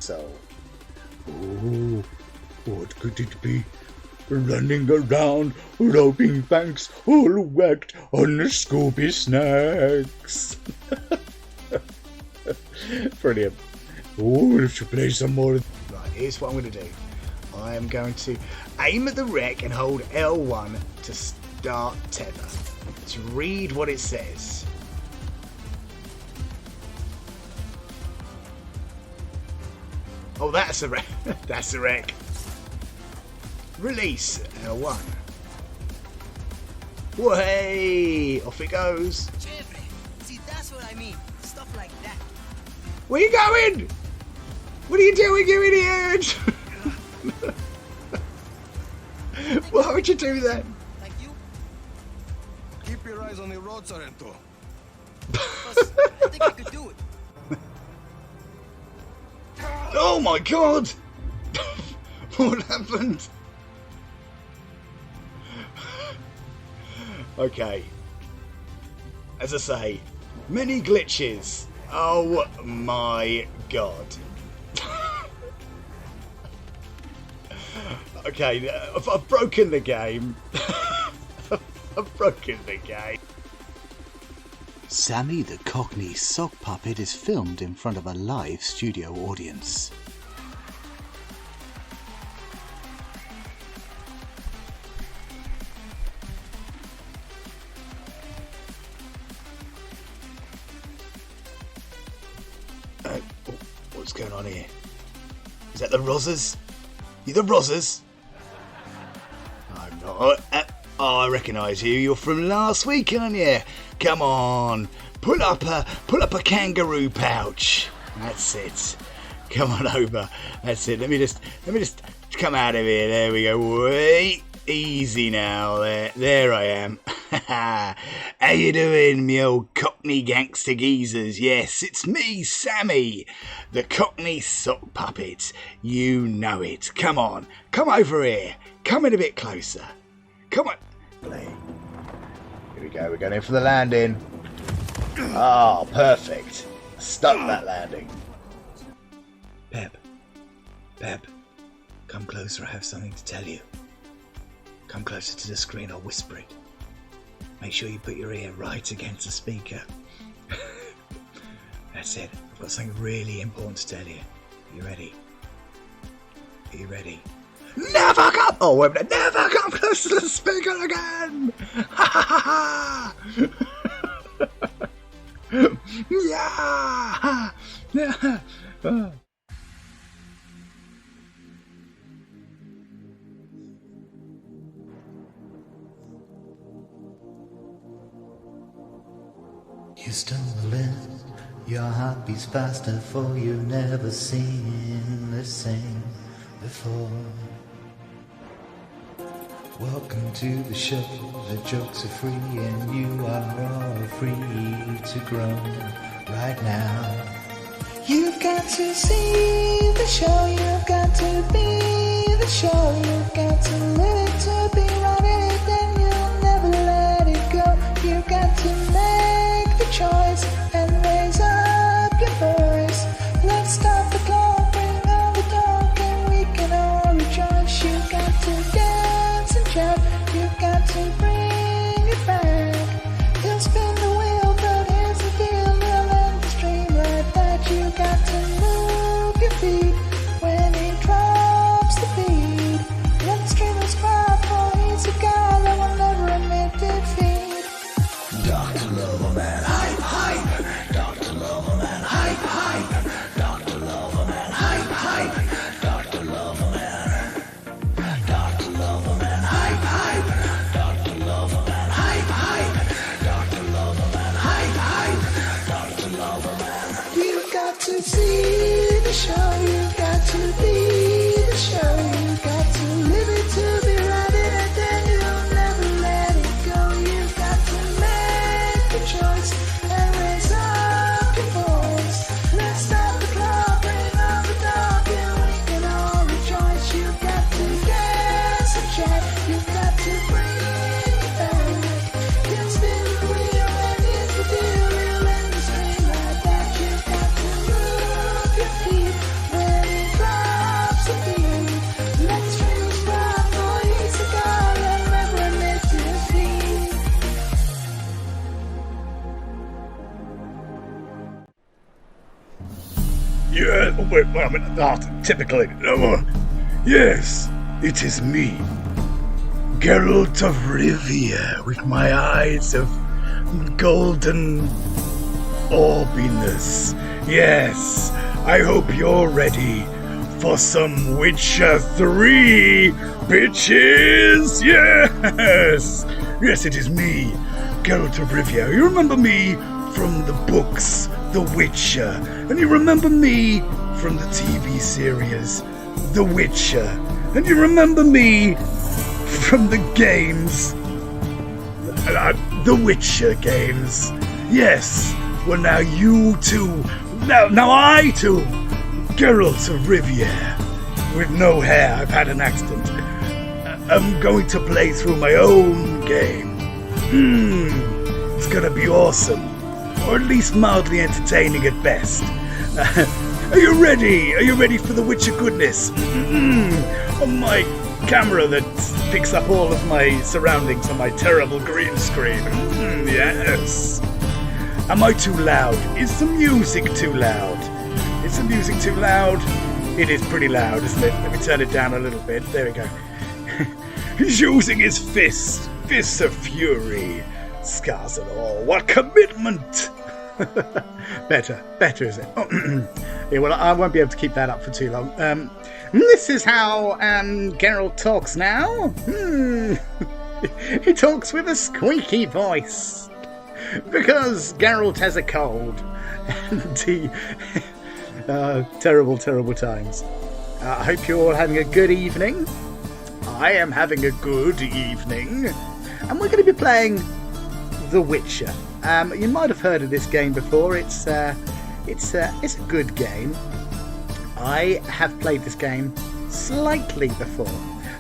So, oh, what could it be? Running around, robbing banks, all whacked on the Scooby Snacks. Brilliant. Oh, we should play some more. Right, here's what I'm going to do. I am going to aim at the wreck and hold L1 to start tether. Let's read what it says. Oh, that's a wreck. That's a wreck. Release L1. Way off it goes. See, that's what I mean. Stuff like that. Where are you going? What are you doing, you idiot? Why would you do that? Like you? Keep your eyes on the road, Sorrento. Boss, I think I could do it. Oh my god! What happened? Okay. As I say, many glitches. Oh my god. Okay, I've broken the game. I've broken the game. Sammy the Cockney Sock Puppet is filmed in front of a live studio audience. What's going on here? Is that the Rozzers? You the Rozzers? I'm not. Oh, I recognise you. You're from last week, aren't you? Come on, pull up a kangaroo pouch. That's it. Come on over. That's it. Let me just come out of here. There we go. Wait, easy now. There I am. How you doing, me old Cockney gangster geezers? Yes, it's me, Sammy, the Cockney Sock Puppet. You know it. Come on, come over here. Come in a bit closer. Come on. Here we go. We're going in for the landing. Oh, perfect. Stuck that landing. Pep, come closer. I have something to tell you. Come closer to the screen. I'll whisper it. Make sure you put your ear right against the speaker. That's it. I've got something really important to tell you. Are you ready? Are you ready? Never come! Oh, wait a minute. Never come close to the speaker again! Ha ha ha! Yeah! Yeah! You stumbling, your heart beats faster, for you've never seen the same before. Welcome to the show, the jokes are free and you are all free to grow right now. You've got to see the show, you've got to be the show, you've got to live it to be right in it, then you'll never let it go. You've got to make the choice and raise up your voice. Let's stop the clock, bring on the talk, and we can all rejoice. You've got to dance and shout, you've got to bring it back. They'll spin the wheel, but here's the deal, they'll end the stream like that. You got to move your feet when it drops the beat. Let the streamers cry for wait, I'm in the heart, typically. Yes, it is me, Geralt of Rivia, with my eyes of golden orbiness. Yes, I hope you're ready for some Witcher 3, bitches! Yes! Yes, it is me, Geralt of Rivia. You remember me from the books, The Witcher, and you remember me from the TV series, The Witcher, and you remember me from the games, The Witcher games. Yes, well now you too, now I too, Geralt of Rivia, with no hair, I've had an accident. I'm going to play through my own game. It's gonna be awesome, or at least mildly entertaining at best. Are you ready? Are you ready for the Witcher goodness? On my camera that picks up all of my surroundings on my terrible green screen. Yes. Am I too loud? Is the music too loud? Is the music too loud? It is pretty loud, isn't it? Let me turn it down a little bit. There we go. He's using his fists of fury. Scars and all. What commitment! Better is it? Yeah, well, I won't be able to keep that up for too long. This is how Geralt talks now. He talks with a squeaky voice because Geralt has a cold, and he terrible times. I hope you're all having a good evening. I am having a good evening, and we're going to be playing The Witcher. You might have heard of this game before. It's a good game. I have played this game slightly before.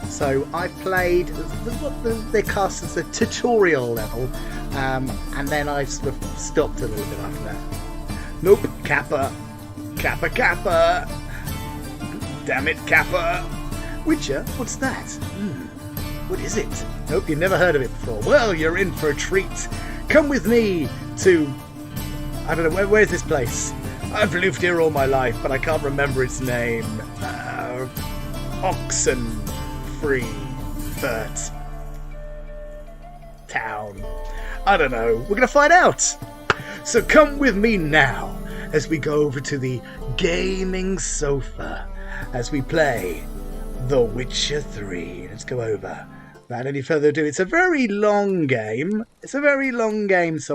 So I've played what they cast as a tutorial level, and then I sort of stopped a little bit after that. Nope, Kappa. Damn it, Kappa. Witcher? What's that? What is it? Nope, you've never heard of it before. Well, you're in for a treat. Come with me to... I don't know, where's this place? I've lived here all my life, but I can't remember its name. Oxenfree Town. I don't know. We're going to find out. So come with me now as we go over to the gaming sofa as we play The Witcher 3. Let's go over. Without any further ado, it's a very long game. So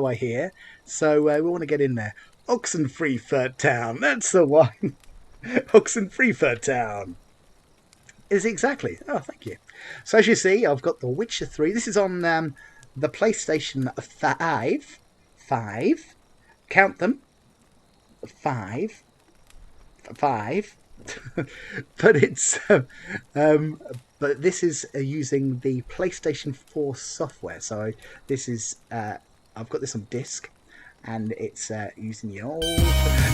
I hear. So we want to get in there. Oxenfree Town. That's the one. Oxenfree Town. Is it exactly? Oh, thank you. So as you see, I've got The Witcher 3. This is on the PlayStation 5. 5. Count them. 5. But it's but this is using the PlayStation 4 software. So this is I've got this on disc, and it's using the old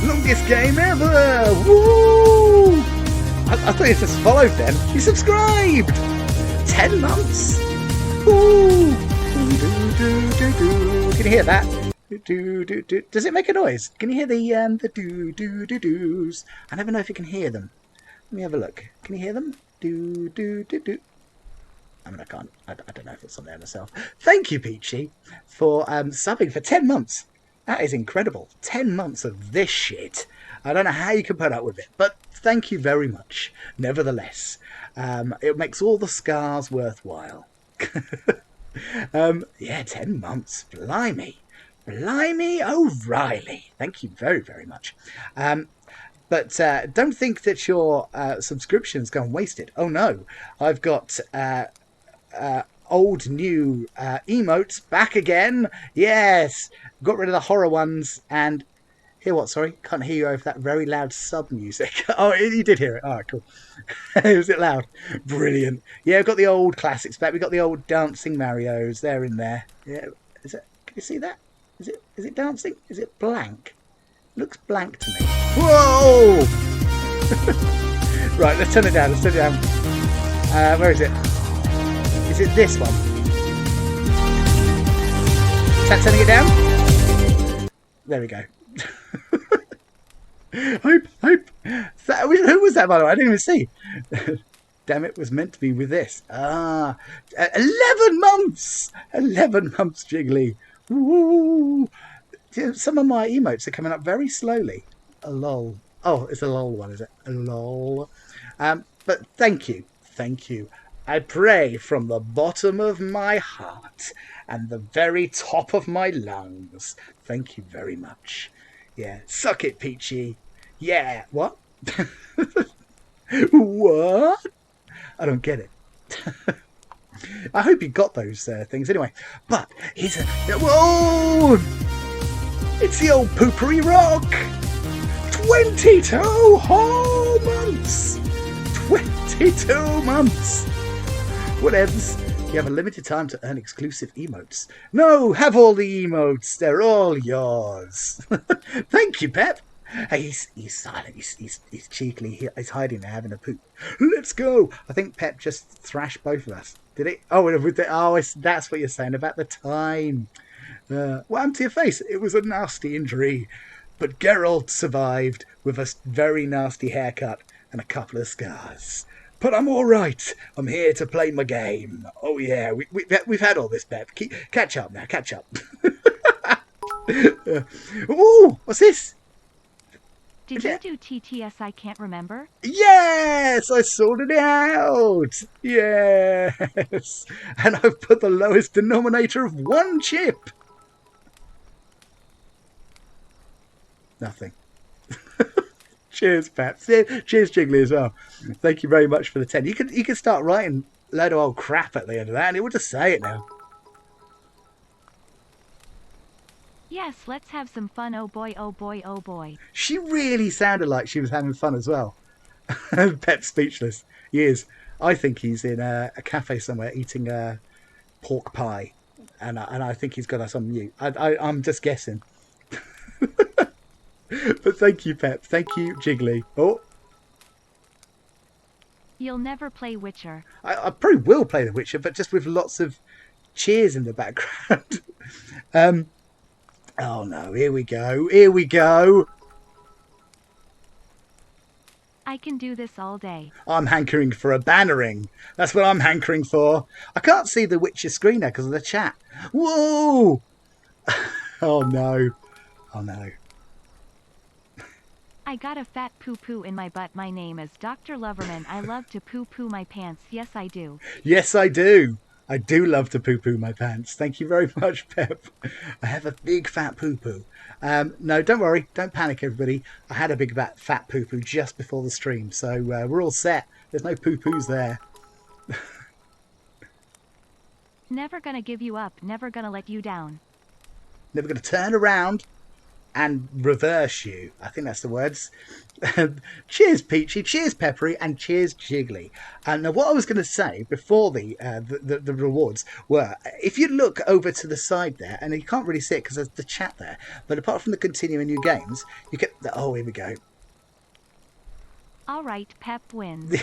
longest game ever. Woo! I thought you just followed then. You subscribed. 10 months. Woo! Can you hear that? Does it make a noise? Can you hear the do-do-do-doos? I never know if you can hear them. Let me have a look. Can you hear them? Do-do-do-do. I mean, I can't. I don't know if it's on there myself. Thank you, Peachy, for subbing for 10 months. That is incredible. 10 months of this shit. I don't know how you can put up with it, but thank you very much. Nevertheless, it makes all the scars worthwhile. Yeah, 10 months. Blimey. O'Reilly. Thank you very, very much. But don't think that your subscription's gone wasted. Oh no, I've got old new emotes back again. Yes, got rid of the horror ones and hear what? Sorry, can't hear you over that very loud sub music. Oh, you did hear it. All right, cool. Was it loud? Brilliant. Yeah, we've got the old classics back. We've got the old dancing Marios. They're in there. Yeah, is it? Can you see that? Is it dancing? Is it blank? Looks blank to me. Whoa! Right, let's turn it down. Where is it? Is it this one? Is that turning it down? There we go. Hope. Who was that, by the way? I didn't even see. Damn, it was meant to be with this. 11 months! 11 months, Jiggly. Woo! Some of my emotes are coming up very slowly. A lol. Oh, it's a lol one, is it? A lol. But thank you. Thank you. I pray from the bottom of my heart and the very top of my lungs. Thank you very much. Yeah, suck it, Peachy. Yeah, what? What? I don't get it. I hope you got those things anyway. But here's a... Whoa! It's the old Poopery Rock! 22 whole months! 22 months! Whatevs. You have a limited time to earn exclusive emotes. No, have all the emotes. They're all yours. Thank you, Pep. Hey, he's silent. He's cheekily. He's hiding there, having a poop. Let's go. I think Pep just thrashed both of us. Did it? Oh, that's what you're saying about the time. What happened to your face? It was a nasty injury, but Geralt survived with a very nasty haircut and a couple of scars. But I'm all right. I'm here to play my game. Oh yeah, we've had all this, Pep. Catch up now. Catch up. Ooh, what's this? Did you do TTS? I can't remember. Yes, I sorted it out. Yes, and I've put the lowest denominator of one chip. Nothing. Cheers, Pat. Cheers, Jiggly, as well. Thank you very much for the 10. You could start writing a load of old crap at the end of that, and it would just say it now. Yes, let's have some fun. Oh boy, oh boy, oh boy. She really sounded like she was having fun as well. Pep's speechless. He is. I think he's in a cafe somewhere eating pork pie, and I think he's got us on mute. I'm just guessing. But thank you, Pep. Thank you, Jiggly. Oh, You'll never play Witcher. I probably will play The Witcher, but just with lots of cheers in the background. Oh no, here we go. Here we go. I can do this all day. I'm hankering for a bannering. That's what I'm hankering for. I can't see the Witcher screen now because of the chat. Whoa! Oh no. Oh no. I got a fat poo-poo in my butt. My name is Dr. Loverman. I love to poo-poo my pants. Yes, I do. Yes, I do. I do love to poo-poo my pants. Thank you very much, Pep. I have a big fat poo-poo. No, don't worry. Don't panic, everybody. I had a big fat poo-poo just before the stream, so we're all set. There's no poo-poos there. Never gonna give you up. Never gonna let you down. Never going to turn around and reverse you. I think that's the words. Cheers, Peachy. Cheers, Peppery, and cheers, Jiggly. And what I was going to say before the rewards were, if you look over to the side there, and you can't really see it because there's the chat there, but apart from the continuing new games, you get. Oh, here we go. All right, Pep wins.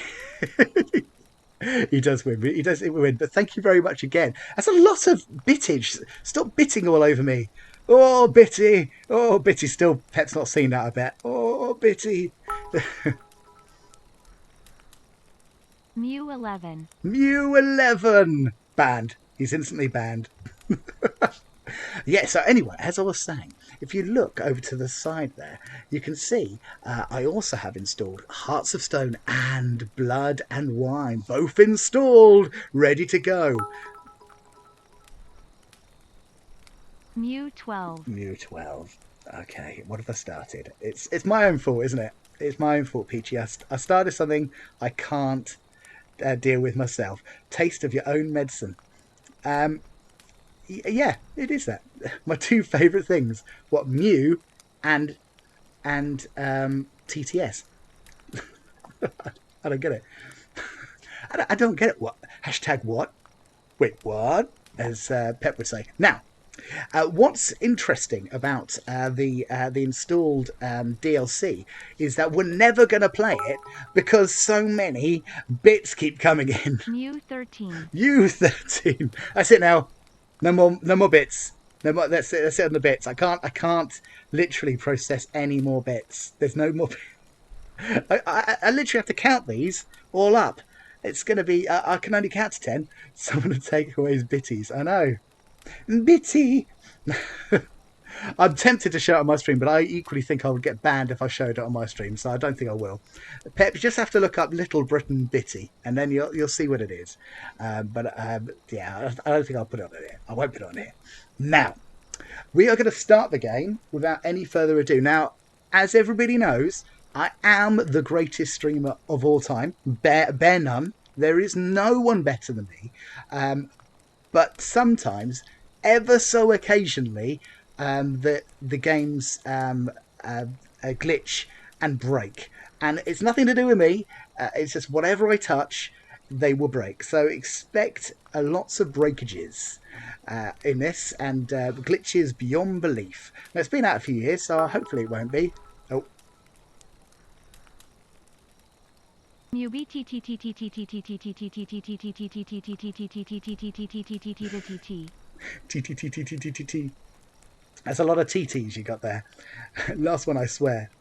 He does win. He does win. But thank you very much again. That's a lot of bittage. Stop bitting all over me. Oh, Bitty. Oh, Bitty. Still, Pep's not seen that, I bet. Oh, Bitty. Mew 11. Mew 11. Banned. He's instantly banned. Yeah, so anyway, as I was saying, if you look over to the side there, you can see I also have installed Hearts of Stone and Blood and Wine. Both installed, ready to go. Mew 12. Mew 12. Okay, what have I started? It's my own fault, isn't it? It's my own fault, Peachy. I started something I can't deal with myself. Taste of your own medicine. Yeah, it is that. My two favourite things. What, Mew and TTS. I don't get it. I don't get it. What? Hashtag what? Wait, what? As Pep would say. Now, what's interesting about the installed DLC is that we're never going to play it because so many bits keep coming in. Mew 13. You 13. That's it now. No more bits. No, but that's it on the bits. I can't literally process any more bits. There's no more. I literally have to count these all up. It's going to be. I can only count to 10. So I'm going to take away his bitties. I know, bitty. I'm tempted to show it on my stream, but I equally think I would get banned if I showed it on my stream, so I don't think I will. Pep, you just have to look up Little Britain Bitty, and then you'll see what it is. Yeah, I don't think I'll put it on here. I won't put it on here. Now, we are going to start the game without any further ado. Now, as everybody knows, I am the greatest streamer of all time. Bear none. There is no one better than me. But sometimes, ever so occasionally, the games glitch and break, and it's nothing to do with me. It's just whatever I touch, they will break. So expect lots of breakages in this, and glitches beyond belief. Now, it's been out a few years, so hopefully it won't be. Oh. That's a lot of TTs you got there. Last one, I swear.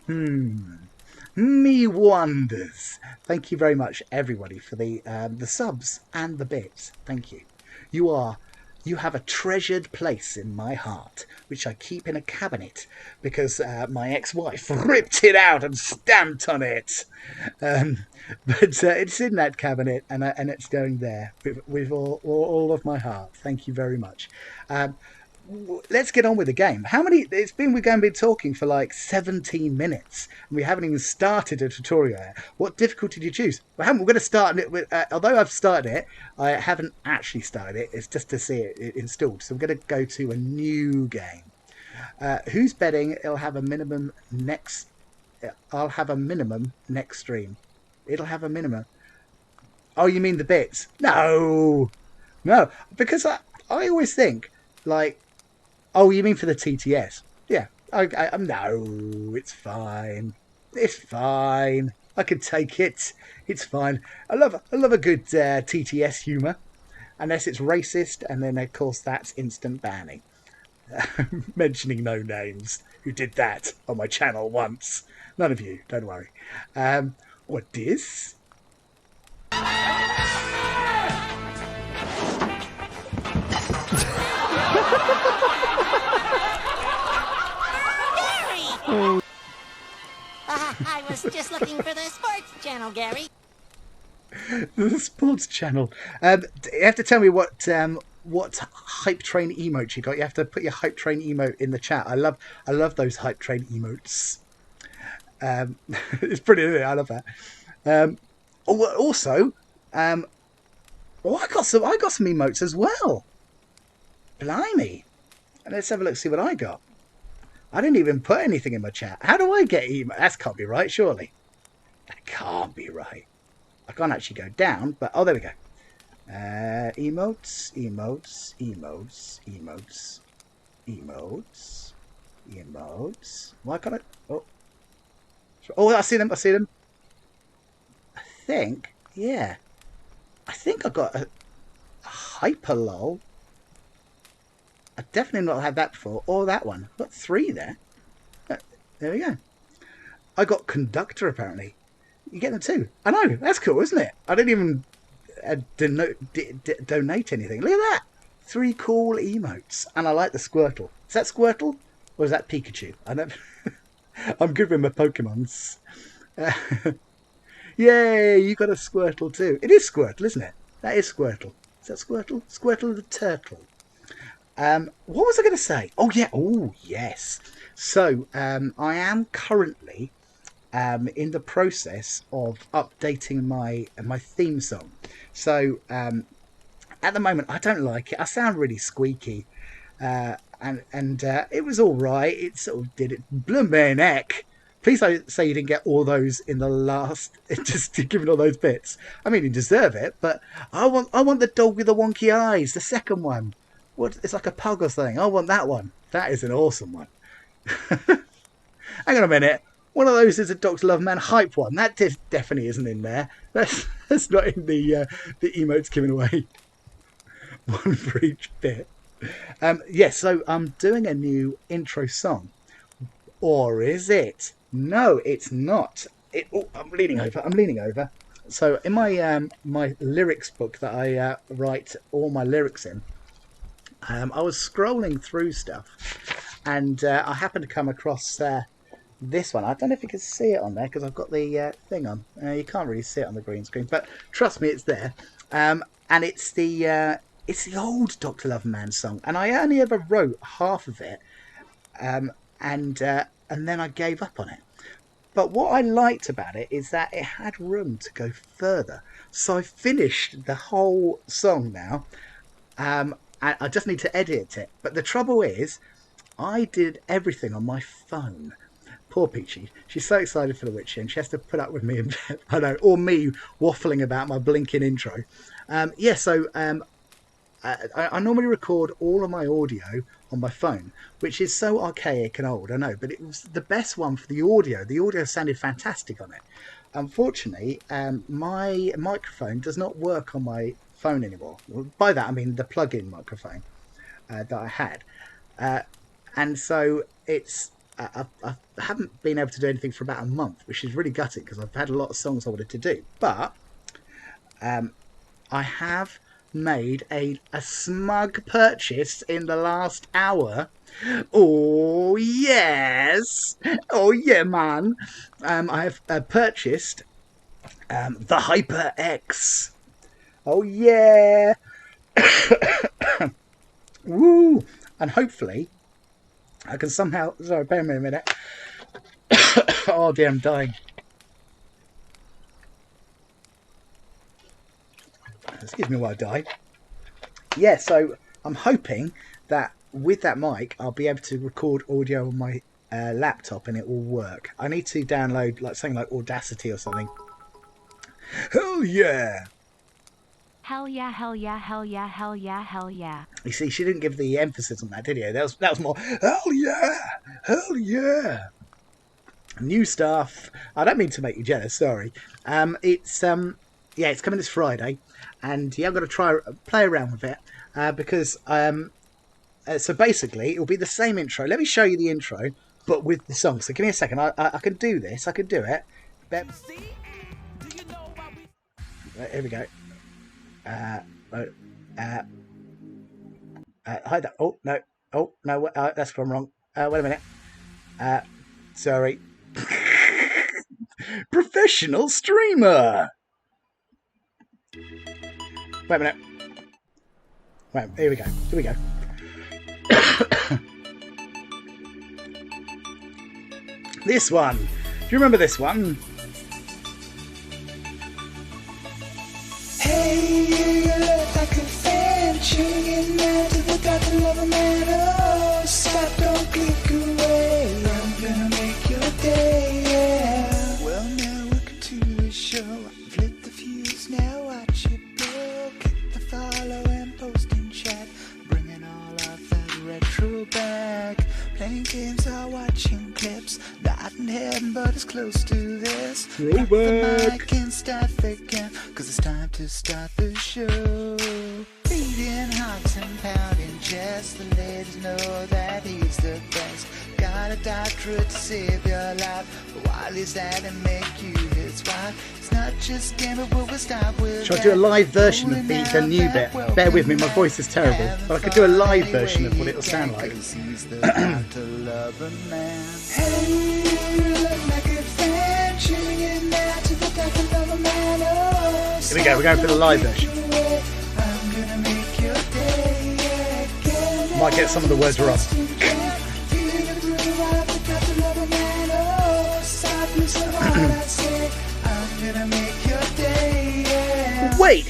Me wonders. Thank you very much, everybody, for the subs and the bits. Thank you. You have a treasured place in my heart, which I keep in a cabinet because my ex-wife ripped it out and stamped on it. But it's in that cabinet, and it's going there with all of my heart. Thank you very much. Let's get on with the game. We've been talking for like 17 minutes, and we haven't even started a tutorial yet. What difficulty did you choose? We're going to start it with, although I've started it, I haven't actually started it. It's just to see it installed. So we're going to go to a new game. Who's betting it'll have a minimum next? I'll have a minimum next stream. It'll have a minimum. Oh, you mean the bits? No, because I always think like, oh, you mean for the TTS? Yeah. No, it's fine. It's fine. I can take it. It's fine. I love a good TTS humour, unless it's racist, and then of course that's instant banning. Mentioning no names. Who did that on my channel once? None of you. Don't worry. What is? I was just looking for the sports channel, Gary. The sports channel. You have to tell me what hype train emote you got. You have to put your hype train emote in the chat. I love those hype train emotes. It's pretty, isn't it? I love that. Also, I got some emotes as well. Blimey. Let's have a look, see what I got. I didn't even put anything in my chat. How do I get emotes? That can't be right, surely. That can't be right. I can't actually go down, but oh, there we go. Emotes. Why can't I? Oh, I see them. I think, yeah. I think I got a hyperlol. I definitely not had that before, or that one. I've got 3 there. There we go. I got conductor, apparently. You get them too. I know, that's cool, isn't it? I didn't even donate anything. Look at that. 3 cool emotes. And I like the Squirtle. Is that Squirtle? Or is that Pikachu? I don't... I'm good with my Pokemons. Yay, you got a Squirtle too. It is Squirtle, isn't it? That is Squirtle. Is that Squirtle? Squirtle the turtle. What was I going to say? Oh, yeah. Oh, yes. So, I am currently in the process of updating my theme song. So, at the moment, I don't like it. I sound really squeaky. And it was all right. It sort of did it. Blooming heck. Please don't say you didn't get all those in the last, just giving all those bits. I mean, you deserve it, but I want the dog with the wonky eyes, the second one. It's like a pug or something. I want that one. That is an awesome one. Hang on a minute. One of those is a Dr. Loveman hype one. That definitely isn't in there. That's not in the emotes given away. One for each bit. So I'm doing a new intro song. Or is it? No, it's not. I'm leaning over. So in my my lyrics book that I write all my lyrics in, I was scrolling through stuff, and I happened to come across this one. I don't know if you can see it on there because I've got the thing on. You can't really see it on the green screen, but trust me, it's there. And it's the old Dr. Loverman song, and I only ever wrote half of it, and then I gave up on it. But what I liked about it is that it had room to go further. So I finished the whole song now. I just need to edit it. But the trouble is, I did everything on my phone. Poor Peachy. She's so excited for the Witcher, and she has to put up with me or me waffling about my blinking intro. I normally record all of my audio on my phone, which is so archaic and old, I know, but it was the best one for the audio. The audio sounded fantastic on it. Unfortunately, my microphone does not work on my phone anymore. By that I mean the plug-in microphone that I had, and so it's I haven't been able to do anything for about a month, which is really gutting because I've had a lot of songs I wanted to do. But I have made a smug purchase in the last hour. Oh yes, oh yeah, man. I have purchased the HyperX. Oh yeah. Woo! And hopefully I can somehow... Sorry, bear me a minute. Oh dear, I'm dying. Excuse me while I die. Yeah, so I'm hoping that with that mic I'll be able to record audio on my laptop and it will work. I need to download something like Audacity or something. Hell yeah! Hell yeah, hell yeah, hell yeah, hell yeah, hell yeah. You see, she didn't give the emphasis on that, did you? That was more, hell yeah, hell yeah. New stuff. I don't mean to make you jealous, sorry. It's coming this Friday, and I'm going to play around with it, because, so basically, it'll be the same intro. Let me show you the intro, but with the song. So give me a second, I can do this, I can do it. Here we go. Hi there. Oh no, that's gone wrong. Wait a minute. Sorry. Professional streamer. Wait a minute. Right, here we go. This one. Do you remember this one? Hey, you look like a fan, tuning in now to the Dr. Loverman. Oh, stop, don't click away. I'm gonna make your day, yeah. Well, now welcome to the show. I've lit the fuse, now watch it blow. Click the follow and post in chat, bringing all of that retro back. Playing games or watching clips, not in heaven but as close to this. Roll back the mic and start again, cause it's time to start the show. Beating hearts and pounding chests, the ladies know that he's the best. Got a doctorate to save your life, but while he's at it, make you his wife. It's not just gamble, but we'll start with. Shall I do a live version of the new bit? Bear with me, my voice is terrible, but I could do a live version of what it'll sound like. Hey, you look like a fan, tuning in now to the Dr. Loverman. Oh, here we go, we're going for the live version. I'm gonna make your day, yeah. Might get some of the words wrong. Wait!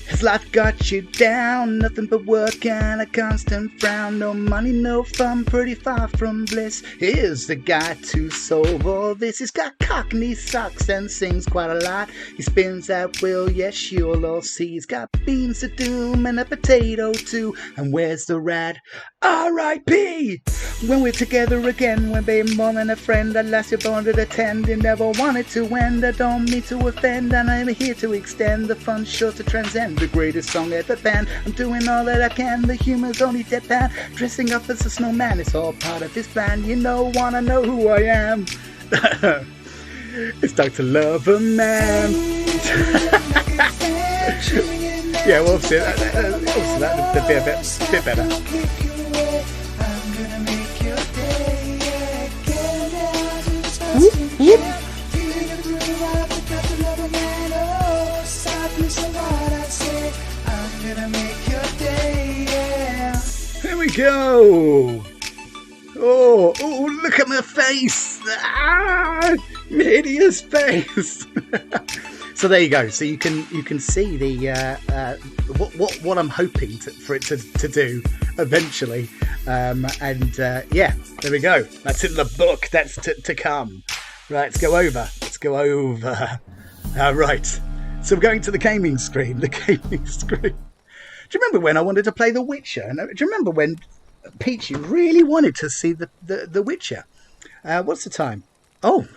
Has life got you down? Nothing but work and a constant frown. No money, no fun, pretty far from bliss. Here's the guy to solve all this. He's got cockney socks and sings quite a lot. He spins at will, yes, you'll all see. He's got beans of doom and a potato too. And where's the rat? R.I.P. When we're together again, we're being more than a friend. At last you're born to attend, you never want it to end. I don't mean to offend, and I'm here to extend the fun, sure to transcend the greatest this song at the band. I'm doing all that I can, the humor's only deadpan. Dressing up as a snowman, it's all part of his plan. You know, wanna know who I am? It's Dr. Loverman. Yeah, well, obviously that'd be a bit better. Whoop, whoop. Here we go. Oh, look at my face. Ah, hideous face. So there you go. So you can see the what I'm hoping for it to do eventually. Yeah, there we go. That's in the book. That's to come. Right, let's go over. Right. So we're going to the gaming screen. The gaming screen. Do you remember when I wanted to play The Witcher? Do you remember when Peachy really wanted to see the Witcher? What's the time? Oh,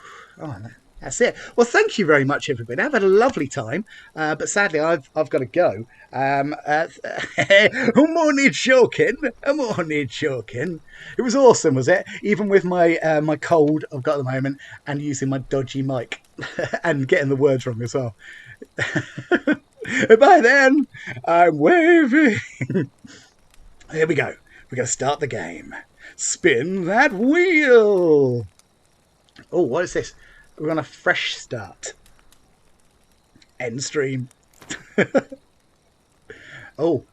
that's it. Well, thank you very much, everybody. I've had a lovely time, but sadly, I've got to go. I'm only joking. It was awesome, was it? Even with my my cold I've got at the moment, and using my dodgy mic, and getting the words wrong as well. By then, I'm waving. Here we go. We're going to start the game. Spin that wheel. Oh, what is this? We're on a fresh start. End stream. Oh,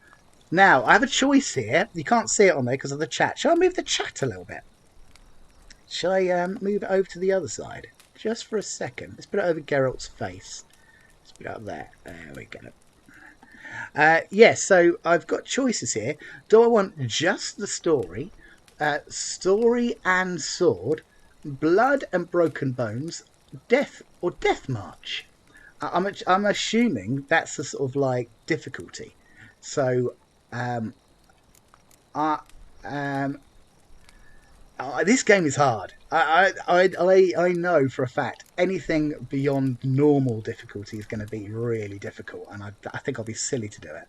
now I have a choice here. You can't see it on there because of the chat. Shall I move the chat a little bit? Shall I move it over to the other side? Just for a second. Let's put it over Geralt's face. Let's put it up there. There we go. Yeah, so I've got choices here. Do I want just the story, story and sword, blood and broken bones, death or death march? I'm assuming that's the sort of like difficulty. So this game is hard. I know for a fact anything beyond normal difficulty is going to be really difficult, and I think I'll be silly to do it.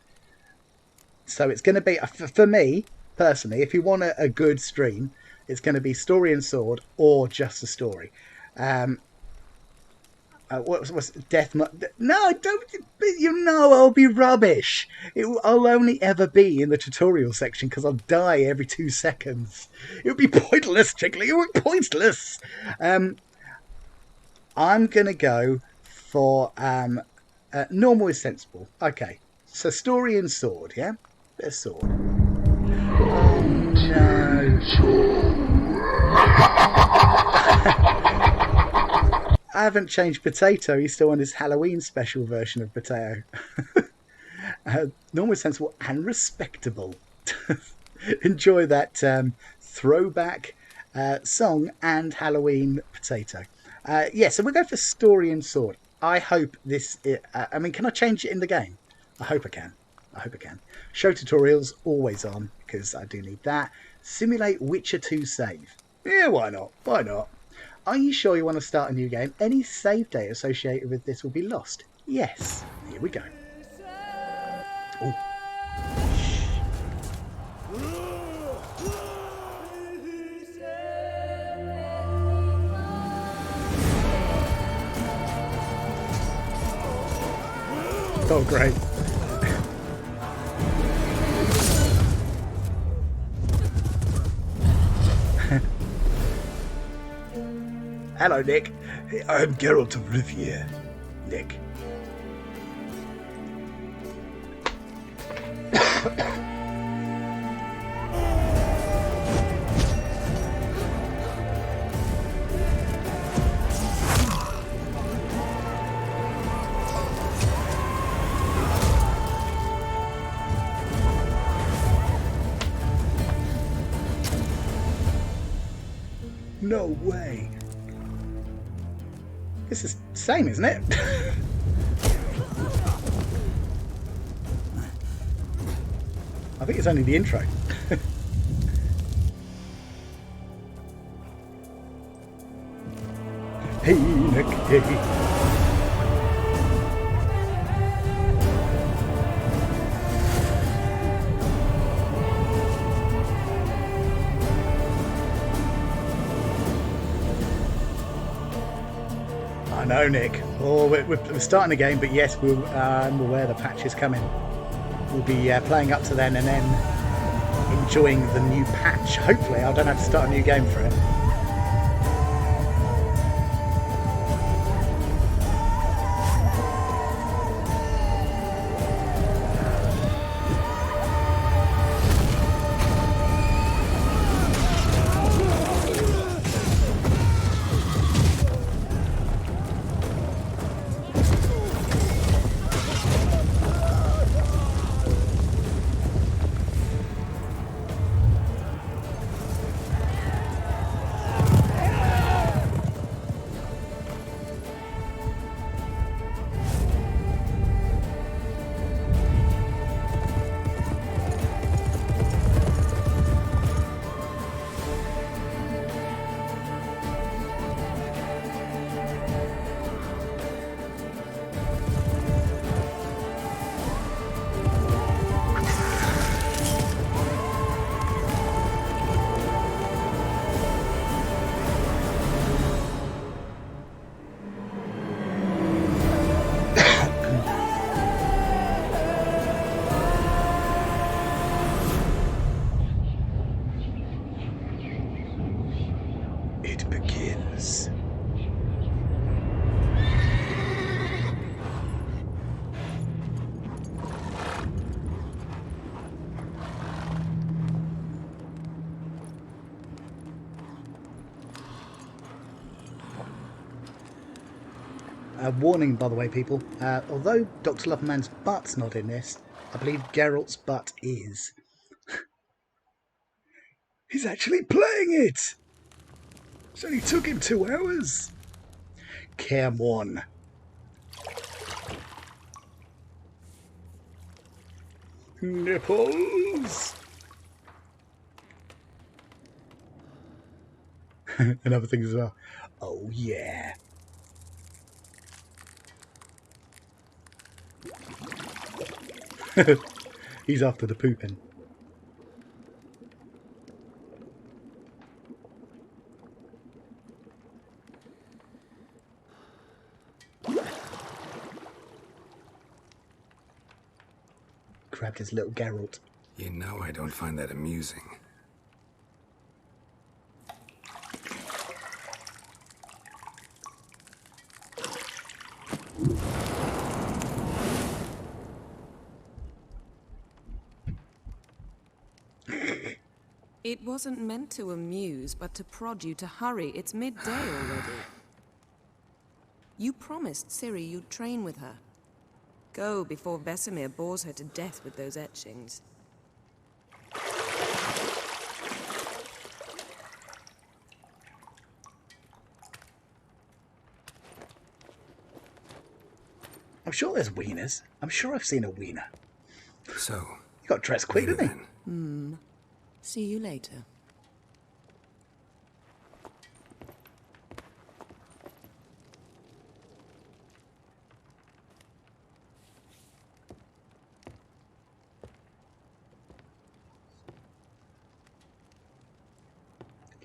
So it's going to be, for me personally, if you want a good stream, it's going to be story and sword or just a story. What's death? No, don't. You know I'll be rubbish. I'll only ever be in the tutorial section because I'll die every 2 seconds. It would be pointless, Jiggly. It would be pointless. I'm gonna go for normal is sensible. Okay, so story and sword. Yeah, bit of sword. Oh no. I haven't changed Potato. He's still on his Halloween special version of Potato. Normal, sensible, and respectable. Enjoy that throwback song and Halloween Potato. Yeah, so we'll go for story and sword. I hope this... I mean, can I change it in the game? I hope I can. Show tutorials, always on, because I do need that. Simulate Witcher 2 save. Yeah, why not? Are you sure you want to start a new game? Any save data associated with this will be lost. Yes. Here we go. Ooh. Oh, great. Hello, Nick. I'm Geralt of Rivia. Nick. No way. This is the same, isn't it? I think it's only the intro. Hey, Nick, hey. I know, Nick. Oh, we're starting again, but yes, I'm aware the patch is coming. We'll be playing up to then and then enjoying the new patch. Hopefully, I don't have to start a new game for it. It begins. Warning, by the way, people. Although Dr. Loverman's butt's not in this, I believe Geralt's butt is. He's actually playing it! It only took him 2 hours. Come on. Nipples. And other things as well. Oh yeah. He's after the pooping. Grabbed his little Geralt. You know I don't find that amusing. It wasn't meant to amuse, but to prod you to hurry. It's midday already. You promised Ciri you'd train with her. Go before Vesemir bores her to death with those etchings. I'm sure there's wieners. I'm sure I've seen a wiener. So, He got dressed quick, didn't he? See you later.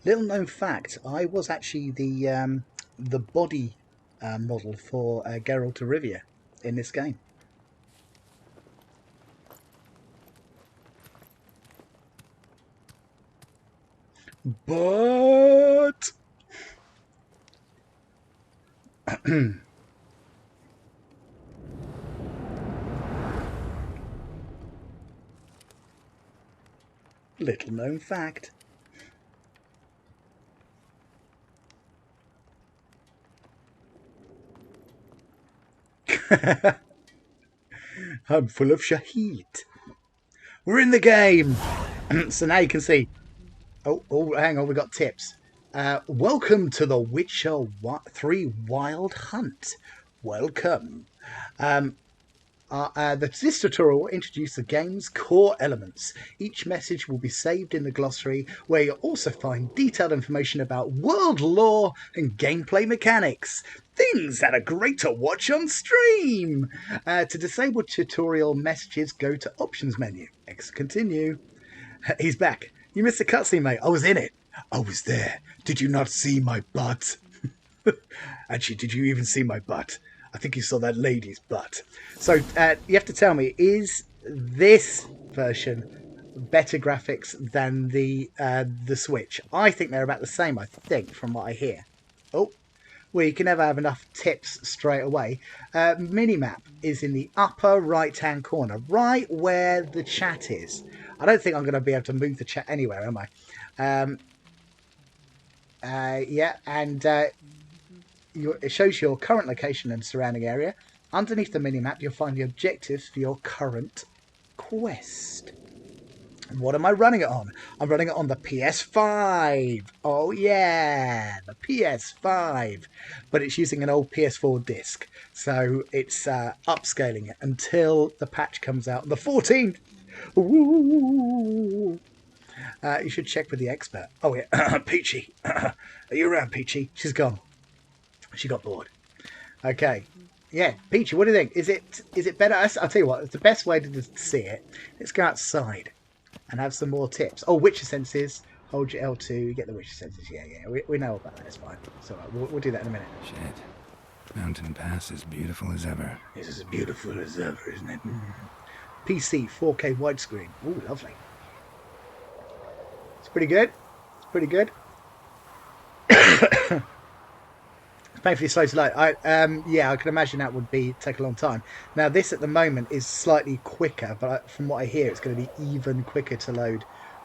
Little known fact, I was actually the body model for Geralt of Rivia in this game. But little known fact. I'm full of shahid. We're in the game. So now you can see. Oh, hang on, we got tips. Welcome to the Witcher 3 Wild Hunt. Welcome. This tutorial will introduce the game's core elements. Each message will be saved in the glossary, where you'll also find detailed information about world lore and gameplay mechanics. Things that are great to watch on stream. To disable tutorial messages, go to Options menu. Continue. He's back. You missed the cutscene, mate. I was in it. I was there. Did you not see my butt? Actually, did you even see my butt? I think you saw that lady's butt. So you have to tell me, is this version better graphics than the Switch? I think they're about the same, I think, from what I hear. Oh, well, you can never have enough tips straight away. Minimap is in the upper right-hand corner, right where the chat is. I don't think I'm going to be able to move the chat anywhere, am I? Yeah, and it shows your current location and surrounding area. Underneath the minimap, you'll find the objectives for your current quest. What am I running it on? I'm running it on the PS5. Oh yeah, the PS5. But it's using an old PS4 disc. So it's upscaling it until the patch comes out on the 14th. Ooh. You should check with the expert. Oh yeah, Peachy. Are you around, Peachy? She's gone. She got bored. Okay. Yeah, Peachy, what do you think? Is it better? I'll tell you what, it's the best way to see it. Let's go outside and have some more tips. Oh, Witcher senses. Hold your L2, you get the Witcher senses. Yeah, we know about that. It's fine. So we'll do that in a minute. Shit. Mountain Pass is beautiful as ever. It's as beautiful as ever, isn't it? PC 4K widescreen. Ooh, lovely. It's pretty good. It's pretty good. It's painfully slow to load. Yeah, I can imagine that would take a long time. Now, this at the moment is slightly quicker, but from what I hear, it's going to be even quicker to load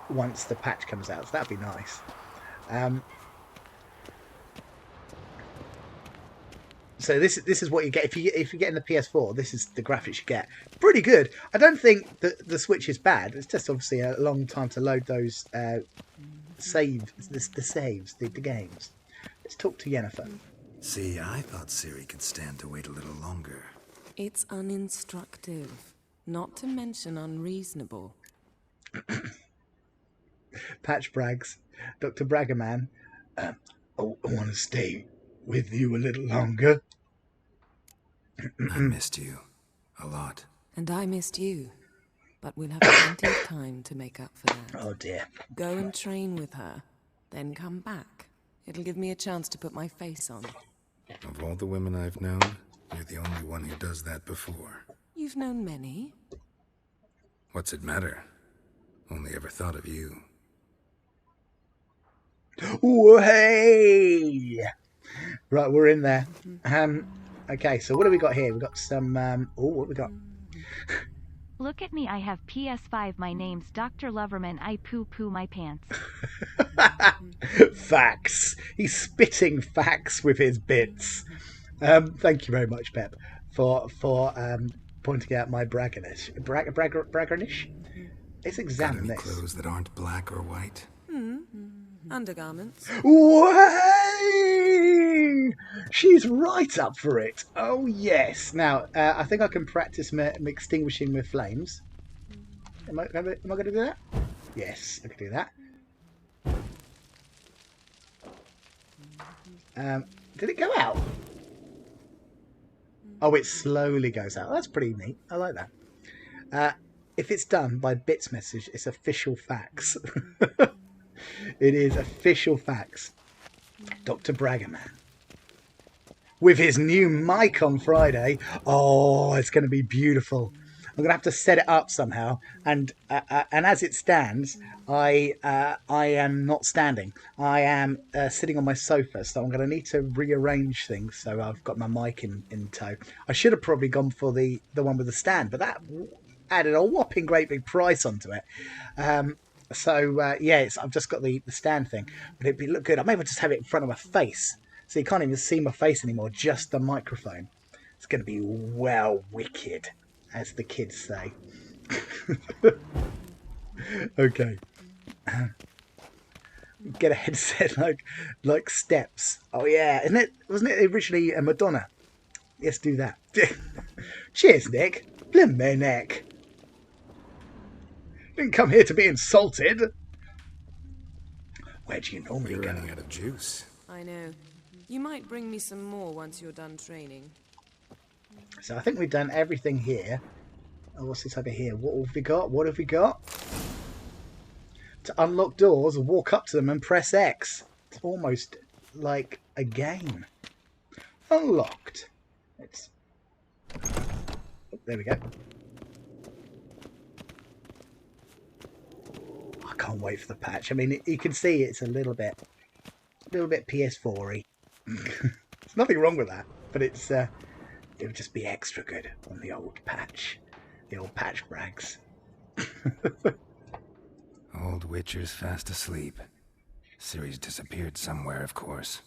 once the patch comes out. So that'd be nice. So this is what you get if you get in the PS4. This is the graphics you get. Pretty good. I don't think that the Switch is bad. It's just obviously a long time to load those saves, the games. Let's talk to Yennefer. See, I thought Ciri could stand to wait a little longer. It's uninstructive, not to mention unreasonable. Patch brags. Dr. Braggerman. I want to stay with you a little longer. I missed you a lot. And I missed you. But we'll have plenty of time to make up for that. Oh dear. Go and train with her, then come back. It'll give me a chance to put my face on. Of all the women I've known, you're the only one who does that before. You've known many. What's it matter? Only ever thought of you. Ooh, hey! Right, we're in there. Okay, so what have we got here? We've got some... what have we got? Look at me, I have PS5, my name's Dr. Loverman, I poo-poo my pants. Facts. He's spitting facts with his bits. Thank you very much, Pep, for pointing out my braggerness. Braggerness? Let's examine this. Clothes that aren't black or white? Undergarments. Way! She's right up for it. Oh yes. Now I think I can practice me extinguishing with flames. Am I going to do that? Yes, I can do that. Did it go out? Oh, it slowly goes out. That's pretty neat. I like that. If it's done by Bits message, it's official facts. It is official facts. Dr. Braggerman. With his new mic on Friday. Oh, it's going to be beautiful. I'm going to have to set it up somehow. And as it stands, I am not standing. I am sitting on my sofa. So I'm going to need to rearrange things. So I've got my mic in tow. I should have probably gone for the one with the stand. But that added a whopping great big price onto it. Yeah, I've just got the stand thing, but it'd look good. I may just have it in front of my face, so you can't even see my face anymore, just the microphone. It's going to be well wicked, as the kids say. Okay. Get a headset like Steps. Oh yeah, wasn't it originally a Madonna? Let's do that. Cheers, Nick. Blimey, Nick. Didn't come here to be insulted. Where do you normally You're go? running out of juice. I know. You might bring me some more once you're done training. So I think we've done everything here. Oh, what's this over here? What have we got? What have we got? To unlock doors, walk up to them and press X. It's almost like a game. unlocked. Let's... Oh, there we go. I can't wait for the patch. I mean, you can see it's a little bit PS4-y. There's nothing wrong with that, but it's it would just be extra good on the old patch, brags. Old Witcher's fast asleep. Ciri's disappeared somewhere, of course.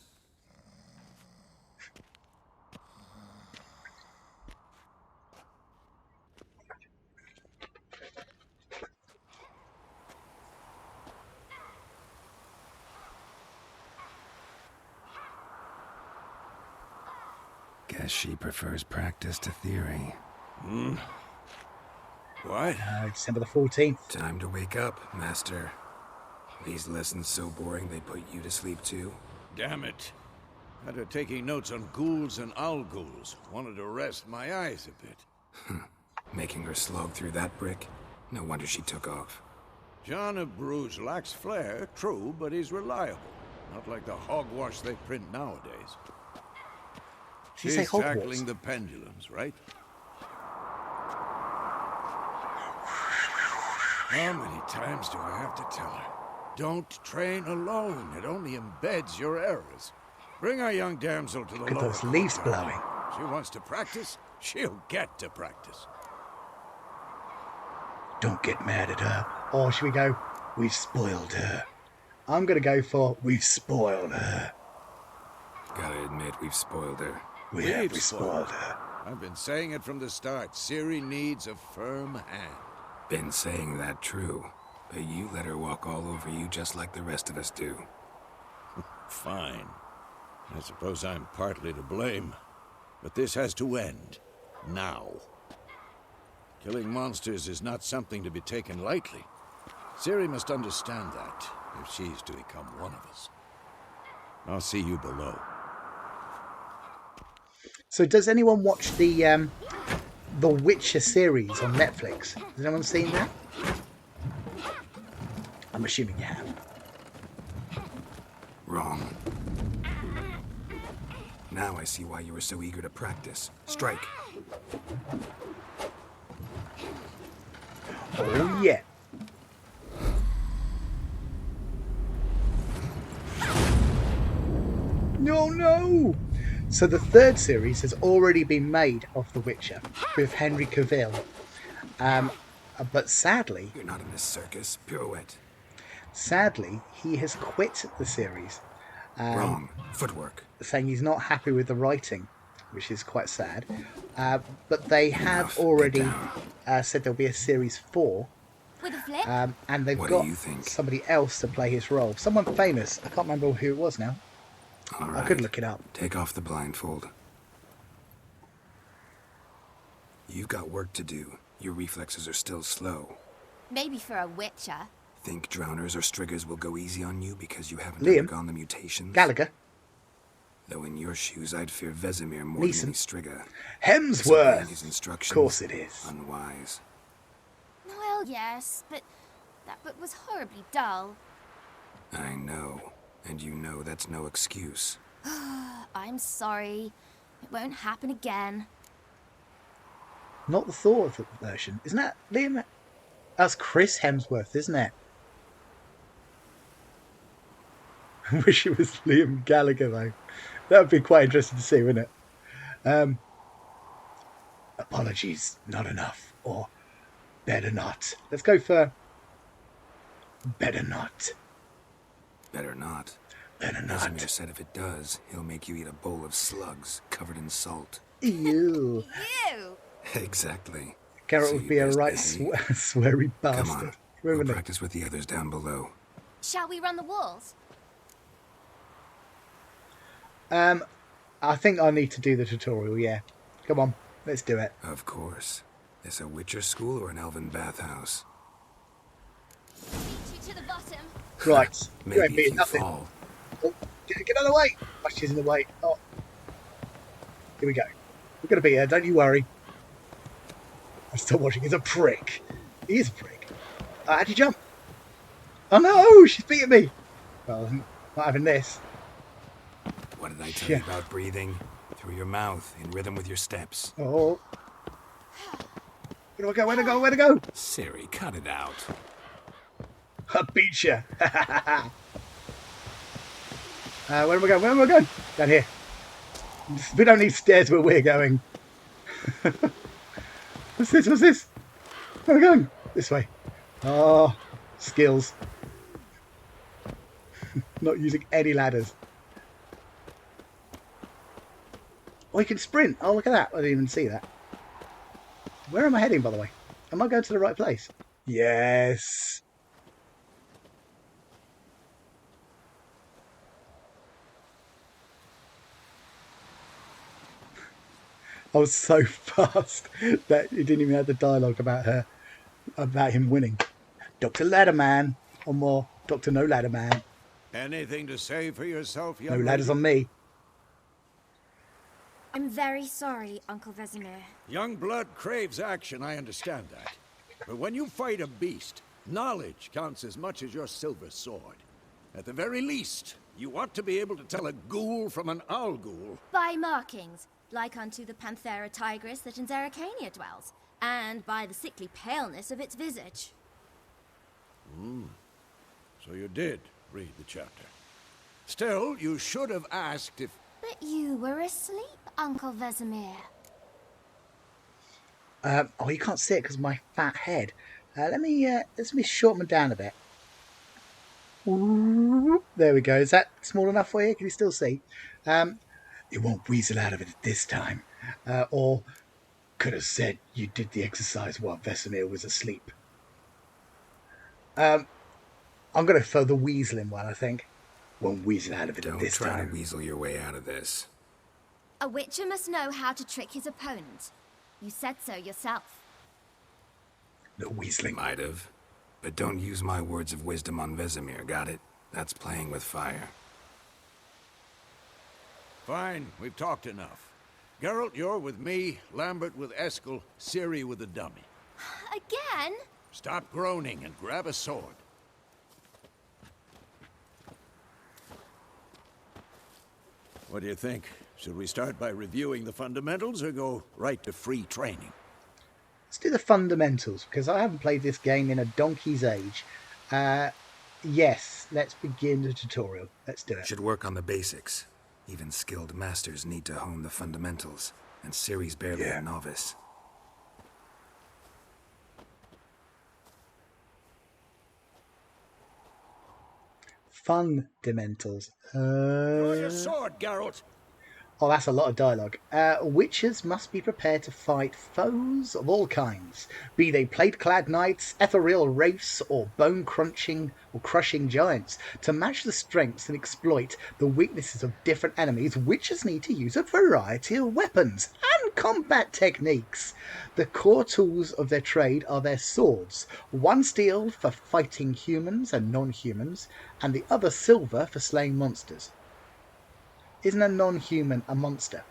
Guess she prefers practice to theory. What? December the 14th. Time to wake up, Master. These lessons so boring they put you to sleep too? Damn it. Had her taking notes on ghouls and owl ghouls. Wanted to rest my eyes a bit. Making her slog through that brick? No wonder she took off. John of Bruges lacks flair, true, but he's reliable. Not like the hogwash they print nowadays. Did you say She's Hogwarts? tackling the pendulums, right? How many times do I have to tell her? Don't train alone. It only embeds your errors. Bring our young damsel to the Look at lower those leaves courtyard. blowing. She wants to practice, she'll get to practice. Don't get mad at her. Or should we go, we've spoiled her? I'm going to go for, we've spoiled her. Gotta admit, we've spoiled her. We spoiled her. I've been saying it from the start. Ciri needs a firm hand. Been saying that true, but you let her walk all over you just like the rest of us do. Fine. I suppose I'm partly to blame. But this has to end. Now. Killing monsters is not something to be taken lightly. Ciri must understand that, if she's to become one of us. I'll see you below. So does anyone watch the Witcher series on Netflix? Has anyone seen that? I'm assuming you have. Wrong. Now I see why you were so eager to practice. Strike. Oh yeah. No! So the third series has already been made of The Witcher with Henry Cavill. But sadly... You're not in this circus. Pirouette. Sadly, he has quit the series. Wrong. Footwork. Saying he's not happy with the writing, which is quite sad. But they have Enough. already Get down. said there'll be a series 4. With a flip? And they've What got do you think? somebody else to play his role. Someone famous. I can't remember who it was now. All I right. could look it up. Take off the blindfold. You've got work to do. Your reflexes are still slow. Maybe for a witcher. Think drowners or striggers will go easy on you because you haven't Liam. undergone the mutations? Gallagher. Though in your shoes, I'd fear Vesemir more than Neeson. any strigger. Hemsworth. His instructions, Of course it is. Unwise. Well, yes, but that book was horribly dull. I know. And you know that's no excuse. I'm sorry. It won't happen again. Not the Thor version. Isn't that Liam? That's Chris Hemsworth, isn't it? I wish it was Liam Gallagher, though. That would be quite interesting to see, wouldn't it? Apologies, not enough. Or better not. Let's go for better not. Better not. Better not. Vesemir said if it does, he'll make you eat a bowl of slugs covered in salt. Ew. Ew! Exactly. Garrett So would you be a best right behave. sweary Come bastard. on. We'll Wouldn't it? practice with the others down below. Shall we run the walls? I think I need to do the tutorial, yeah. Come on, let's do it. Of course. This a Witcher school or an elven bathhouse? Beat you to the bottom. Right. You Maybe ain't if beating you nothing. fall. Oh, get out of the way. Oh, she's in the way. Oh. Here we go. We're going to beat her, don't you worry. I'm still watching. He's a prick. He is a prick. How'd you jump? Oh no, she's beating me. Well, I'm not having this. What did I tell Yeah. you about breathing? through your mouth, in rhythm with your steps. Oh. Where do I go? Where to go? Where to go? Ciri, cut it out. I beat you. Where am I going? Where am I going? Down here. We don't need stairs where we're going. What's this? What's this? Where am I going? This way. Oh, skills. Not using any ladders. Oh, you can sprint. Oh, look at that. I didn't even see that. Where am I heading, by the way? Am I going to the right place? Yes. I was so fast that it didn't even have the dialogue about him winning. Dr. Ladderman, or more, Dr. No Ladderman. Anything to say for yourself, young No ladders lady? on me. I'm very sorry, Uncle Vesemir. Young blood craves action, I understand that. But when you fight a beast, knowledge counts as much as your silver sword. At the very least, you ought to be able to tell a ghoul from an owl ghoul. By markings, like unto the Panthera tigris that in Zerrikania dwells, and by the sickly paleness of its visage. So you did read the chapter. Still, you should have asked if... But you were asleep, Uncle Vesemir. Oh, you can't see it because of my fat head. Let me shorten it down a bit. Ooh, there we go. Is that small enough for you? Can you still see? You won't weasel out of it this time. Or could have said you did the exercise while Vesemir was asleep. I'm going to throw the weaseling one, I think. Won't weasel out of it this time. Don't try to weasel your way out of this. A witcher must know how to trick his opponent. You said so yourself. No weaseling. Might have. But don't use my words of wisdom on Vesemir, got it? That's playing with fire. Fine, we've talked enough. Geralt, you're with me, Lambert with Eskel, Ciri with the dummy. Again? Stop groaning and grab a sword. What do you think? Should we start by reviewing the fundamentals or go right to free training? Let's do the fundamentals, because I haven't played this game in a donkey's age. Yes, let's begin the tutorial. Let's do it. Should work on the basics. Even skilled masters need to hone the fundamentals, and Ciri's barely a novice. Fundamentals. Draw your sword, Geralt! Oh, that's a lot of dialogue. Witches must be prepared to fight foes of all kinds, be they plate-clad knights, ethereal wraiths, or bone-crunching or crushing giants. To match the strengths and exploit the weaknesses of different enemies, witches need to use a variety of weapons and combat techniques. The core tools of their trade are their swords, one steel for fighting humans and non-humans, and the other silver for slaying monsters. Isn't a non-human a monster?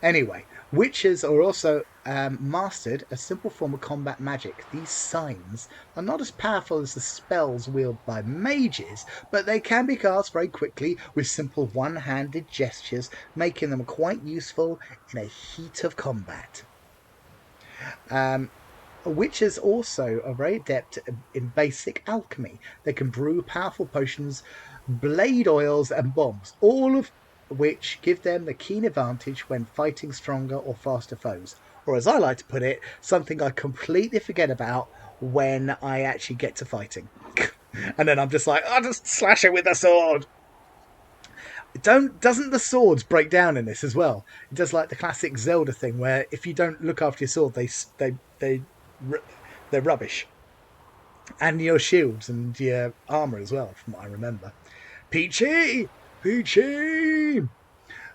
Anyway, witches are also mastered a simple form of combat magic. These signs are not as powerful as the spells wielded by mages, but they can be cast very quickly with simple one-handed gestures, making them quite useful in a heat of combat. Witches also are very adept in basic alchemy. They can brew powerful potions, blade oils and bombs, all of which give them the keen advantage when fighting stronger or faster foes. Or as I like to put it, something I completely forget about when I actually get to fighting. And then I'm just like, I'll just slash it with a sword. Doesn't the swords break down in this as well? It does like the classic Zelda thing where if you don't look after your sword, they're rubbish. And your shields and your armour as well, from what I remember. Peachy! Peachy!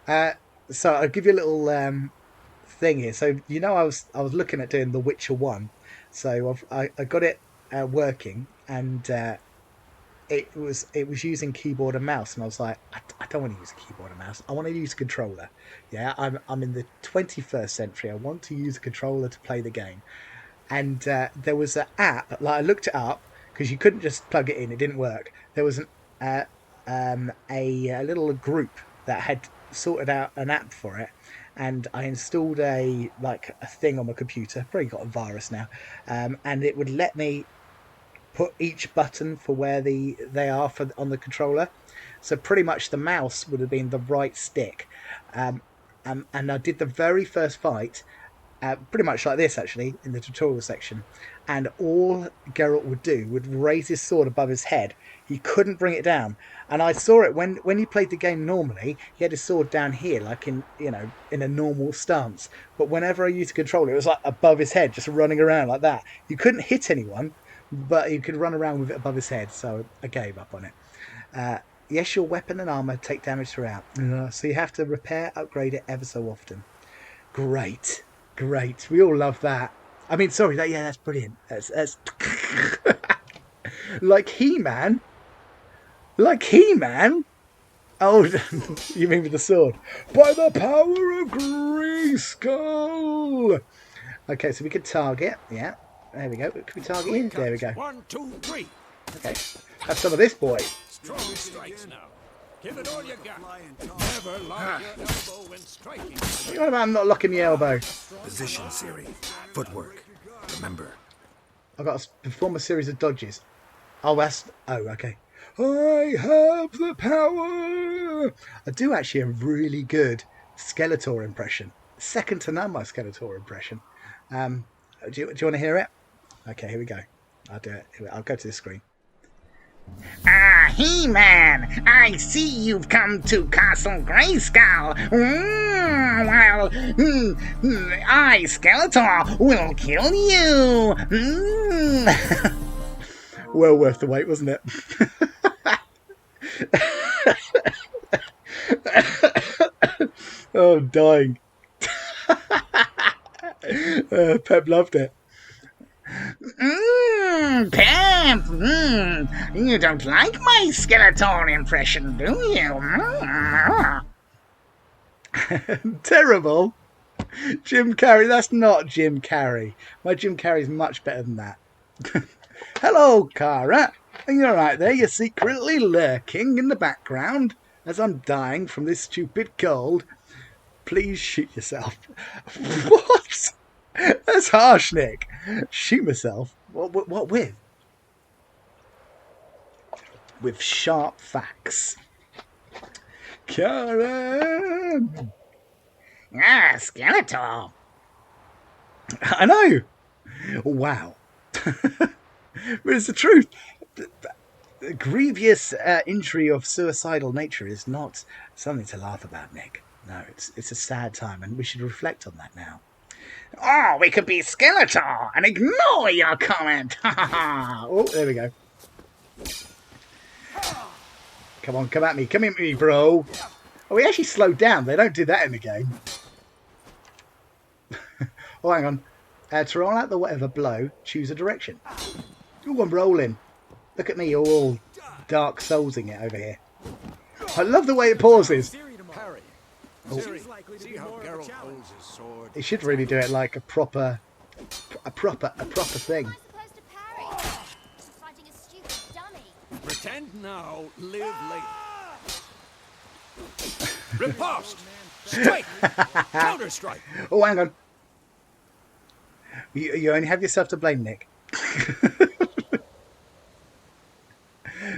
So I'll give you a little thing here. So you know I was looking at doing The Witcher 1. So I got it working, and it was using keyboard and mouse, and I was like, I don't want to use a keyboard and mouse. I want to use a controller. Yeah, I'm in the 21st century. I want to use a controller to play the game. And there was an app. Like I looked it up because you couldn't just plug it in. It didn't work. There was a little group that had sorted out an app for it, and I installed a thing on my computer. Probably got a virus now, and it would let me put each button for where they are on the controller. So pretty much the mouse would have been the right stick, and I did the very first fight pretty much like this actually in the tutorial section, and all Geralt would do would raise his sword above his head. He couldn't bring it down, and I saw it when he played the game normally. He had his sword down here, like in a normal stance. But whenever I used a controller, it was like above his head, just running around like that. You couldn't hit anyone, but you could run around with it above his head. So I gave up on it. Yes, your weapon and armor take damage throughout, so you have to repair, upgrade it ever so often. Great. We all love that. I mean, sorry, that's brilliant. That's like He-Man. Oh, you mean with the sword? By the power of Grayskull. Okay, so we could target. Yeah, there we go. Can we target him? There we go. 1, 2, 3. Okay, have some of this boy. Strong strikes now. Give it all you got. Never lock your elbow when striking. What about I'm not locking the elbow? Position, Ciri. Footwork. Remember. I've got to perform a series of dodges. Oh, okay. I have the power. I do actually a really good Skeletor impression. Second to none, my Skeletor impression. Do you want to hear it? Okay, here we go. I'll do it. I'll go to the screen. Ah, He-Man! I see you've come to Castle Grayskull. I, Skeletor, will kill you. Well worth the wait, wasn't it? Oh, I'm dying. Pep loved it. Pep! You don't like my Skeletor impression, do you? Terrible. Jim Carrey, that's not Jim Carrey. My Jim Carrey's much better than that. Hello, Kara. Are you alright there? You're secretly lurking in the background as I'm dying from this stupid cold. Please shoot yourself. What? That's harsh, Nick. Shoot myself? What with? With sharp facts. Karen! Ah, Skeletor! I know! Wow. But it's the truth. The grievous injury of suicidal nature is not something to laugh about, Nick. No, it's a sad time, and we should reflect on that now. Oh, we could be Skeletor and ignore your comment. Oh, there we go. Come on, come at me. Come at me, bro. Oh, we actually slowed down. They don't do that in the game. Oh, hang on. To roll out the whatever blow, choose a direction. Oh, I'm rolling. Look at me, all Dark Soulsing it over here. I love the way it pauses. Oh. See how Geralt holds his sword? He should really do it like a proper thing. Pretend now, live later. Riposte! Strike! Counter strike! Oh, hang on. You only have yourself to blame, Nick.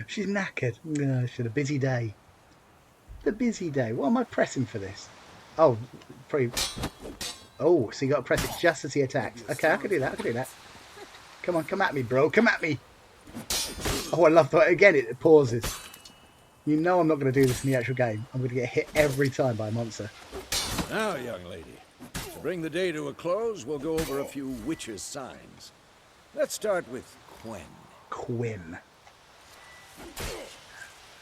She's knackered. No, she had a busy day. The busy day. What am I pressing for this? Oh, probably. Oh, so you got to press it just as he attacks. Okay, I can do that. Come on, come at me, bro. Come at me. Oh, I love that. Again, it pauses. You know I'm not going to do this in the actual game. I'm going to get hit every time by a monster. Now, young lady, to bring the day to a close, we'll go over a few witches' signs. Let's start with Quen. Quen.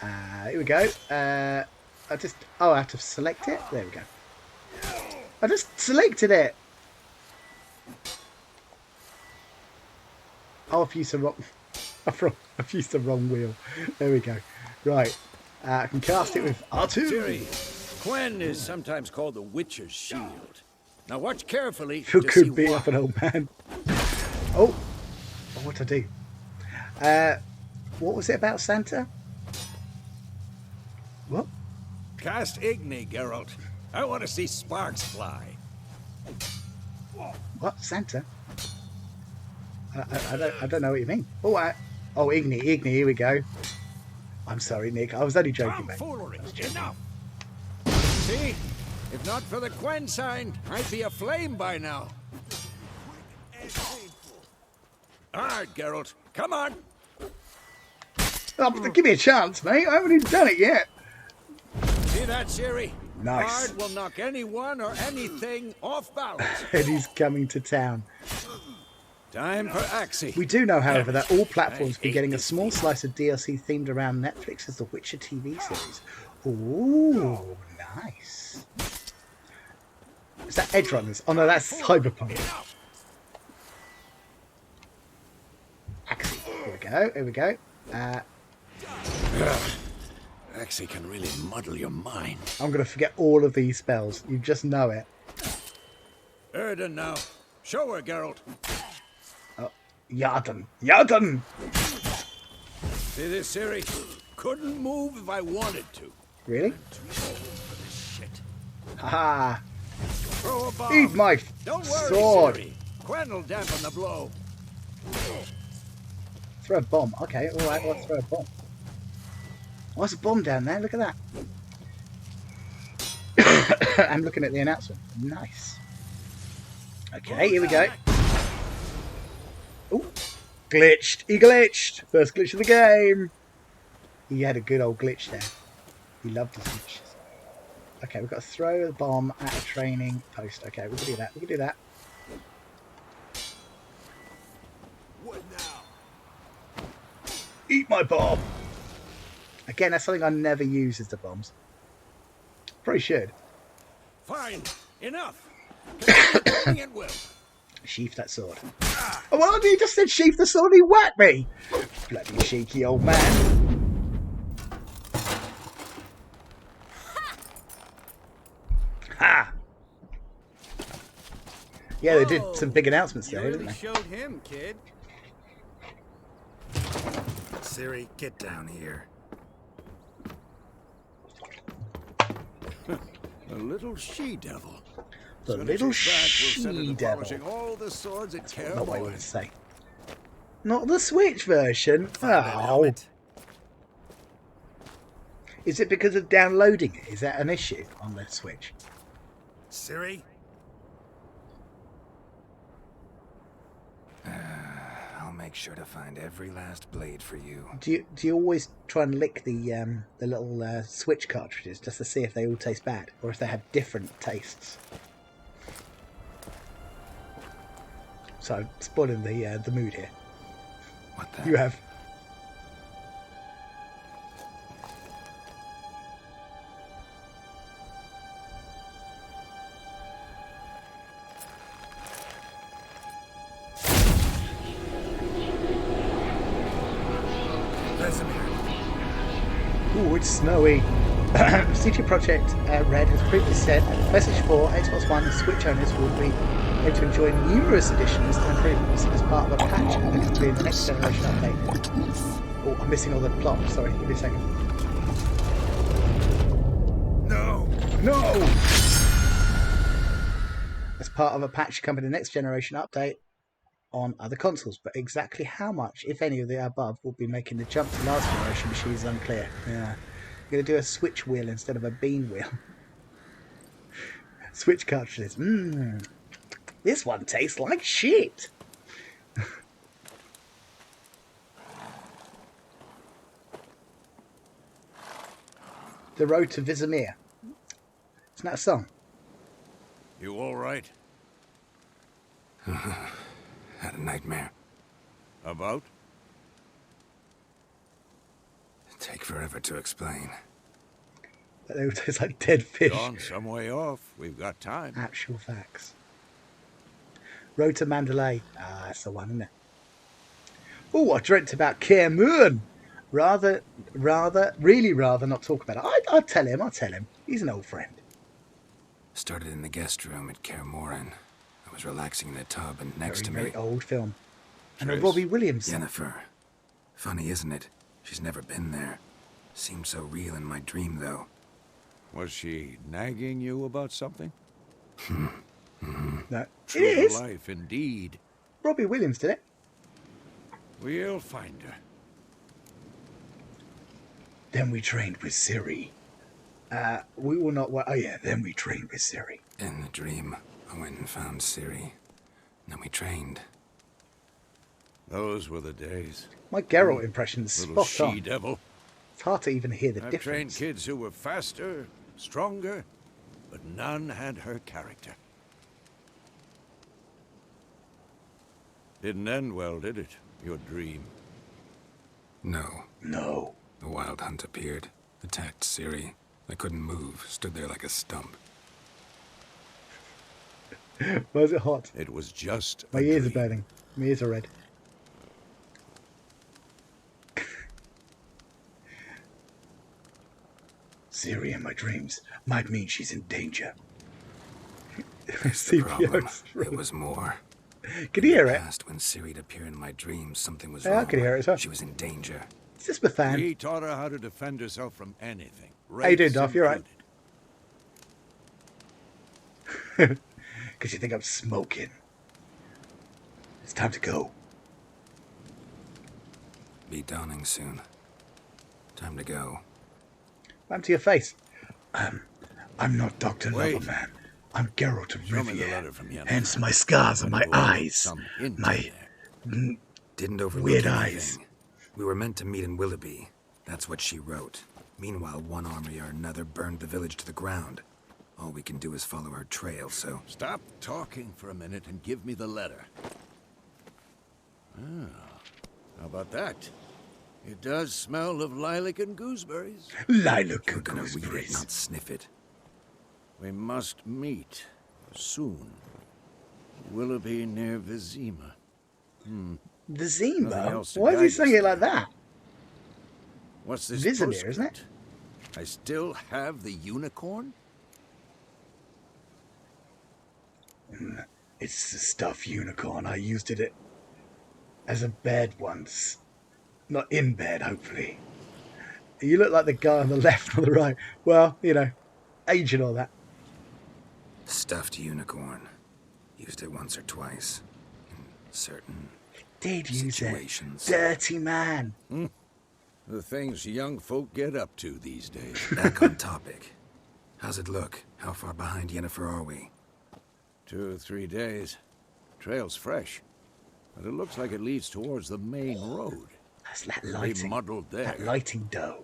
Here we go. I have to select it. There we go. I just selected it. Oh, I've used the wrong wheel. There we go. Right. I can cast it with R2. Ciri, Quen is sometimes called the Witcher's Shield. Now watch carefully. Who could beat up an old man? Oh, what'd I do? What was it about Santa? What? Cast Igni, Geralt. I want to see sparks fly. What? Santa? I don't know what you mean. Oh, Igni, here we go. I'm sorry, Nick. I was only joking, mate. Tomfoolery. Enough. See? If not for the Quen sign, I'd be aflame by now. All right, Geralt. Come on. Oh, give me a chance, mate. I haven't even done it yet. See that, Ciri? Nice. Bard will knock anyone or anything off balance. And he's coming to town. Time for Axie. We do know, however, that all platforms will be getting a small slice of DLC themed around Netflix's The Witcher TV series. Ooh, nice. Is that Edgerunners? Oh no, that's Cyberpunk. Axie. Here we go. Axie can really muddle your mind. I'm going to forget all of these spells. You just know it. Erden now. Show her, Geralt. Oh, Yarden! See this, Ciri? Couldn't move if I wanted to. Really? Shit. Haha. Throw a bomb. Eat my Don't worry, sword. Ciri. Quen will dampen the blow. Throw a bomb. Okay, alright, let's throw a bomb. Oh, there's a bomb down there. Look at that. I'm looking at the announcement. Nice. Okay, here we go. Oh, glitched. He glitched. First glitch of the game. He had a good old glitch there. He loved his glitches. Okay, we've got to throw the bomb at a training post. Okay, we can do that. We can do that. What now? Eat my bomb. Again, that's something I never use, is the bombs. Probably should. Fine. Enough. Continue at will. Sheath that sword. Oh, well, he just said sheath the sword, he whacked me. Bloody cheeky old man. Ha! Yeah, they did some big announcements there, didn't they? Showed him, kid. Ciri, get down here. A little she-devil. The Soon as little she's back, we'll set her to she-devil. polishing all the swords at Kaer Not what I Morhen. would say. Not the Switch version. Oh. Is it because of downloading it? Is that an issue on the Switch? Ciri? I'll make sure to find every last blade for you. Do you always try and lick the little Switch cartridges just to see if they all taste bad or if they have different tastes? So I'm spoiling the mood here. What the? You have. Ooh, it's snowy. CD Projekt Red has previously said PlayStation 4, Xbox One and Switch owners will be able to enjoy numerous additions and improvements as part of a patch that could be in the next generation update. Oh, I'm missing all the plot. Sorry, give me a second. No! As part of a patch to come in the next generation update on other consoles, but exactly how much, if any, of the above will be making the jump to last generation machines is unclear. Yeah. I'm going to do a Switch wheel instead of a bean wheel. Switch cartridges. This one tastes like shit. The Road to Vizimir. Isn't that a song? You all right? Had a nightmare. About? Take forever to explain. They all taste like dead fish. Gone some way off. We've got time. Actual facts. Road to Mandalay. Ah, that's the one, isn't it? Oh, I dreamt about Kaer Morhen. Really rather not talk about it. I'll tell him. He's an old friend. Started in the guest room at Kaer Morhen. I was relaxing in a tub and next to me... Very old film. And a Trace. Robbie Williams. Yennefer. Funny, isn't it? She's never been there. Seemed so real in my dream, though. Was she nagging you about something? No. True It is. life, indeed. Robbie Williams did it. We'll find her. Then we trained with Siri. We will not. Oh yeah. Then we trained with Siri. In the dream, I went and found Ciri. Then we trained. Those were the days. My Geralt impression's Little spot on. she-devil. It's hard to even hear the I've difference. trained kids who were faster, stronger, but none had her character. Didn't end well, did it? Your dream. No. No. The Wild Hunt appeared, attacked Ciri. I couldn't move, stood there like a stump. Why is it hot? It was just My ears are burning. My ears are red. Siri in my dreams might mean she's in danger. That's the problem. It was more. Can you hear it? Past, when Ciri'd appear in my dreams, something was Yeah, I wrong. can hear it as well. She was in danger. Is this the fan? He taught her how to defend herself from anything. How you doing, Duff? You alright? Because you think I'm smoking. It's time to go. Be dawning soon. Time to go. What happened to your face? I'm not Dr. Wait. Loverman. I'm Geralt of Show me the Rivia. letter from Yennefer. Hence my scars on my eyes. Some hint in My there. Didn't overlook weird anything. eyes. We were meant to meet in Willoughby. That's what she wrote. Meanwhile, one army or another burned the village to the ground. All we can do is follow her trail, so... Stop talking for a minute and give me the letter. Ah, how about that? It does smell of lilac and gooseberries. Lilac You're and gonna read it, gooseberries. not sniff it. We must meet soon. Willoughby near Vizima. Nothing Vizima? else to Why is he guide us saying it like there. that? What's this Vizimir, isn't it? postscript? I still have the unicorn? It's the stuffed unicorn. I used it as a bed once. Not in bed, hopefully. You look like the guy on the left or the right. Well, you know, age and all that. Stuffed unicorn. Used it once or twice. In certain Did use it. situations. Dirty man. The things young folk get up to these days. Back on topic. How's it look? How far behind Yennefer are we? 2 or 3 days. Trail's fresh, but it looks like it leads towards the main road. That's that Really lighting. muddled there. That lighting dough.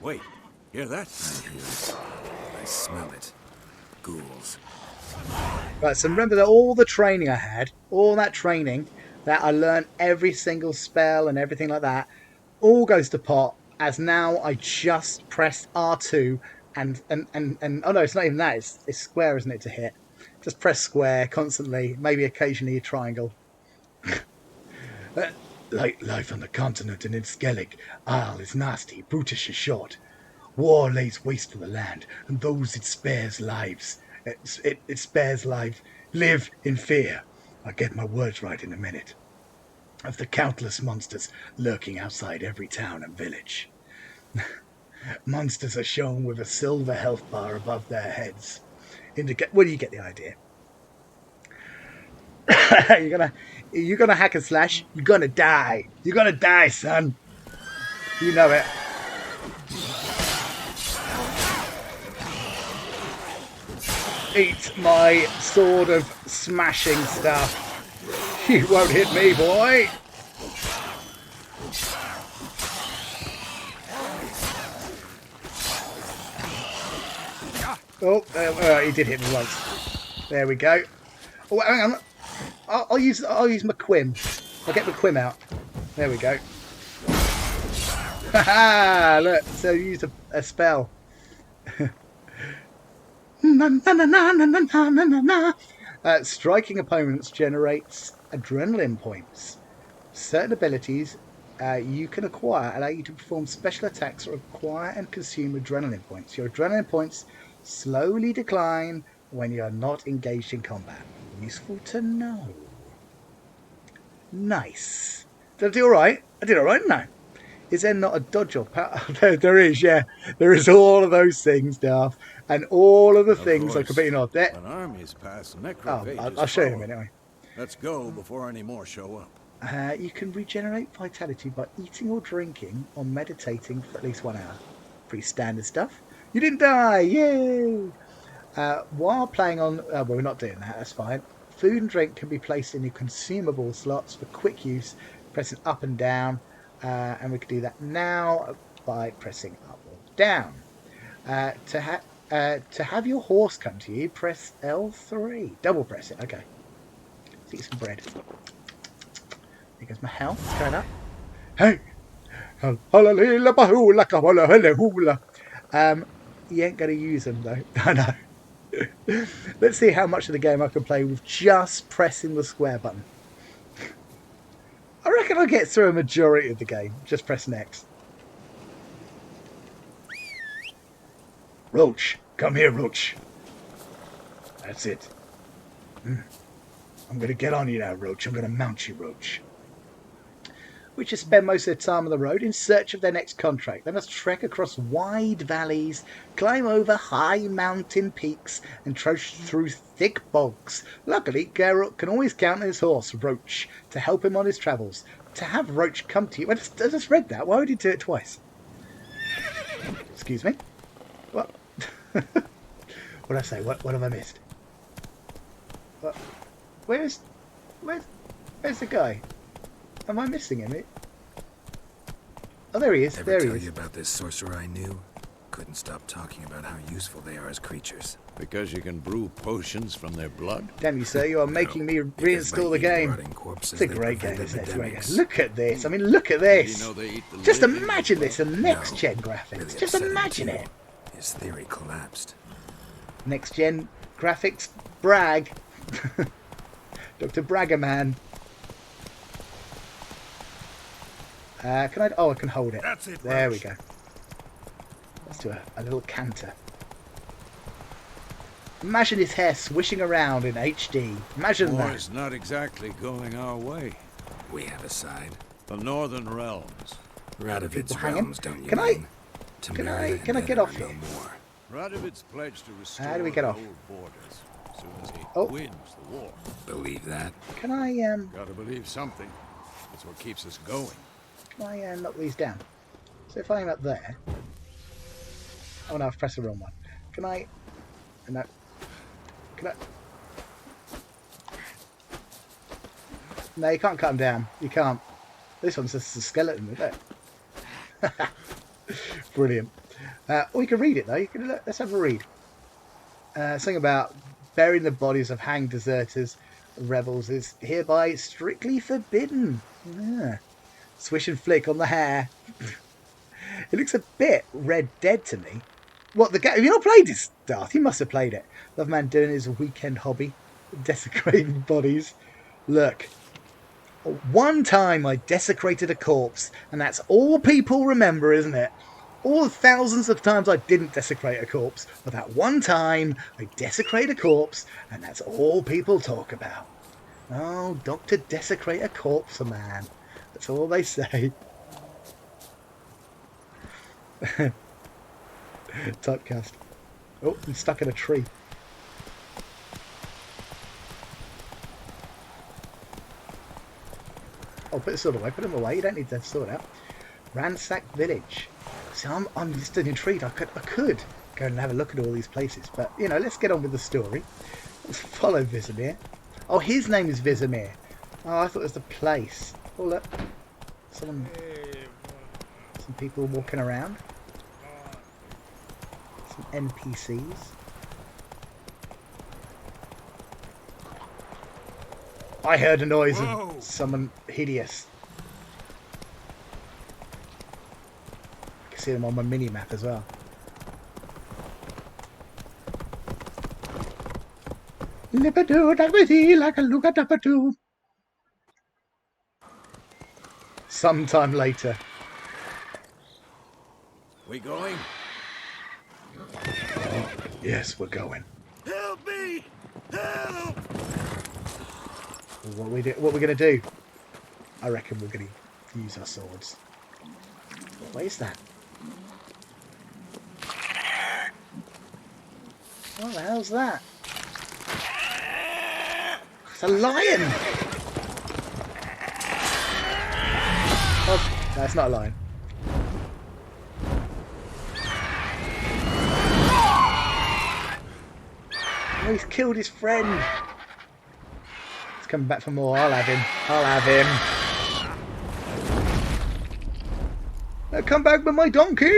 Wait, hear that? I hear it. I smell it. Ghouls. Right, so remember that all the training I had, all that training that I learned every single spell and everything like that, all goes to pot as now I just press R2 and oh no, it's not even that, it's square, isn't it, to hit? Just press square constantly, maybe occasionally a triangle. Like life on the continent and in Skellig, Isle is nasty, brutish is short. War lays waste for the land, and those it spares lives. It spares life. Live in fear. I'll get my words right in a minute. Of the countless monsters lurking outside every town and village. Monsters are shown with a silver health bar above their heads. Well, you get the idea. You're gonna hack and slash. You're gonna die. You're gonna die, son. You know it. Eat my sword of smashing stuff. You won't hit me, boy. Oh, he did hit me once. There we go. Oh, hang on. I'll use my Quim. I'll get the Quim out. There we go. Haha! Look, so I used a spell. Striking opponents generates adrenaline points. Certain abilities you can acquire allow you to perform special attacks or acquire and consume adrenaline points. Your adrenaline points slowly decline when you are not engaged in combat. Useful to know. Nice. Did I do alright? I did alright, didn't I? Is there not a dodge or there is, yeah. There is all of those things, Darth. And all of the things are completely odd. There. An army's past Oh, necrophages. I'll show you in a follow. minute anyway. Let's go before any more show up. You can regenerate vitality by eating or drinking or meditating for at least 1 hour. Pretty standard stuff. You didn't die! Yay! While playing on... well, we're not doing that. That's fine. Food and drink can be placed in your consumable slots for quick use, pressing up and down. And we can do that now by pressing up or down. To have your horse come to you, press L3. Double press it. Okay. Let's eat some bread. There goes my health. It's going up. Hey! You ain't going to use them though. I know. Let's see how much of the game I can play with just pressing the square button. I reckon I'll get through a majority of the game. Just pressing X. Roach, come here, Roach. That's it. I'm going to get on you now, Roach. I'm going to mount you, Roach. We just spend most of their time on the road in search of their next contract. They must trek across wide valleys, climb over high mountain peaks, and trudge through thick bogs. Luckily, Garrett can always count on his horse, Roach, to help him on his travels. To have Roach come to you... I just read that. Why would he do it twice? Excuse me? What? What did I say? What have I missed? What? Where's the guy? Am I missing him? Oh, there he is. Ever There he tell is. you about this sorcerer I knew? Couldn't stop talking about how useful they are as creatures. Because you can brew potions from their blood? Damn you, sir. You are making me reinstall the game. It's a great game, isn't it? It's a great game. Look at this. I mean, look at this. You know they eat the Just living imagine this in No, next-gen graphics. really Just upsetting imagine too. it. His theory collapsed. Next-gen graphics brag. Dr. Braggerman. Can I... Oh, I can hold it. That's it, There we Roach. go. Let's do a little canter. Imagine his hair swishing around in HD. Imagine that. War's not exactly going our way. We have a side. The Northern Realms. Radovid's hanging? realms, don't you Can I- mean? can Temeria I and get Venom off are no here? more. Radovid's pledged to restore How do we get the off? old borders as soon as he Oh. wins the war. Believe that? Can I Gotta believe something. That's what keeps us going. knock these down? So if I'm up there... Oh no, I've pressed the wrong one. Can I... No. Can I... No, you can't cut them down. You can't. This one's just a skeleton, isn't it? Brilliant. Or you can read it though. You can, let's have a read. Something about burying the bodies of hanged deserters, rebels is hereby strictly forbidden. Yeah. Swish and flick on the hair. It looks a bit Red Dead to me. What, the game? Have you not played this, Darth? You must have played it. Love man doing his weekend hobby, desecrating bodies. Look. One time I desecrated a corpse, and that's all people remember, isn't it? All the thousands of times I didn't desecrate a corpse, but that one time I desecrated a corpse, and that's all people talk about. Oh, Dr. Desecrate a Corpse, man. That's all they say. Typecast. Oh, I'm stuck in a tree. Oh, put the sword away. Put them away. You don't need that sword out. Ransack Village. See, I'm just intrigued. I could go and have a look at all these places, but you know, let's get on with the story. Let's follow Vizimir. Oh, his name is Vizimir. Oh, I thought it was the place. Oh, look. Some people walking around. Some NPCs. I heard a noise of someone hideous. I can see them on my mini-map as well. Lipidoo, dagmity, like a look at dapatoo. Sometime later. We going? Yes, we're going. Help me! Help! What we gonna do? I reckon we're gonna use our swords. What is that? What the hell's that? It's a lion! Oh, no, it's not a lion. Oh, he's killed his friend. He's coming back for more. I'll have him. I'll have him. Now come back with my donkey!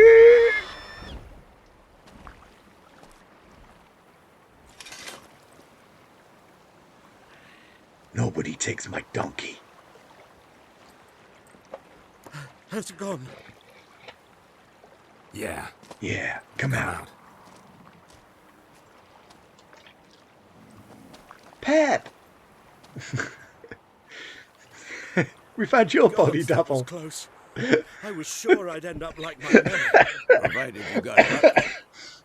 Nobody takes my donkey. Has it gone? Yeah. Yeah, come out. Pep! We found your body That was double. close. I was sure I'd end up like my mother, provided you got lucky.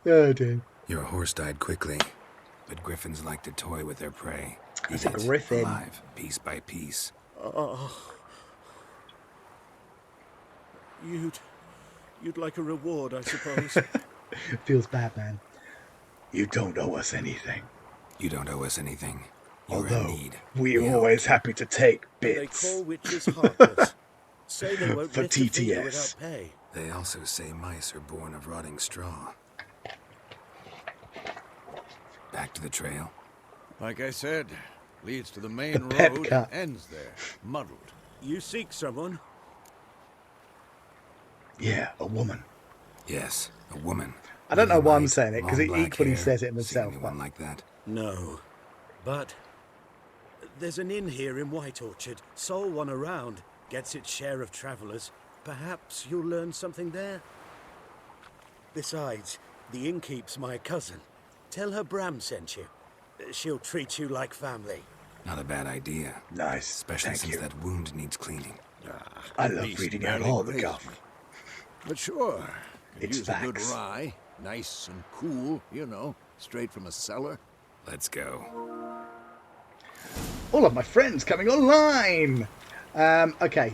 Oh dear. Your horse died quickly, but griffins like to toy with their prey. It's Eat a it griffin. alive, piece by piece. Oh. You'd like a reward, I suppose. Feels bad, man. You don't owe us anything. You don't owe us anything. You're in Although, need. we're always happy to take They bits. call witches heartless. Say they won't For lift a finger TTS. without pay. They also say mice are born of rotting straw. Back to the trail. Like I said, leads to the main The pep road cut. and ends there, muddled. You seek someone? Yeah, a woman. Yes, a woman. I don't know why I'm Light, saying it, because long it black equally hair. says it Seen himself. anyone like that? No. But there's an inn here in White Orchard. Sole one around. Gets its share of travellers. Perhaps you'll learn something there. Besides, the innkeep's my cousin. Tell her Bram sent you. She'll treat you like family. Not a bad idea. Nice, Especially thank since you. that wound needs cleaning. I love reading out all the guff. But sure, could It's use a good facts. rye. Nice and cool, you know, straight from a cellar. Let's go. All of my friends coming online! Okay,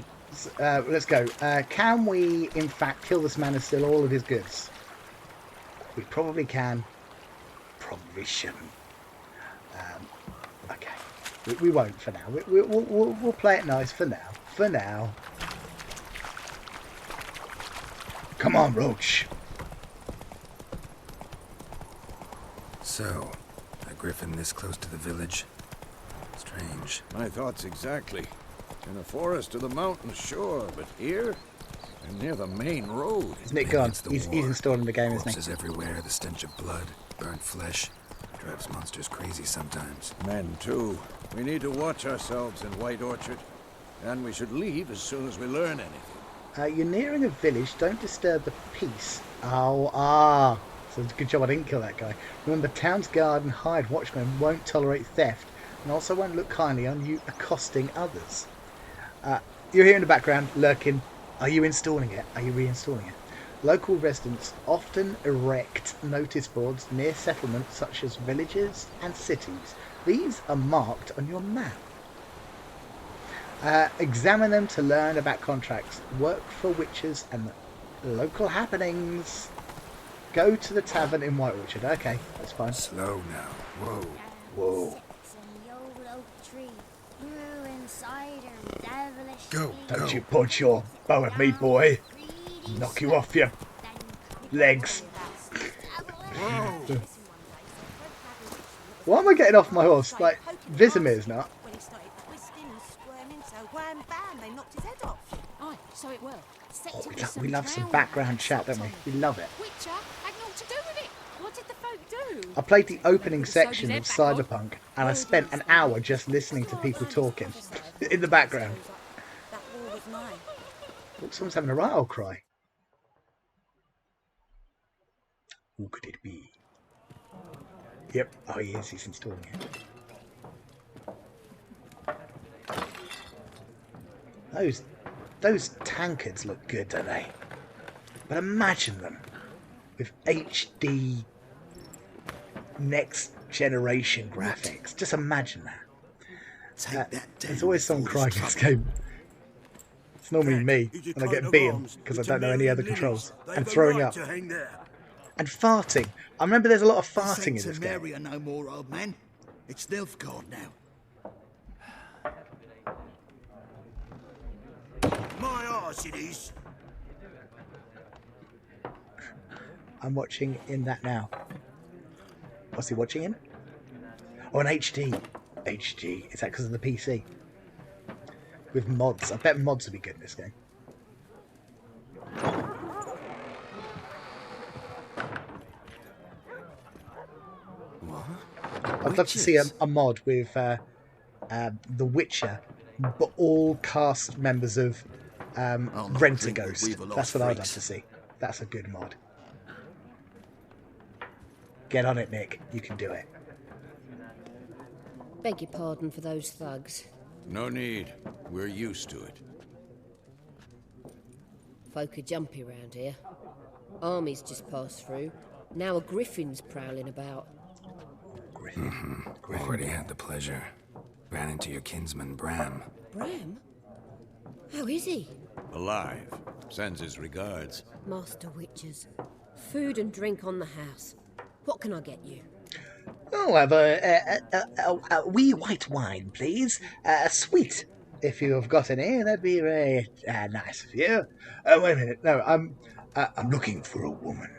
let's go. Can we, in fact, kill this man and steal all of his goods? We probably can. Probably shouldn't. Okay. We won't for now. We'll play it nice for now. For now. Come on, Roach. So, a griffin this close to the village? Strange. My thoughts exactly. In a forest to the mountains, sure, but here? And near the main road. Isn't it Maybe gone? it's the He's war. installed in the game, isn't Corpses he? everywhere, the stench of blood, burnt flesh. Drives monsters crazy sometimes. Men, too. We need to watch ourselves in White Orchard. And we should leave as soon as we learn anything. You're nearing a village. Don't disturb the peace. So it's a good job I didn't kill that guy. Remember, town's guard and hired watchmen won't tolerate theft and also won't look kindly on you accosting others. You're here in the background, lurking. Are you installing it? Are you reinstalling it? Local residents often erect notice boards near settlements such as villages and cities. These are marked on your map. Examine them to learn about contracts, work for witches and local happenings. Go to the tavern in White Orchard. Okay, that's fine. Slow now. Whoa. Whoa. Go. Don't you punch your bow at me, boy. Knock you off your legs. Why am I getting off my horse? Like, Visimir's not. When he started twisting and squirming, so wham bam, they knocked his head off. Aye, so it were. Oh, we love some background chat, don't we? We love it. Witcher had naught to do with it. What did the folk do? I played the opening section of Cyberpunk and I spent an hour just listening to people talking in the background. That war was mine. Look, someone's having a right old cry. Who could it be? Yep. Oh, he is. He's installing it. Those tankards look good, don't they? But imagine them with HD next generation graphics. Just imagine that. There's always someone crying in this game. It's normally me when I get beaten because I don't know any other controls. And throwing up. And farting. I remember there's a lot of farting in this game. Area no more, old man. It's Nilfgaard now. My arse it is. I'm watching in that now. What's he watching in? Oh, an HD. HD. Is that because of the PC? With mods. I bet mods would be good in this game. I'd love to see a mod with The Witcher, but all cast members of Rent-A-Ghost. That's what I'd love to see. That's a good mod. Get on it, Nick. You can do it. Beg your pardon for those thugs. No need. We're used to it. Folk are jumpy round here. Armies just passed through. Now a griffin's prowling about. Already had the pleasure. Ran into your kinsman, Bram. Bram? How is he? Alive. Sends his regards. Master Witchers. Food and drink on the house. What can I get you? I'll have a wee white wine, please. Sweet, if you've got any. That'd be very nice of you. Wait a minute. No, I'm looking for a woman.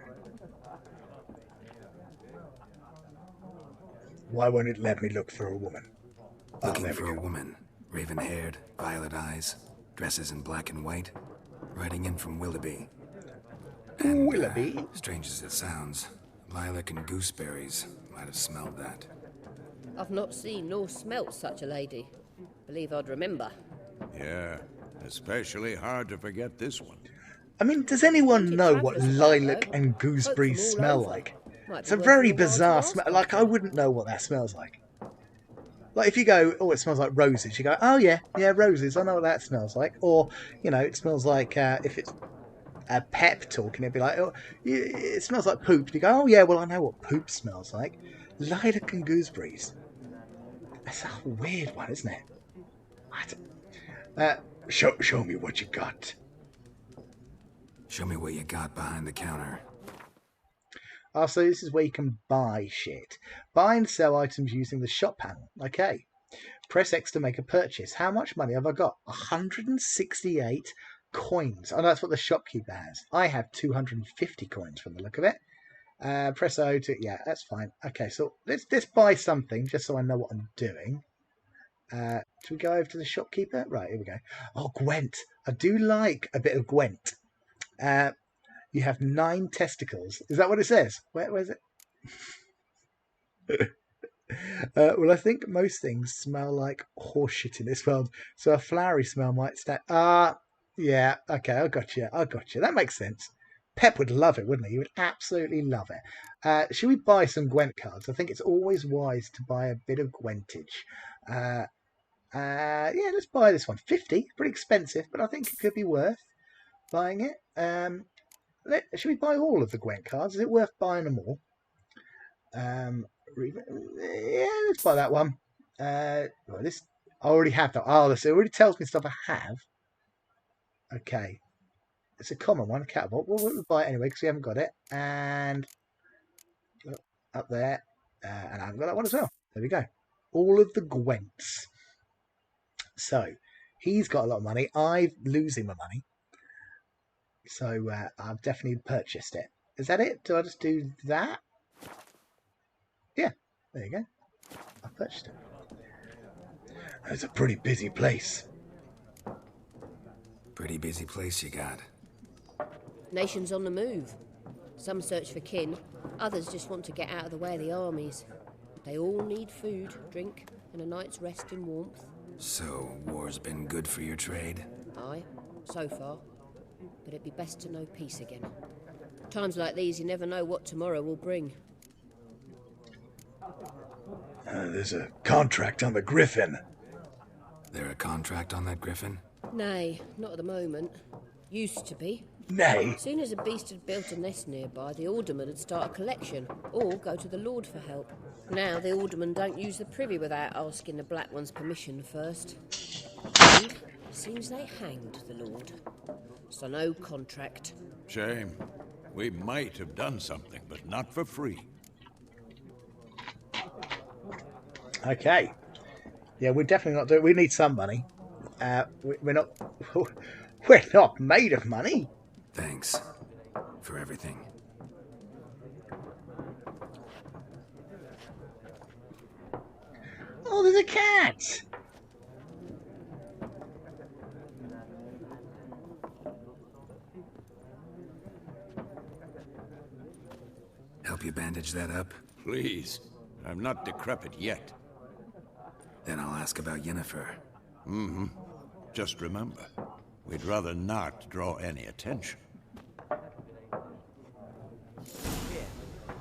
Why won't it let me look for a woman? Looking for a woman. Raven-haired, violet eyes, dresses in black and white. Riding in from Willoughby. And, Willoughby? Strange as it sounds, lilac and gooseberries might have smelled that. I've not seen nor smelt such a lady. Believe I'd remember. Yeah, especially hard to forget this one. I mean, does anyone know what lilac and gooseberries smell like? It's a very bizarre smell. Like, I wouldn't know what that smells like. Like, if you go, oh, it smells like roses, you go, oh, yeah, roses, I know what that smells like. Or, you know, it smells like, if it's a Pep talking, it'd be like, oh, it smells like poop. You go, oh, yeah, well, I know what poop smells like. Lilac and gooseberries. That's a weird one, isn't it? What? Show me what you got. Show me what you got behind the counter. Oh, so this is where you can buy shit. Buy and sell items using the shop panel. Okay. Press X to make a purchase. How much money have I got? 168 coins. Oh, that's what the shopkeeper has. I have 250 coins from the look of it. Press O to... Yeah, that's fine. Okay, so let's buy something just so I know what I'm doing. Should we go over to the shopkeeper? Right, here we go. Oh, Gwent. I do like a bit of Gwent. You have 9 testicles. Is that what it says? Where is it? Well, I think most things smell like horse shit in this world, so a flowery smell might stand. Yeah, okay, I got you. That makes sense. Pep would love it, wouldn't he? He would absolutely love it. Should we buy some Gwent cards? I think it's always wise to buy a bit of Gwentage. Yeah, let's buy this one. 50, pretty expensive, but I think it could be worth buying it. Should we buy all of the Gwent cards? Is it worth buying them all? Yeah, let's buy that one. Well, this I already have that. Oh, this already tells me stuff I have. Okay, it's a common one, a catapult. We'll buy it anyway because we haven't got it. And up there, and I haven't got that one as well. There we go. All of the Gwents. So he's got a lot of money. I'm losing my money. So I've definitely purchased it. Is that it? Do I just do that? Yeah, there you go. I purchased it. It's a pretty busy place. Pretty busy place you got. Nations on the move. Some search for kin, others just want to get out of the way of the armies. They all need food, drink, and a night's rest in warmth. So, war's been good for your trade? Aye, so far. But it'd be best to know peace again. Times like these, you never know what tomorrow will bring. There's a contract on the Griffin. There a contract on that Griffin? Nay, not at the moment. Used to be. Nay? As soon as a beast had built a nest nearby, the alderman would start a collection, or go to the Lord for help. Now the alderman don't use the privy without asking the Black One's permission first. And Seems they hanged the Lord. So no contract. Shame. We might have done something, but not for free. Okay. Yeah, we're definitely not doing. We need some money. We're not. We're not made of money. Thanks for everything. Oh, there's a cat! Help you bandage that up? Please. I'm not decrepit yet. Then I'll ask about Yennefer. Mm-hmm. Just remember, we'd rather not draw any attention. Here,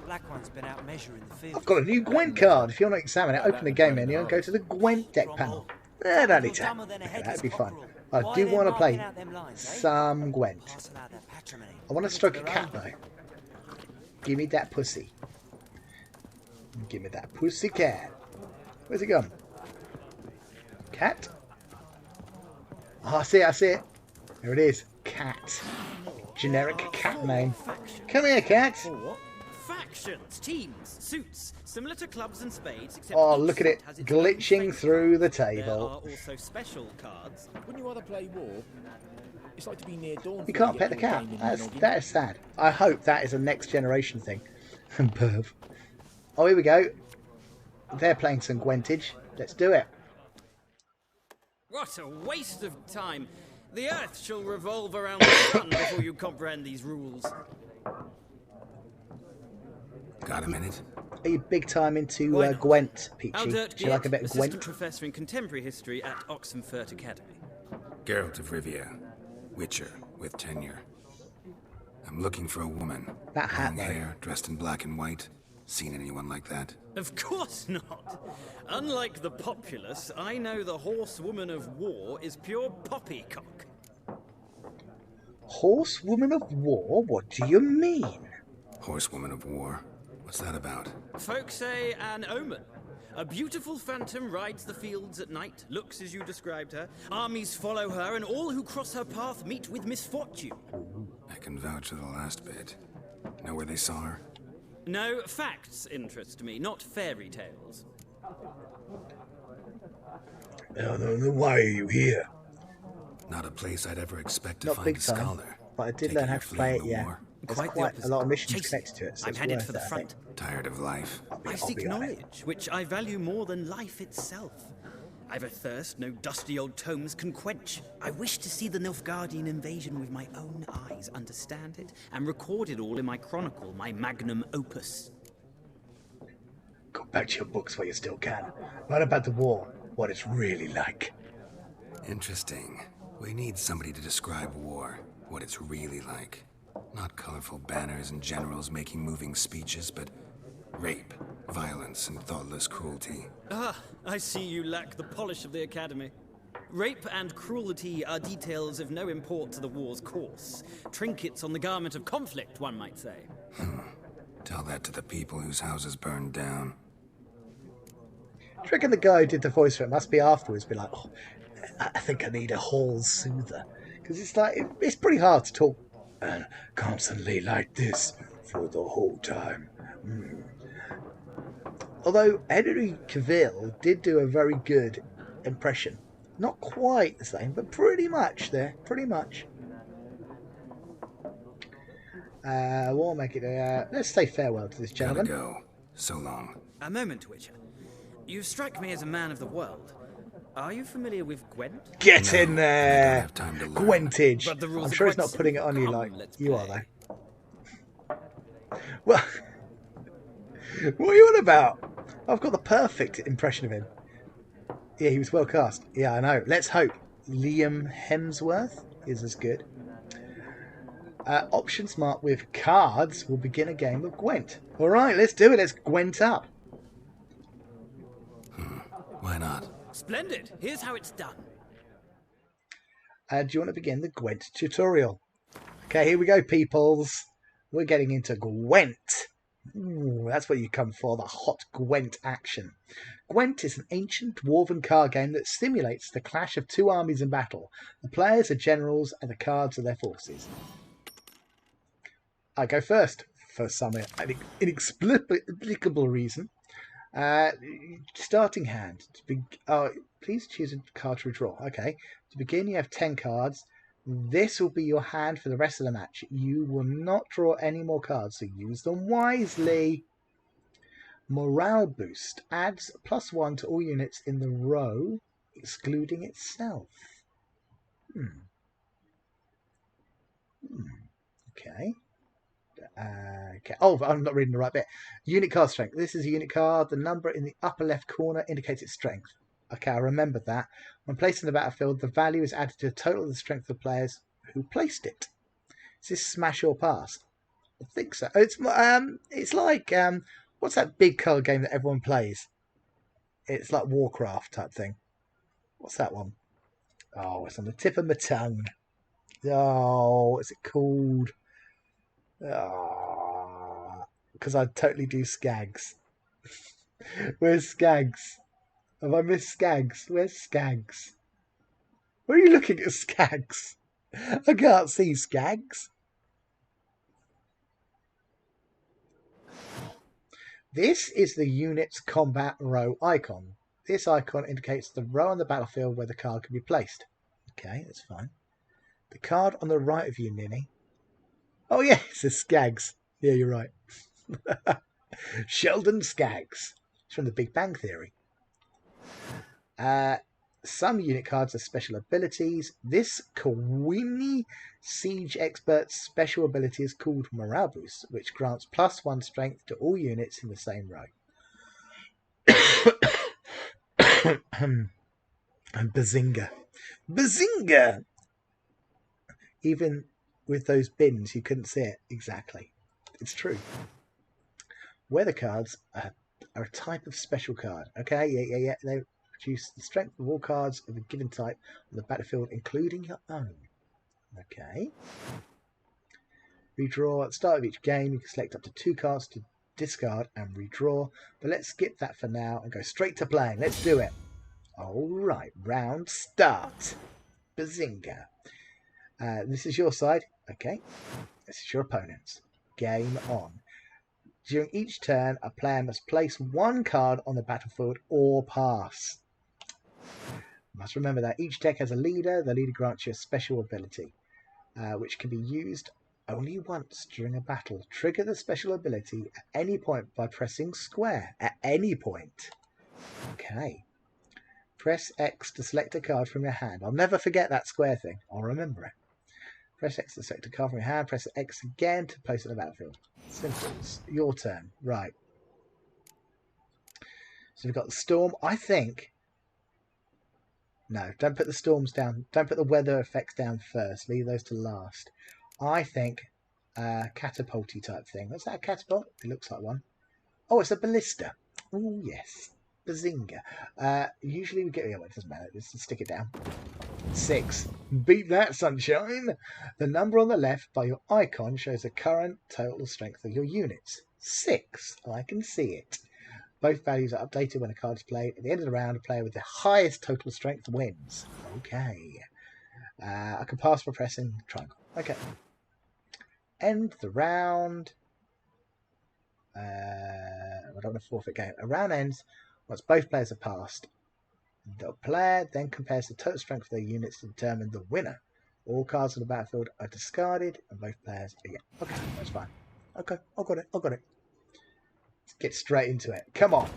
Black One's been out measuring the field. I've got a new Gwent card. If you want to examine it, open the game menu and go to the Gwent deck panel. Don't need to. Okay, that'd be fun. I do want to play some Gwent. I want to stroke a cat though. Give me that pussy. Give me that pussy cat. Where's it gone? Cat? Oh, I see it, I see it. There it is. Cat. Generic cat name. Come here, cat. Factions, teams, suits, similar to clubs and spades, except Oh, each look at set it has its own glitching through the There are table. also special cards. Wouldn't you rather play war? It's like to be near dawn. You can't pet the cat. That is sad. I hope that is a next generation thing. Perv. Oh, here we go. They're playing some Gwentage. Let's do it. What a waste of time. The Earth shall revolve around the sun before you comprehend these rules. Got a minute? Are you big time into Why not? Gwent, Peachy? Aldert Do you like a bit of Assistant Gwent? Professor in Contemporary History at Oxenfurt Academy. Geralt of Rivia. Witcher with tenure. I'm looking for a woman. That hat, Long though. hair, dressed in black and white. Seen anyone like that? Of course not. Unlike the populace, I know the horsewoman of war is pure poppycock. Horsewoman of War? What do you mean? Horsewoman of War. What's that about? Folk say an omen. A beautiful phantom rides the fields at night, looks as you described her. Armies follow her, and all who cross her path meet with misfortune. I can vouch for the last bit. Know where they saw her? No, facts interest me, not fairy tales. Why are you here? Not a place I'd ever expect to Not find big a time, scholar. but I did Taking learn how your to play it, fleeing yeah. war. There's Quite the quite a lot of missions opposite. connected to it, so I'm it's headed worth for the it, I front. think. Tired of life. I seek be on it. knowledge, which I value more than life itself. I've a thirst no dusty old tomes can quench. I wish to see the Nilfgaardian invasion with my own eyes, understand it, and record it all in my chronicle, my magnum opus. Go back to your books while you still can. Write about the war, what it's really like. Interesting. We need somebody to describe war, what it's really like. Not colorful banners and generals making moving speeches, but rape, violence, and thoughtless cruelty. Ah, I see you lack the polish of the Academy. Rape and cruelty are details of no import to the war's course. Trinkets on the garment of conflict, one might say. Tell that to the people whose houses burned down. Do you reckon the guy who did the voice for it must be afterwards be like, oh, I think I need a hall soother? Because it's like, it's pretty hard to talk constantly like this for the whole time. Although Henry Cavill did do a very good impression. Not quite the same, but pretty much there. Pretty much. We'll make it. Let's say farewell to this gentleman. Gotta go. So long. A moment, Witcher. You strike me as a man of the world. Are you familiar with Gwent? Get in there! Gwentage. But the rules I'm are sure he's quite not putting it on you simple. like Come, let's you are, play. though. Well, what are you on about? I've got the perfect impression of him. Yeah, he was well cast. Yeah, I know. Let's hope Liam Hemsworth is as good. Options marked with cards will begin a game of Gwent. All right, let's do it. Let's Gwent up. Why not? Splendid. Here's how it's done. Do you want to begin the Gwent tutorial? Okay, here we go, peoples. We're getting into Gwent. Ooh, that's what you come for, the hot Gwent action. Gwent is an ancient dwarven card game that simulates the clash of two armies in battle. The players are generals and the cards are their forces. I go first for some inexplicable reason. Starting hand. Please choose a card to redraw. Okay. To begin, you have 10 cards. This will be your hand for the rest of the match. You will not draw any more cards, so use them wisely. Morale boost adds +1 to all units in the row, excluding itself. Okay. Okay. Oh, I'm not reading the right bit. Unit card strength. This is a unit card. The number in the upper left corner indicates its strength. Okay, I remember that. When placed in the battlefield, the value is added to the total of the strength of the players who placed it. Is this smash or pass? I think so. It's like what's that big card game that everyone plays? It's like Warcraft type thing. What's that one? Oh, it's on the tip of my tongue. Oh, what's it called? Because I totally do Skags. Where's Skags? Have I missed Skags? Where's Skags? Where are you looking at Skags? I can't see Skags. This is the unit's combat row icon. This icon indicates the row on the battlefield where the card can be placed. Okay, that's fine. The card on the right of you, Ninny. Oh, yeah, it says Skags. Yeah, you're right. Sheldon Skags. It's from the Big Bang Theory. Some unit cards have special abilities. This Kawini Siege Expert's special ability is called Morale Boost, which grants +1 strength to all units in the same row. And Bazinga. Bazinga! Even with those bins, you couldn't see it exactly. It's true. Weather cards are a type of special card. Okay, yeah. They reduce the strength of all cards of a given type on the battlefield, including your own. Okay. Redraw. At the start of each game, you can select up to 2 cards to discard and redraw. But let's skip that for now and go straight to playing. Let's do it. Alright, round start. Bazinga. This is your side. Okay. This is your opponent's. Game on. During each turn, a player must place 1 card on the battlefield or pass. You must remember that each deck has a leader. The leader grants you a special ability, which can be used only once during a battle. Trigger the special ability at any point by pressing square. At any point. Okay. Press X to select a card from your hand. I'll never forget that square thing. I'll remember it. Press X to select a card from your hand. Press X again to place it on the battlefield. Simple. Your turn. Right. So we've got the storm. I think... No, don't put the storms down. Don't put the weather effects down first. Leave those to last. I think catapulty type thing. What's that, a catapult? It looks like one. Oh, it's a ballista. Oh, yes. Bazinga. Usually we get... Oh, it doesn't matter. Let's stick it down. 6. Beat that, sunshine. The number on the left by your icon shows the current total strength of your units. 6. I can see it. Both values are updated when a card is played. At the end of the round, a player with the highest total strength wins. Okay. I can pass by pressing triangle. Okay. End the round. I don't want to forfeit game. A round ends once both players are passed. The player then compares the total strength of their units to determine the winner. All cards on the battlefield are discarded, and both players are... Yeah, okay, that's fine. Okay, I got it. Let's get straight into it. Come on.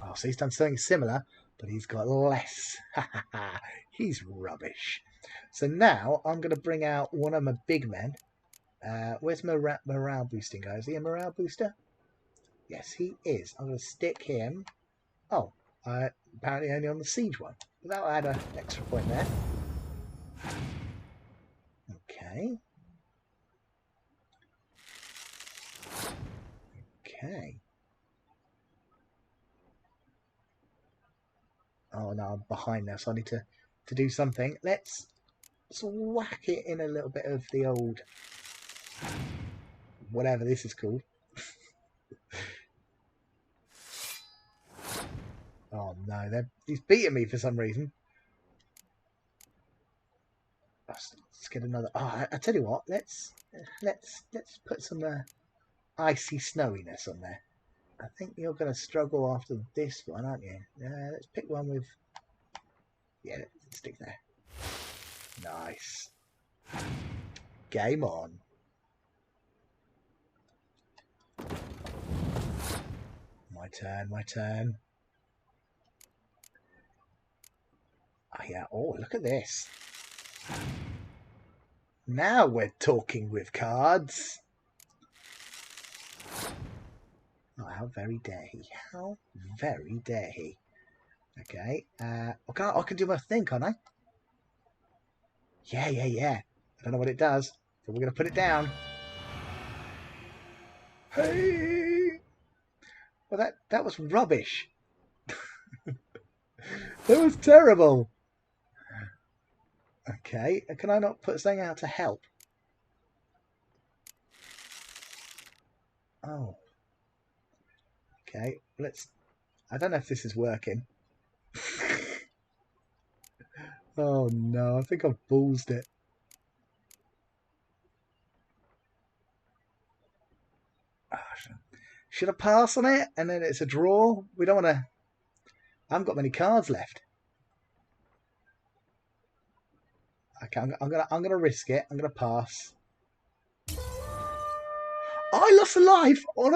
Oh, so he's done something similar, but he's got less. He's rubbish. So now I'm going to bring out one of my big men. Where's my morale boosting guy? Is he a morale booster? Yes, he is. I'm going to stick him... Oh, apparently only on the siege one. That'll add an extra point there. Okay. Okay. Oh no, I'm behind now, so I need to do something. Let's whack it in a little bit of the old... whatever this is called. no, he's beating me for some reason. Let's get another. Oh, I tell you what. Let's put some icy snowiness on there. I think you're going to struggle after this one, aren't you? Let's pick one with. Yeah, let's stick there. Nice. Game on. My turn. Oh, yeah. Oh, look at this. Now we're talking with cards. Oh, how very dare he. How very dare he. Okay. I can do my thing, can't I? Yeah. I don't know what it does, but we're going to put it down. Hey! Well, that was rubbish. That was terrible. Okay, can I not put something out to help? Oh. Okay, I don't know if this is working. Oh no, I think I've ballsed it. Should I pass on it and then it's a draw? We don't want to. I haven't got many cards left. Okay, I'm gonna risk it. I'm gonna pass. I lost a life on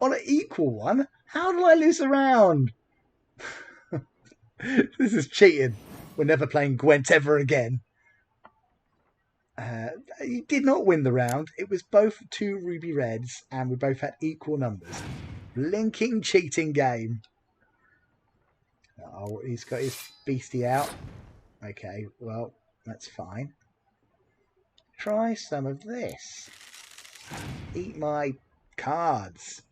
an equal one. How did I lose a round? This is cheating. We're never playing Gwent ever again. He did not win the round. It was both 2 ruby reds, and we both had equal numbers. Blinking cheating game. Oh, he's got his beastie out. Okay, well, that's fine. Try some of this. Eat my cards.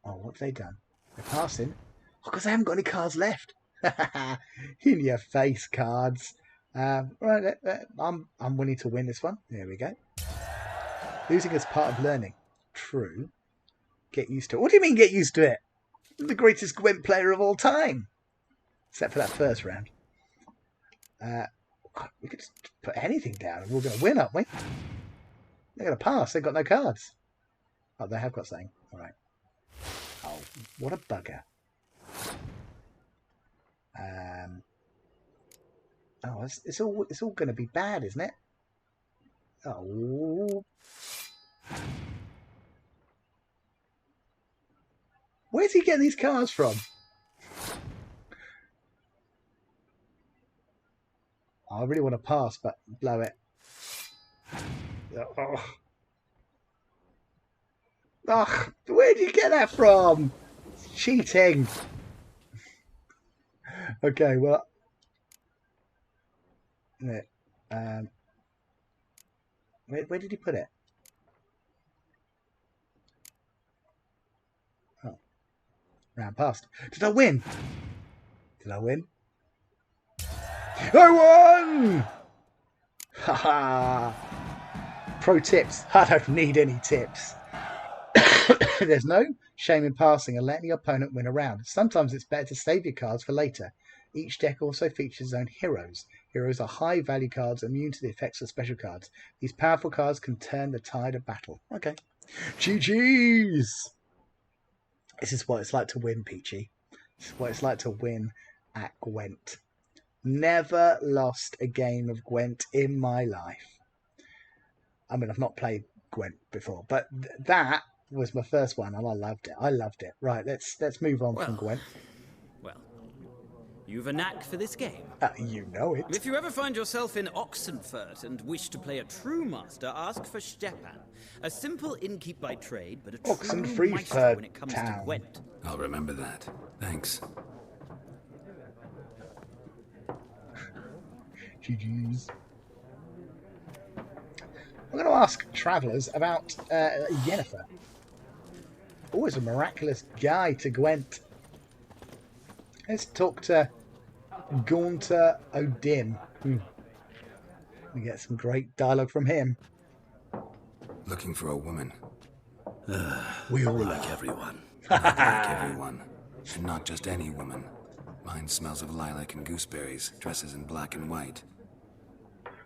Oh, what have they done? They're passing. Oh, because I haven't got any cards left. In your face, cards. Right, I'm willing to win this one. There we go. Losing is part of learning. True. Get used to it. What do you mean, get used to it? I'm the greatest Gwent player of all time. Except for that first round. We could just put anything down and we're going to win, aren't we? They're going to pass. They've got no cards. Oh, they have got something. All right. Oh, what a bugger. Oh, it's all going to be bad, isn't it? Oh. Where's he getting these cards from? I really want to pass, but blow it. Oh. Oh, where did you get that from? It's cheating. Okay, well. Where did he put it? Oh. Round past. Did I win? Did I win? I won! Haha! Pro tips. I don't need any tips. There's no shame in passing and letting your opponent win a round. Sometimes it's better to save your cards for later. Each deck also features its own heroes. Heroes are high-value cards immune to the effects of special cards. These powerful cards can turn the tide of battle. Okay. GG's! This is what it's like to win, Peachy. This is what it's like to win at Gwent. Never lost a game of Gwent in my life. I mean, I've not played Gwent before, but that was my first one, and I loved it. I loved it. Right, let's move on from Gwent. Well, you've a knack for this game. You know it. If you ever find yourself in Oxenfurt and wish to play a true master, ask for Stepan. A simple innkeep by trade, but a true maestro when it comes to Gwent. I'll remember that. Thanks. GG's. I'm going to ask travellers about Yennefer. Always a miraculous guy to Gwent. Let's talk to Gaunter O'Dim. We get some great dialogue from him. Looking for a woman. We all like everyone. Not like everyone. And not just any woman. Mine smells of lilac and gooseberries, dresses in black and white.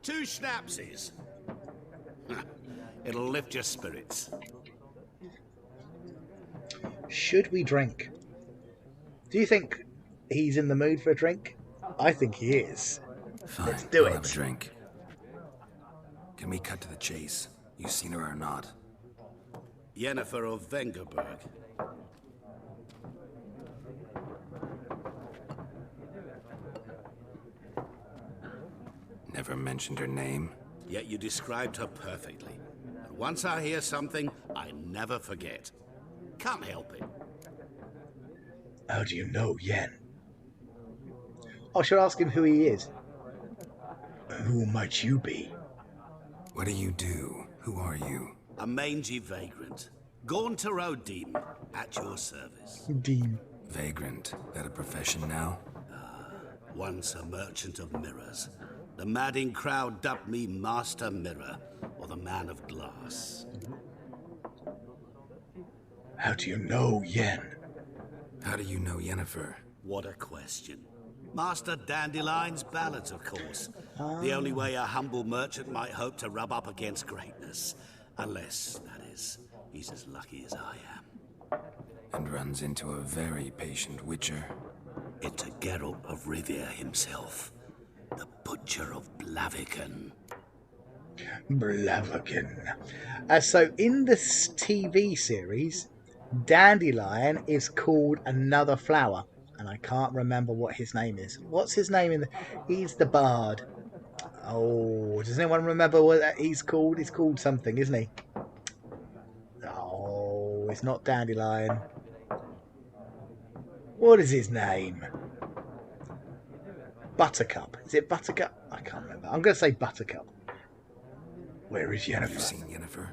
2 schnapsies. It'll lift your spirits. Should we drink? Do you think he's in the mood for a drink? I think he is. Fine, Let's do I'll it. have a drink. Can we cut to the chase? You seen her or not? Yennefer of Vengerberg. Never mentioned her name. Yet you described her perfectly. And once I hear something, I never forget. Can't help it. How do you know Yen? I should ask him who he is. Who might you be? What do you do? Who are you? A mangy vagrant. Gaunter O'Dean, at your service. Dean. Vagrant. That a profession now? Once a merchant of mirrors. The madding crowd dubbed me Master Mirror, or the Man of Glass. How do you know Yen? How do you know Yennefer? What a question. Master Dandelion's ballads, of course. The only way a humble merchant might hope to rub up against greatness. Unless, that is, he's as lucky as I am. And runs into a very patient witcher. Into Geralt of Rivia himself. The Butcher of Blaviken. Blaviken. So in this TV series, Dandelion is called another flower, and I can't remember what his name is. What's his name in the... He's the bard. Oh, does anyone remember what he's called? He's called something, isn't he? Oh, it's not Dandelion. What is his name? Buttercup. Is it Buttercup? I can't remember. I'm going to say Buttercup. Where is Yennefer? Have you seen Yennefer?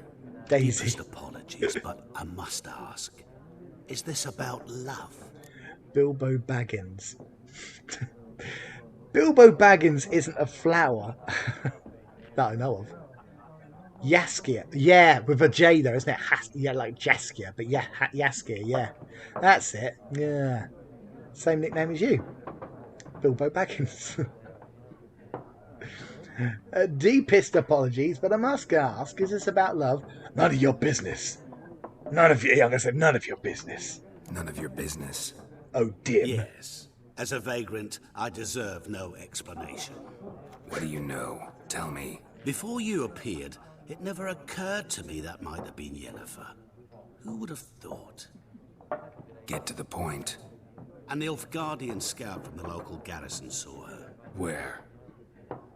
Daisy. Deepest apologies, but I must ask. Is this about love? Bilbo Baggins. Bilbo Baggins isn't a flower that I know of. Yaskia. Yeah, with a J though, isn't it? Yeah, like Jaskia, but yeah, Yaskia, yeah. That's it. Yeah. Same nickname as you. Bilbo Baggins. Deepest apologies, but I must ask, is this about love? None of your business. None of your, I said none of your business. None of your business. Oh, dear. Yes. As a vagrant, I deserve no explanation. What do you know? Tell me. Before you appeared, it never occurred to me that might have been Yennefer. Who would have thought? Get to the point. An Nilfgaardian scout from the local garrison saw her. Where?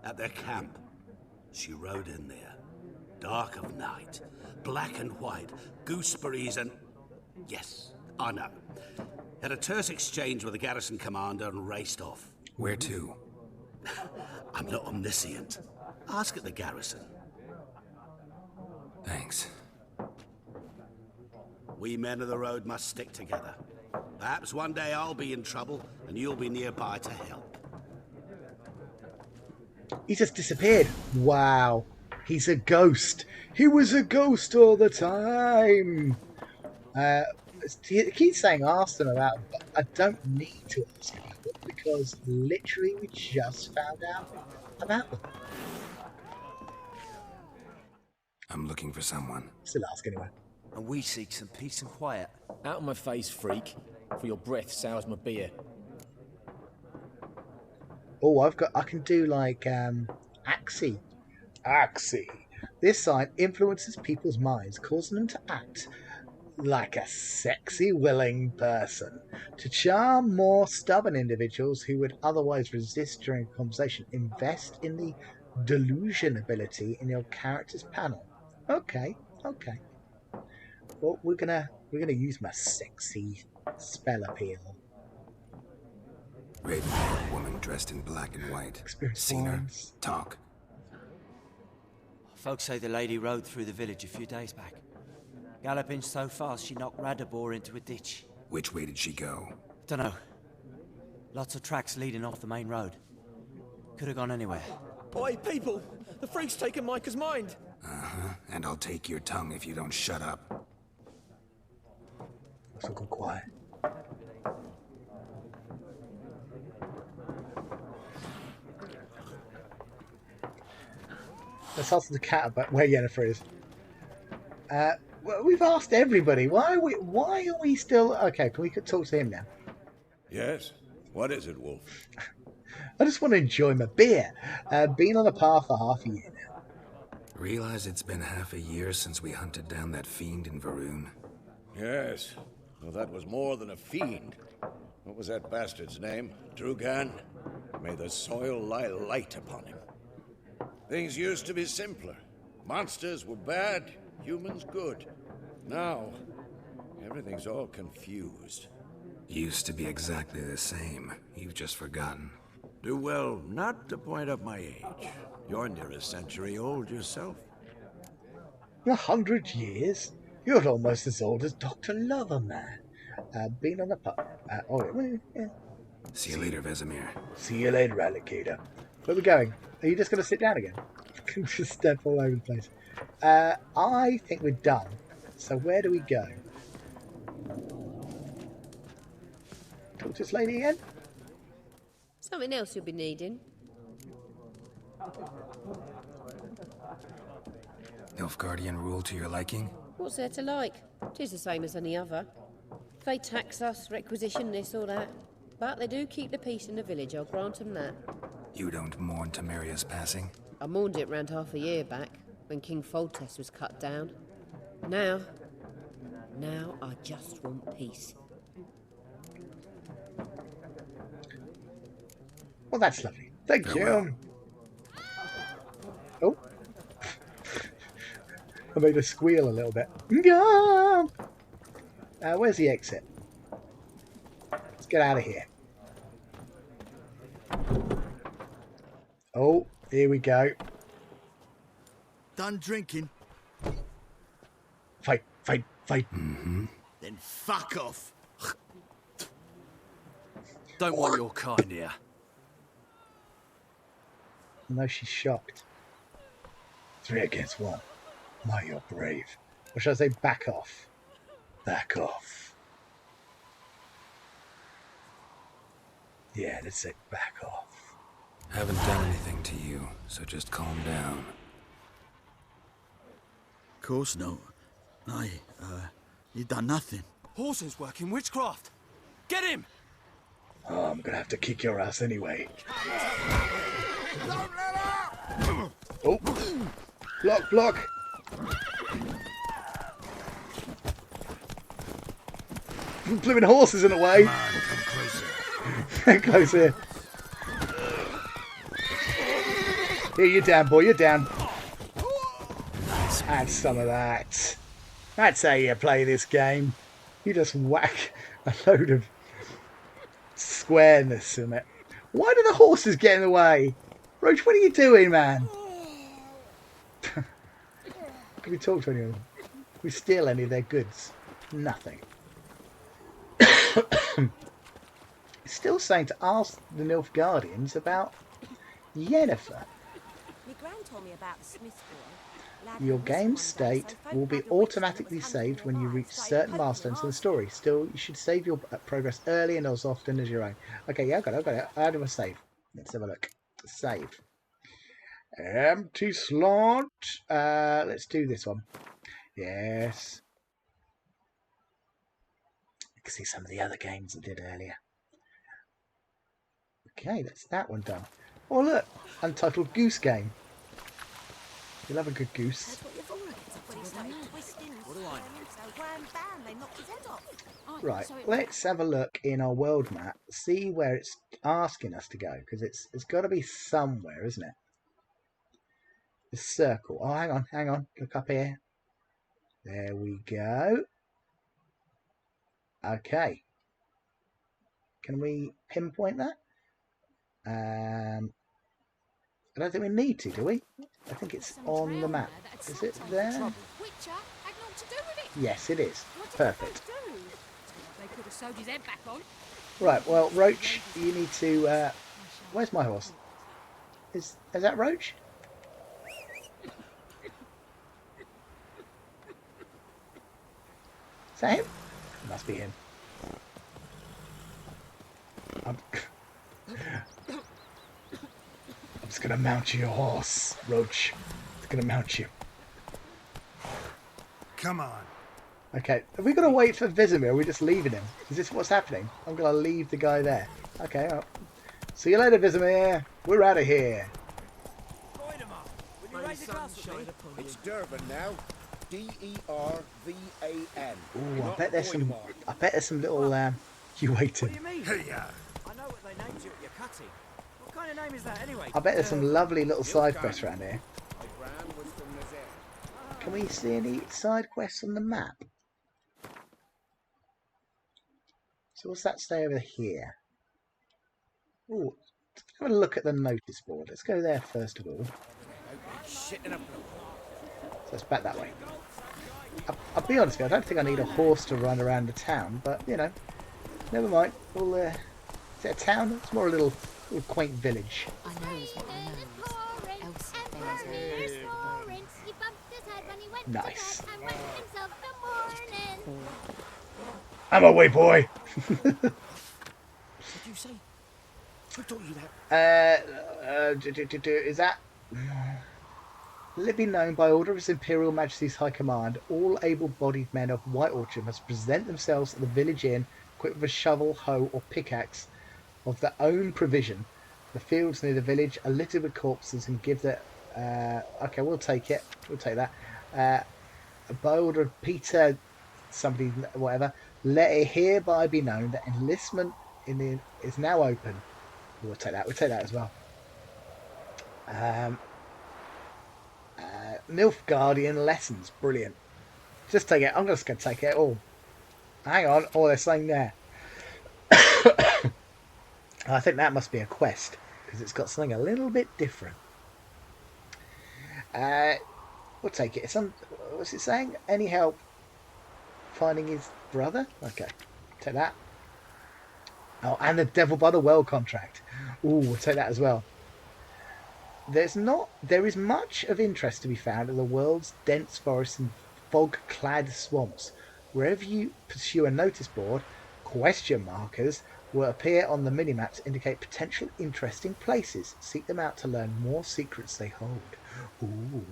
At their camp. She rode in there. Dark of night. Black and white. Gooseberries and... Yes, I know. Had a terse exchange with the garrison commander and raced off. Where to? I'm not omniscient. Ask at the garrison. Thanks. We men of the road must stick together. Perhaps one day I'll be in trouble and you'll be nearby to help. He just disappeared. Wow. He's a ghost. He was a ghost all the time. He keeps saying ask them about it, but I don't need to ask about it because literally we just found out about them. I'm looking for someone. Still ask anyway. And we seek some peace and quiet. Out of my face, freak. For your breath sours my beer. Oh, I can do like Axie. Axie. This sign influences people's minds, causing them to act like a sexy, willing person. To charm more stubborn individuals who would otherwise resist during a conversation, invest in the delusion ability in your character's panel. Okay. Well, we're gonna use my sexy spell appeal. Raven-haired woman dressed in black and white. Seen her? Talk. Folks say the lady rode through the village a few days back. Galloping so fast she knocked Radabor into a ditch. Which way did she go? Dunno. Lots of tracks leading off the main road. Could have gone anywhere. Oi, people! The freak's taken Micah's mind! Uh-huh. And I'll take your tongue if you don't shut up. So go quiet. Let's ask the cat about where Yennefer is. Well, we've asked everybody. Why are we still... Okay, can we talk to him now? Yes? What is it, Wolf? I just want to enjoy my beer. Been on the path for half a year now. Realize it's been half a year since we hunted down that fiend in Varun? Yes. Well, that was more than a fiend. What was that bastard's name? Drugan? May the soil lie light upon him. Things used to be simpler. Monsters were bad, humans good. Now, everything's all confused. Used to be exactly the same. You've just forgotten. Do well not to point up my age. You're near a century old yourself. 100 years? You're almost as old as Dr. Loverman. Been on the path. See you later, Vesemir. See you later, alligator. Where are we going? Are you just going to sit down again? I can just step all over the place. I think we're done. So where do we go? Talk to this lady again? Something else you'll be needing. Nilfgaardian rule to your liking? What's there to like? 'Tis the same as any other. They tax us, requisition this or that. But they do keep the peace in the village, I'll grant them that. You don't mourn Temeria's passing? I mourned it round half a year back, when King Foltest was cut down. Now I just want peace. Well, that's lovely. Thank you. Oh. I made her squeal a little bit. Where's the exit? Let's get out of here. Oh, here we go. Done drinking? Fight. Mm-hmm. Then fuck off. Don't want your kind here. No, she's shocked. 3 against 1. My, you're brave. Or should I say back off? Back off. Yeah, let's say back off. Haven't done anything to you, so just calm down. Of course not. No, you done nothing. Horses working witchcraft. Get him! Oh, I'm gonna have to kick your ass anyway. Oh! Block! Flipping horses in the way. Come closer. Here, you're down, boy. You're down. Add some of that. That's how you play this game. You just whack a load of squareness in it. Why do the horses get in the way? Roach, what are you doing, man? Can we talk to anyone? Can we steal any of their goods? Nothing. Still saying to ask the Nilfgaardians about Yennefer. My gran told me about the Smith boy. Your game state will be automatically saved when you reach certain milestones in the story. Still, you should save your progress early and as often as your own. Okay, yeah, I got it. How do I save? Let's have a look. Save. Empty slot. Let's do this one. Yes. I can see some of the other games I did earlier. Okay, that's that one done. Oh look, Untitled Goose Game. You love a good goose. Right, let's have a look in our world map, see where it's asking us to go, because it's got to be somewhere, isn't it? The circle. Oh, hang on. Look up here. There we go. Okay. Can we pinpoint that? I don't think we need to, do we? I think it's on the map. Is it there? Yes, it is. Perfect. Right, well, Roach, you need to... where's my horse? Is that Roach? Is that him? It must be him. I'm just going to mount your horse, Roach. gonna mount you. Come on. Okay, are we gonna wait for Vizimir, or are we just leaving him? Is this what's happening? I'm gonna leave the guy there. Okay, well, see you later, Vizimir. We're out of here. It's Durban now. D-E-R-V-A-N. Ooh, I bet there's some little you waiting. I know what they named you at your cutty. What kind of name is that anyway? I bet there's some lovely little side quests around here. Can we see any side quests on the map? So what's that say over here? Ooh, let's have a look at the notice board. Let's go there first of all. So let's back that way. I'll be honest with you, I don't think I need a horse to run around the town, but you know, never mind. We'll, is it a town? It's more a little quaint village. I know is what I know. Elsie bears Nice. Oh. I'm away, boy. What did you say? Who taught you that? Is that? Let it be known by order of His Imperial Majesty's High Command, all able-bodied men of White Orchard must present themselves at the village inn, equipped with a shovel, hoe, or pickaxe of their own provision. The fields near the village are littered with corpses, and give the. Okay, we'll take it. We'll take that. By order of Peter, somebody, whatever. Let it hereby be known that enlistment is now open. We'll take that. We'll take that as well. Nilfgaardian lessons, brilliant. Just take it. I'm just going to take it all. Hang on. Oh, there's something there. I think that must be a quest because it's got something a little bit different. We'll take it. What's it saying? Any help finding his brother? Okay, take that. Oh, and the Devil by the Well contract. Ooh, we'll take that as well. There is much of interest to be found in the world's dense forests and fog-clad swamps. Wherever you pursue a notice board, question markers will appear on the minimaps to indicate potential interesting places. Seek them out to learn more secrets they hold. Ooh.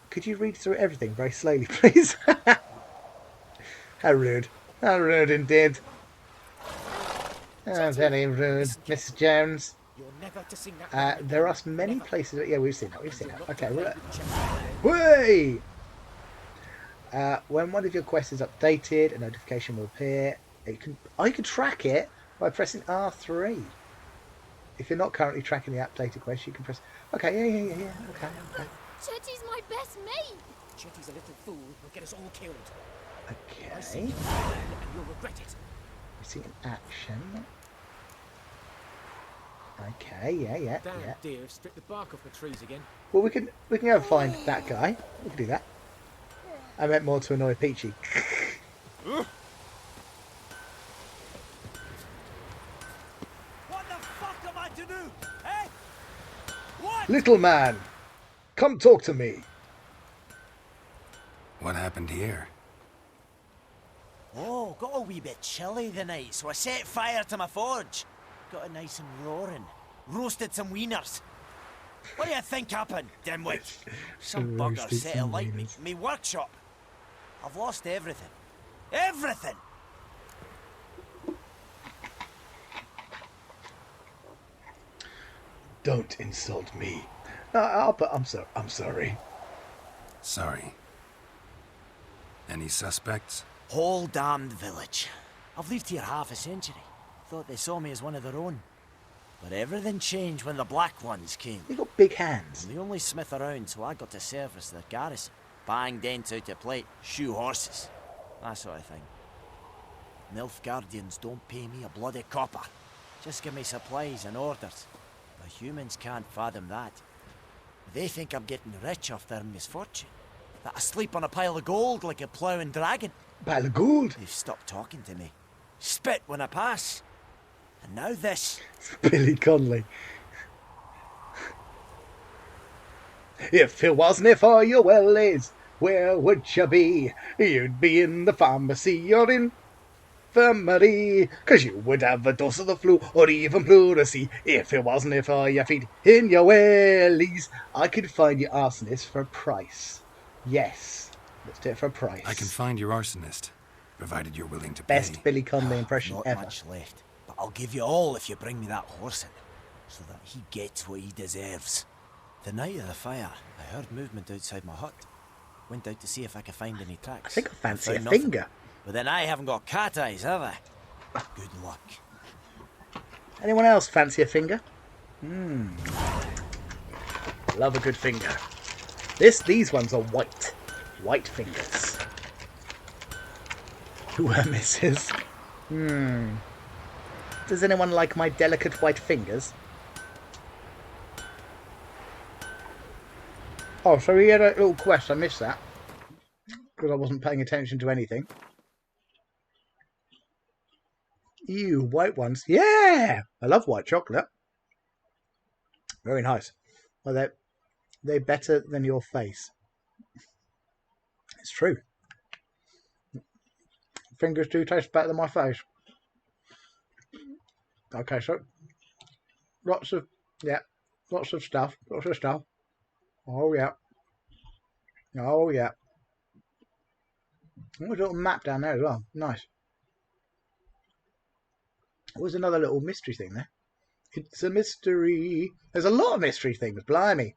Could you read through everything very slowly, please? How rude. How rude indeed. Oh, very rude, Mrs. Jones. There are many places. Yeah, we've seen that. We've seen that. Okay. Way. When one of your quests is updated, a notification will appear. I can track it by pressing R3. If you're not currently tracking the updated quest, you can press. Okay. Yeah. Okay. Chetty's my best mate. Chetty's a little fool. He'll get us all killed. Okay. I see you, and you'll regret it. We see an action. Okay, yeah. Damn deer, strip the bark off the trees again. Well, we can go and find that guy. We can do that. I meant more to annoy Peachy. What the fuck am I to do? Eh? What? Little man, come talk to me. What happened here? Oh, got a wee bit chilly the night, so I set fire to my forge. Got it nice and roaring. Roasted some wieners. What do you think happened, dimwit? Some bugger set alight me workshop. I've lost everything. Everything! Don't insult me. I'm sorry. Sorry. Any suspects? Whole damned village. I've lived here half a century. Thought they saw me as one of their own. But everything changed when the Black Ones came. They got big hands. I'm the only smith around, so I got to service their garrison. Bang dents out of plate, shoe horses. That sort of thing. Nilfgaardians don't pay me a bloody copper. Just give me supplies and orders. The humans can't fathom that. They think I'm getting rich off their misfortune. That I sleep on a pile of gold like a ploughing dragon. Pile of gold? They've stopped talking to me. Spit when I pass. And now this. Billy Connolly. If it wasn't for your wellies, where would you be? You'd be in the pharmacy or in infirmary, 'cause you would have a dose of the flu, or even pleurisy, if it wasn't for your feet in your wellies. I could find your arsonist for a price. Yes, let's do it for a price. I can find your arsonist, provided you're willing to pay. Best Billy Connolly impression Not ever. much left, but I'll give you all if you bring me that horse in, so that he gets what he deserves. The night of the fire, I heard movement outside my hut. Went out to see if I could find any tracks. I think I fancy a found nothing. finger. But then I haven't got cat eyes, have I? Good luck. Anyone else fancy a finger? Love a good finger. These ones are white. White fingers. Who are misses? Does anyone like my delicate white fingers? Oh, so he had a little quest. I missed that. Because I wasn't paying attention to anything. Ew, white ones. Yeah! I love white chocolate. Very nice. Well, they're better than your face. It's true. Fingers do taste better than my face. Okay, so lots of stuff. Oh yeah. Oh yeah. There's a little map down there as well. Nice. There's another little mystery thing there. It's a mystery. There's a lot of mystery things, blimey.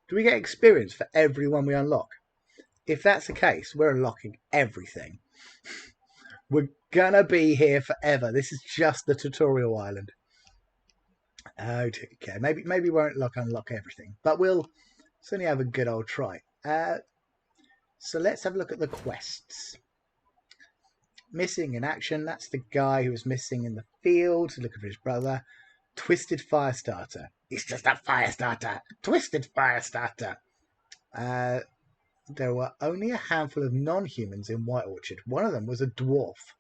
Do we get experience for every one we unlock? If that's the case, we're unlocking everything. We're gonna be here forever. This is just the tutorial island. Okay, maybe we won't unlock everything, but we'll certainly have a good old try. So let's have a look at the quests. Missing in action, that's the guy who was missing in the field, looking for his brother. Twisted Firestarter. He's just a Firestarter. Twisted Firestarter. There were only a handful of non-humans in White Orchard. One of them was a dwarf.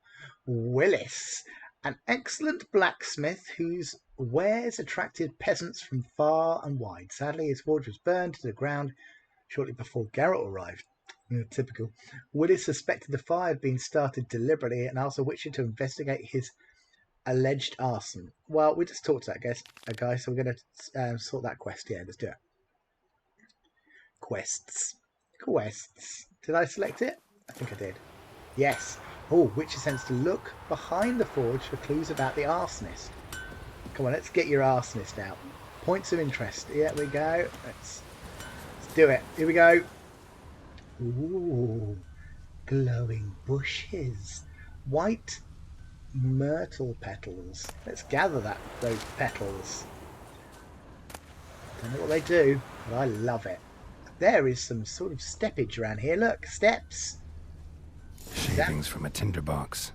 Willis, an excellent blacksmith whose wares attracted peasants from far and wide. Sadly, his forge was burned to the ground shortly before Geralt arrived. Typical. Willis suspected the fire had been started deliberately and asked the Witcher to investigate his alleged arson. Well, we just talked to that guy, so we're going to sort that quest. Yeah, let's do it. Quests. Did I select it? I think I did. Yes. Oh, Witcher sends to look behind the forge for clues about the arsonist. Come on, let's get your arsonist out. Points of interest. Here we go. Let's do it. Here we go. Ooh, glowing bushes. White myrtle petals. Let's gather those petals. Don't know what they do, but I love it. There is some sort of steppage around here. Look, steps. Shavings from a tinderbox.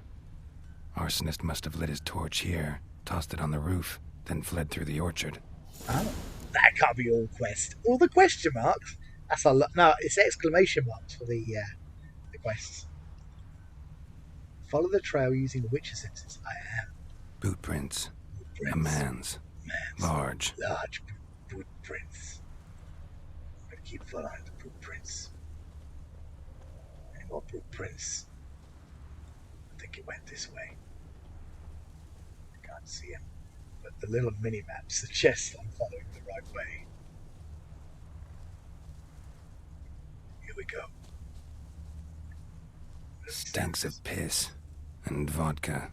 Arsonist must have lit his torch here, tossed it on the roof, then fled through the orchard. Oh, that can't be all quest. All the question marks. That's a lot. No, it's exclamation marks for the quests. Follow the trail using the Witcher senses. I am. Boot prints. A man's. Large. Boot prints. I'm gonna keep following the boot prints. Any more boot prints? I think it went this way. I can't see him, but the little mini map suggests I'm following the right way. Here we go. Stinks of piss and vodka.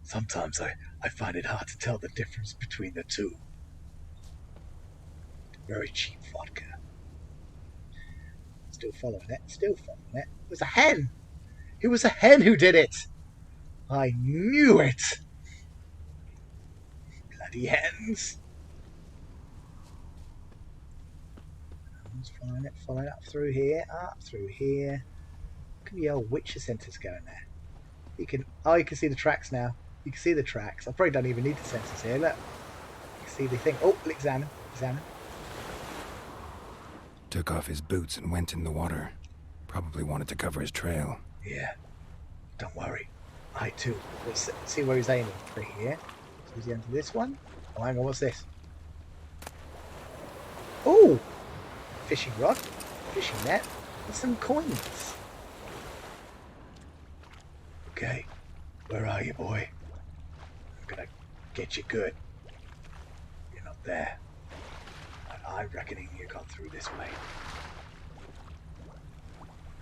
Sometimes I find it hard to tell the difference between the two. Very cheap vodka. Still following it. It was a hen. It was a hen who did it. I knew it. Bloody hens. Following up through here, Look at the old Witcher centers going there. You can see the tracks now. You can see the tracks. I probably don't even need the sensors here. Look, you can see the thing. Oh, examine. Took off his boots and went in the water. Probably wanted to cover his trail. Yeah, don't worry. I too. Let's see where he's aiming. Right here. So is he into this one? Oh, hang on. What's this? Oh, fishing rod, fishing net, and some coins. Okay, where are you, boy? I'm gonna get you good. You're not there. I reckon you got through this way.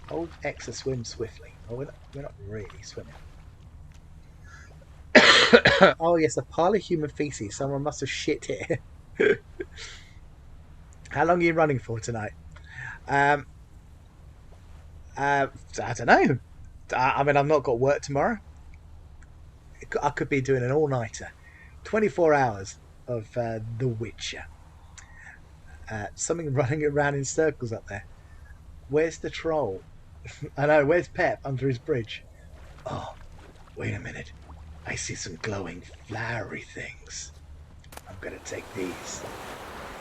Hold X to swim swiftly. Oh, we're not really swimming. Oh yes, a pile of human feces. Someone must have shit here. How long are you running for tonight? I don't know. I mean, I've not got work tomorrow. I could be doing an all-nighter. 24 hours of The Witcher. Something running around in circles up there. Where's the troll? I know, where's Pep under his bridge? Oh, wait a minute. I see some glowing flowery things. I'm gonna take these.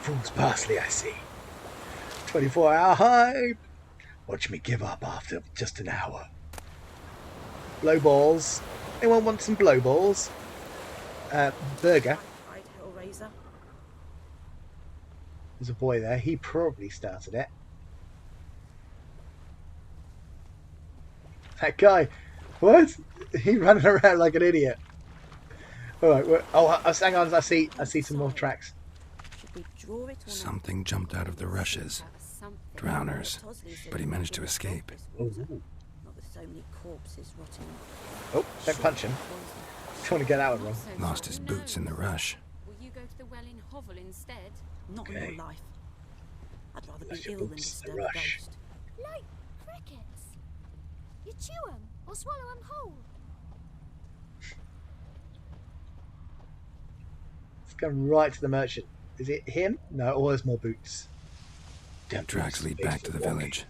Fool's parsley, I see. 24-hour hype. Watch me give up after just an hour. Blow balls. Anyone want some blow balls? Burger. There's a boy there. He probably started it. That guy. What? He running around like an idiot. Alright, hang on. I see some more tracks. Something jumped out of the rushes. Drowners. But he managed to escape. Oh, don't punch him. Don't want to get out of him. Lost his boots in the rush. Will you go to the well in Hovel instead? Not in your life. I'd rather be ill than disturb a ghost. Like crickets. You chew 'em or swallow 'em whole. Let's go right to the merchant. Is it him? No, or there's more boots. Tracks lead back to the village.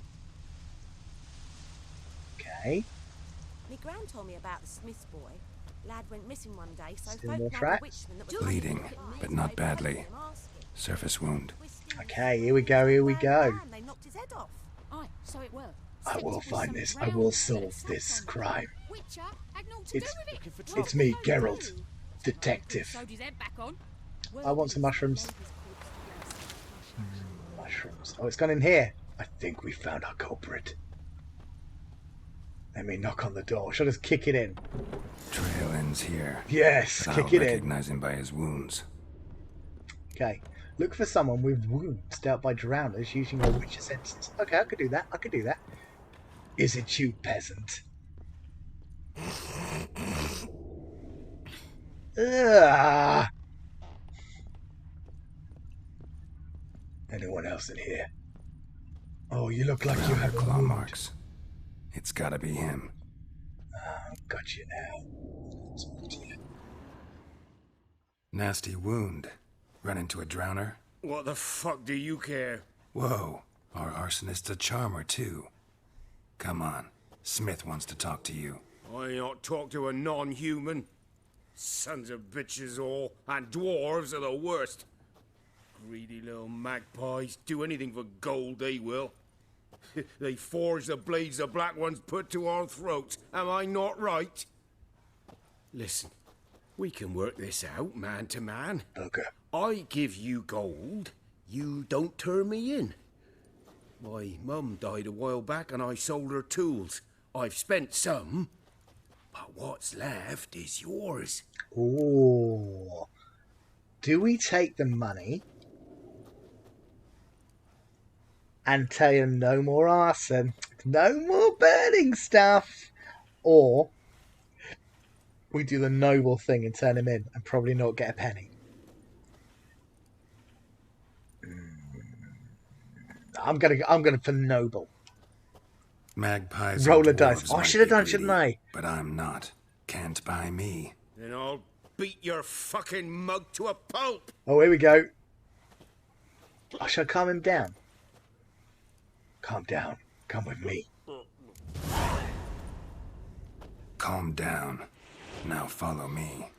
Okay. Me gran told me about the Smith's boy. Lad went missing one day, so Still folk more nabbed a tracks? witchman that was Bleeding, but not badly. Surface wound. Okay, here we go, here we go. They knocked his head off. Aye, so it were. I will find this. I will solve this crime. It's me, Geralt, detective. I want some mushrooms. Mushrooms. Oh, it's gone in here. I think we found our culprit. Let me knock on the door. Should I just kick it in? Trail ends here. Yes, But kick I'll it in. recognize him by his wounds. Okay. Look for someone with wounds dealt by drowners using a witch's sentence. Okay, I could do that. I could do that. Is it you, peasant? Ugh. Anyone else in here? Oh, you look like you have claw marks. It's gotta be him. Got you now. Nasty wound. Run into a drowner? What the fuck do you care? Whoa, our arsonist's a charmer too. Come on, Smith wants to talk to you. I ain't not talk to a non-human. Sons of bitches all, and dwarves are the worst. Greedy little magpies, do anything for gold they will. They forge the blades the black ones put to our throats, am I not right? Listen, we can work this out, man to man. Okay. I give you gold, you don't turn me in. My mum died a while back and I sold her tools. I've spent some, but what's left is yours. Ooh. Do we take the money and tell him no more arson, no more burning stuff, or we do the noble thing and turn him in and probably not get a penny? I'm gonna for noble. Magpies. Roll and a dice. dwarves Oh, I might should have be done, greedy, shouldn't I? But I'm not. Can't buy me. Then I'll beat your fucking mug to a pulp. Oh, here we go. I shall calm him down. Calm down. Come with me. Calm down. Now follow me.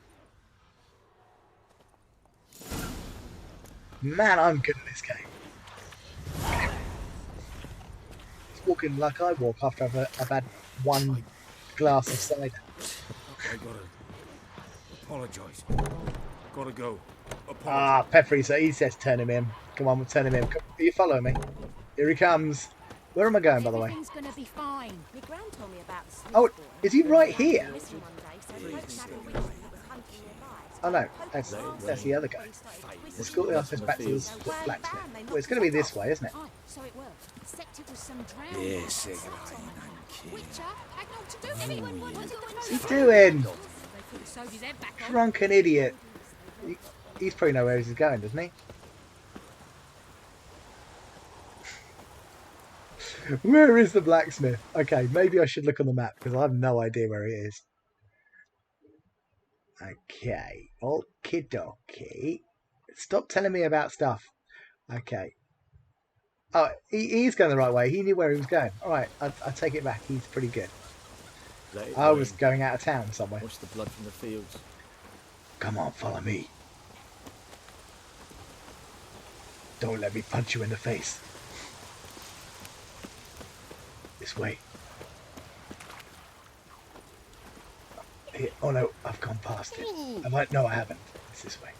Man, I'm good at this game. It's walking like I walk after I've had one glass of cider. I gotta apologize. Gotta go. Ah, Peppery, so he says turn him in. Come on, we'll turn him in. Come, you follow me. Here he comes. Where am I going, by the way? Everything's gonna be fine. My gran told me about the Smith Oh, boy. is he right here? Missing one day, so he went to have a witch that was hunting nearby. Oh no, that's the other guy. Escort the artist back to the blacksmith. Well, it's going to be this way, isn't it? Aye, so it will. Except it was some drowned. Yes, Witcher, had naught to do with it. What's he doing? They could have sewed his head back on. Drunken idiot. He's probably know where he's going, doesn't he? Where is the blacksmith? Okay, maybe I should look on the map because I have no idea where he is. Okay, okie dokie. Stop telling me about stuff. Okay. Oh, he's going the right way. He knew where he was going. All right, I take it back. He's pretty good. I was going out of town somewhere. Watch the blood from the fields. Come on, follow me. Don't let me punch you in the face. This way. Here. Oh no, I've gone past it. No, I haven't. It's this way.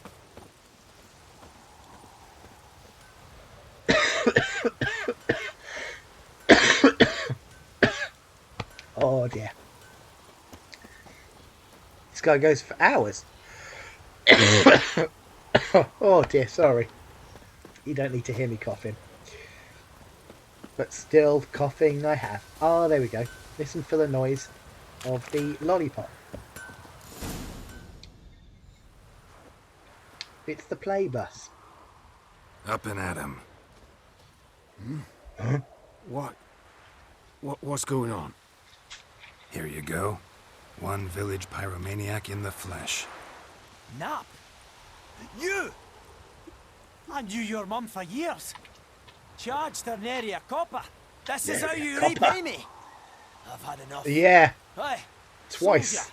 Oh dear. This guy goes for hours. Oh dear, sorry. You don't need to hear me coughing. But still coughing I have. Oh, there we go. Listen for the noise of the lollipop. It's the play bus. Up and at 'em. Huh? What's going on? Here you go. One village pyromaniac in the flesh. Nap? You? I knew your mum for years. Charged her nary a copper. This is how you repay me. I've had enough. Yeah. Aye. Twice.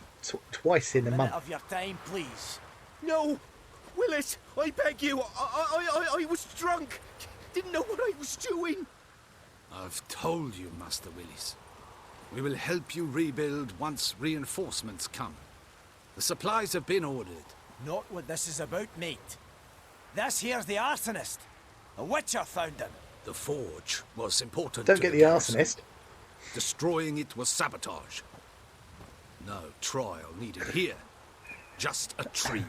Twice in a Minute month. of your time, please. No! Willis, I beg you. I was drunk. Didn't know what I was doing. I've told you, Master Willis. We will help you rebuild once reinforcements come. The supplies have been ordered. Not what this is about, mate. This here's the arsonist. A witcher found him. The forge was important. Don't to get the garrison. arsonist. Destroying it was sabotage. No trial needed here. Just a tree.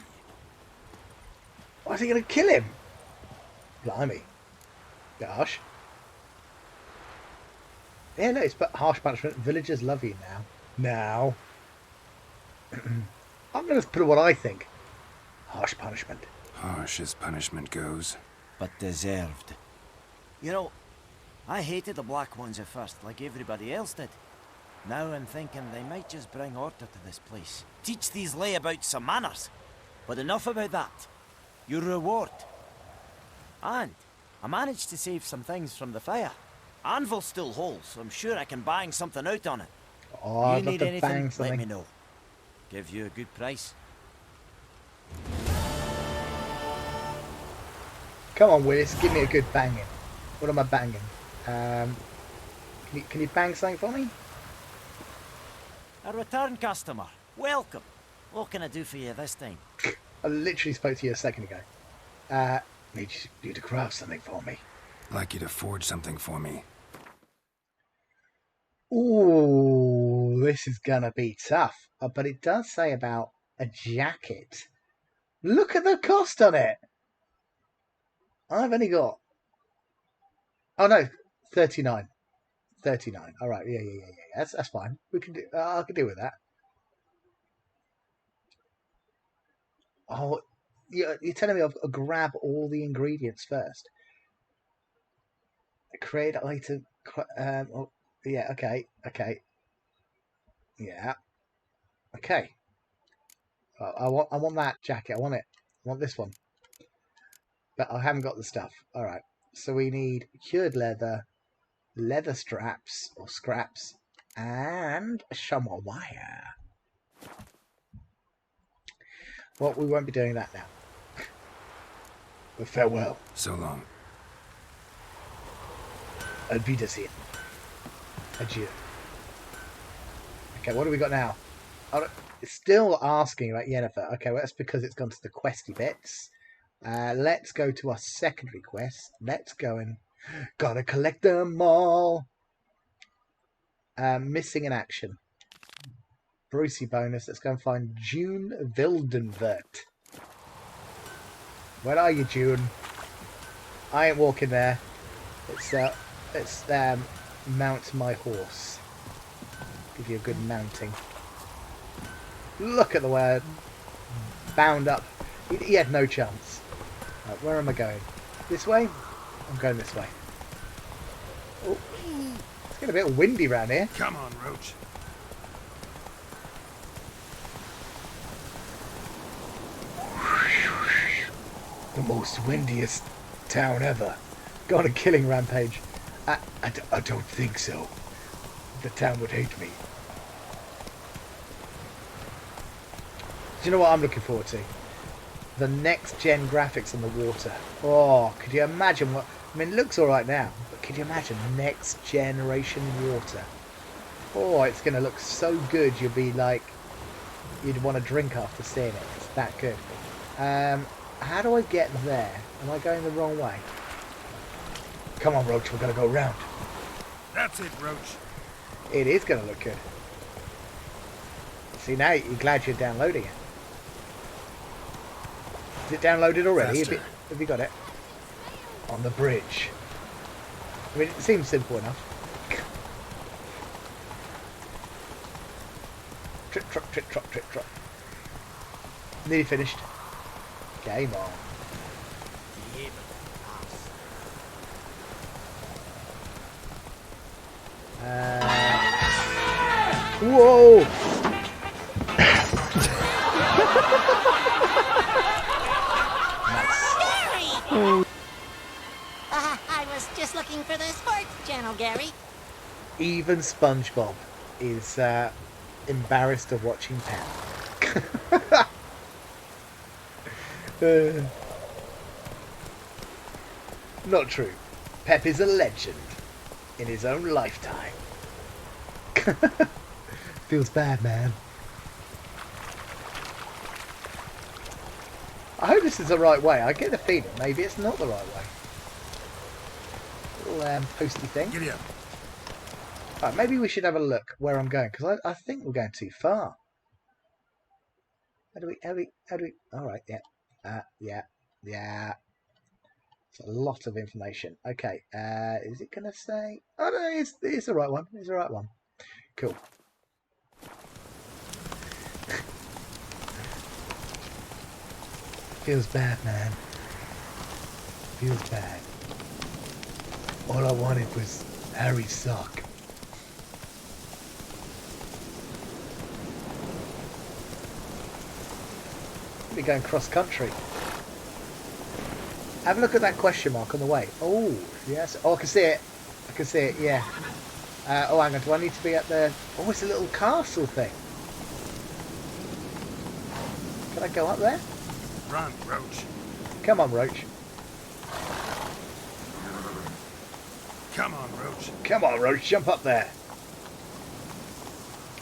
Why is he going to kill him? Blimey. Gosh. Yeah, no, it's but harsh punishment. Villagers love you now. I'm going to put what I think. Harsh punishment. Harsh as punishment goes. But deserved. You know, I hated the Black Ones at first, like everybody else did. Now I'm thinking they might just bring order to this place. Teach these layabouts some manners. But enough about that. Your reward. And I managed to save some things from the fire. Anvil's still whole, so I'm sure I can bang something out on it. Oh, I'd you love need to anything, bang let something. me know. Give you a good price. Come on, Willis, give me a good banging. What am I banging? Can you bang something for me? A return customer. Welcome. What can I do for you this time? I literally spoke to you a second ago. Need you to craft something for me. Like you to forge something for me. Ooh, this is gonna be tough. But it does say about a jacket. Look at the cost on it. I've only got... Oh no, 39. 39. All right, yeah. That's fine. We can do. I can deal with that. Oh, you're telling me I've got to grab all the ingredients first. Create item. Yeah. Okay. Yeah. Okay. I want that jacket. I want it. I want this one. But I haven't got the stuff. All right. So we need cured leather, leather straps or scraps, and some more wire. Well, we won't be doing that now. But farewell. So long. Auf Wiedersehen. Adieu. Okay, what do we got now? It's still asking about Yennefer. Okay, well, that's because it's gone to the questy bits. Let's go to our secondary quest. Let's go and... Gotta collect them all. Missing in action. Brucey bonus. Let's go and find June Wildenvert. Where are you, June? I ain't walking there. Let's mount my horse. Give you a good mounting. Look at the way bound up. He had no chance. Right, where am I going? This way? I'm going this way. Oh, it's getting a bit windy around here. Come on, Roach. The most windiest town ever. Go on a killing rampage. I don't think so. The town would hate me. Do you know what I'm looking forward to? The next gen graphics on the water. Oh, could you imagine what... I mean, it looks alright now, but could you imagine next generation water? Oh, it's going to look so good, you'd be like... You'd want to drink after seeing it. It's that good. How do I get there? Am I going the wrong way? Come on, Roach, we're going to go round. That's it, Roach. It is going to look good. See, now you're glad you're downloading it. Is it downloaded already? Have you got it? On the bridge. I mean, it seems simple enough. Trip, trot, trip, trot, trip, trot. Nearly finished. Game on. Whoa! Gary! I was just looking for the sports channel, Gary. Even SpongeBob is embarrassed of watching Pep. Not true. Pep is a legend in his own lifetime. Feels bad, man. I hope this is the right way. I get the feeling maybe it's not the right way. Little posty thing. Giddy up. Right, maybe we should have a look where I'm going, because I think we're going too far. How do we... Alright, yeah. Yeah. It's a lot of information. Okay, is it going to say... Oh, no, it's the right one. It's the right one. Cool. Feels bad, man. Feels bad. All I wanted was Harry's sock. We're going cross country. Have a look at that question mark on the way. Oh, yes. Oh, I can see it. I can see it, yeah. Oh, hang on. Do I need to be at the... Oh, it's a little castle thing. Can I go up there? Run, Roach. Come on, Roach. Come on, Roach. Come on, Roach. Jump up there.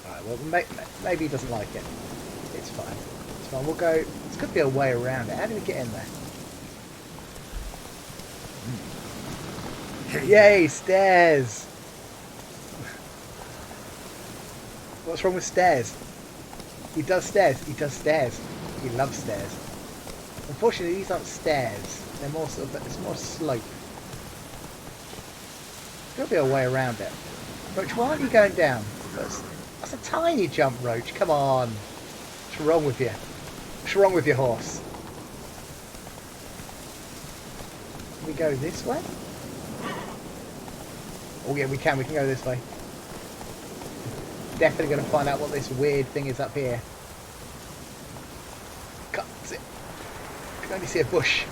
Alright, well, maybe he doesn't like it. It's fine. It's fine. We'll go... There's got to be a way around it. How do we get in there? Hey. Yay, stairs! What's wrong with stairs? He does stairs. He does stairs. He loves stairs. Unfortunately, these aren't stairs. They're more sort of... It's more slope. There's got to be a way around it. Roach, why aren't you going down? That's a tiny jump, Roach. Come on. What's wrong with you? What's wrong with your horse? Can we go this way? Oh yeah, we can go this way. Definitely going to find out what this weird thing is up here. Can't see it. I can only see a bush.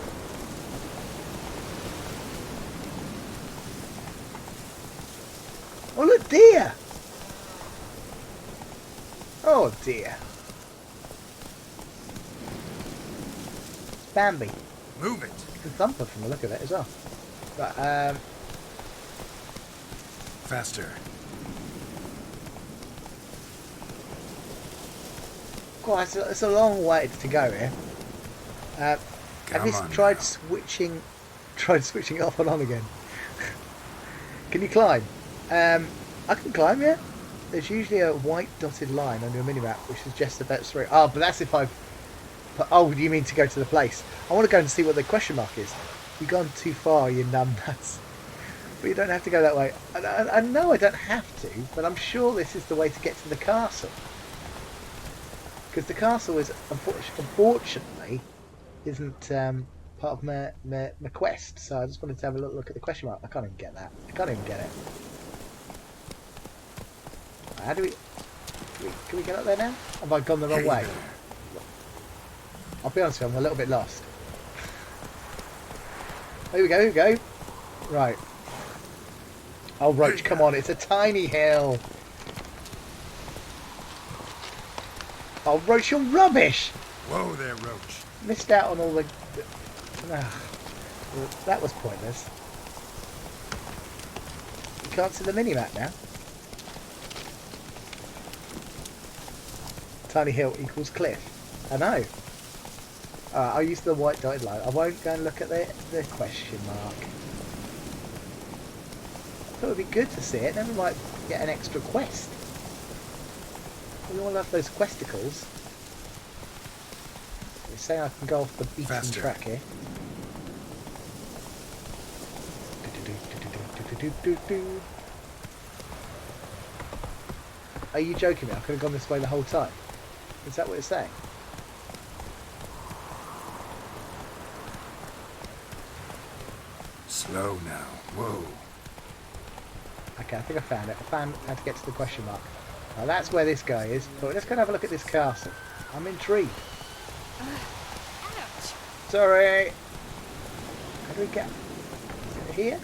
Oh look, deer! Oh dear. It's Bambi. Move it. It's a thumper from the look of it as well. But, Faster. God, it's a long way to go here. Have you tried switching off and on again? Can you climb? I can climb, yeah. There's usually a white dotted line on your minimap which suggests the best route. Oh, but that's if I've... Oh, you mean to go to the place? I want to go and see what the question mark is. You've gone too far, you numbnuts. But you don't have to go that way. I know I don't have to, but I'm sure this is the way to get to the castle. Because the castle is, unfortunately, isn't part of my quest. So I just wanted to have a look at the question mark. I can't even get that. I can't even get it. How do we... Can we get up there now? Have I gone the wrong way? I'll be honest with you, I'm a little bit lost. Here we go, here we go. Right. Oh, Roach, come on, it's a tiny hill. Oh, Roach, you're rubbish. Whoa there, Roach. Missed out on all the... that was pointless. You can't see the minimap now. Tiny hill equals cliff. I know. I'll use the white dotted line. I won't go and look at the question mark. I thought it would be good to see it. Then we might get an extra quest. We all have those questicles. You're saying I can go off the beaten track here. Are you joking me? I could have gone this way the whole time. Is that what it's saying? Slow now. Whoa. Okay, I think I found it. I found how to get to the question mark. Now that's where this guy is. But let's go and have a look at this castle. I'm intrigued. Sorry. How do we get here?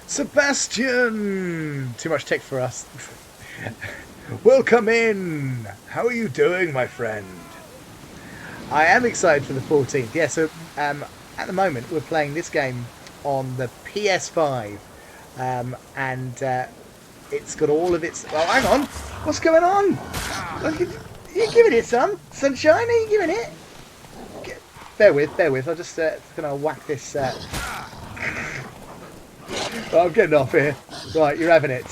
Sebastian! Too much tech for us. Welcome in! How are you doing, my friend? I am excited for the 14th. Yeah, so at the moment we're playing this game on the PS5. And it's got all of its... Oh, hang on! What's going on? Are you giving it some? Sunshine, are you giving it? Bear with. I'm just going to whack this... Oh, I'm getting off here. Right, you're having it.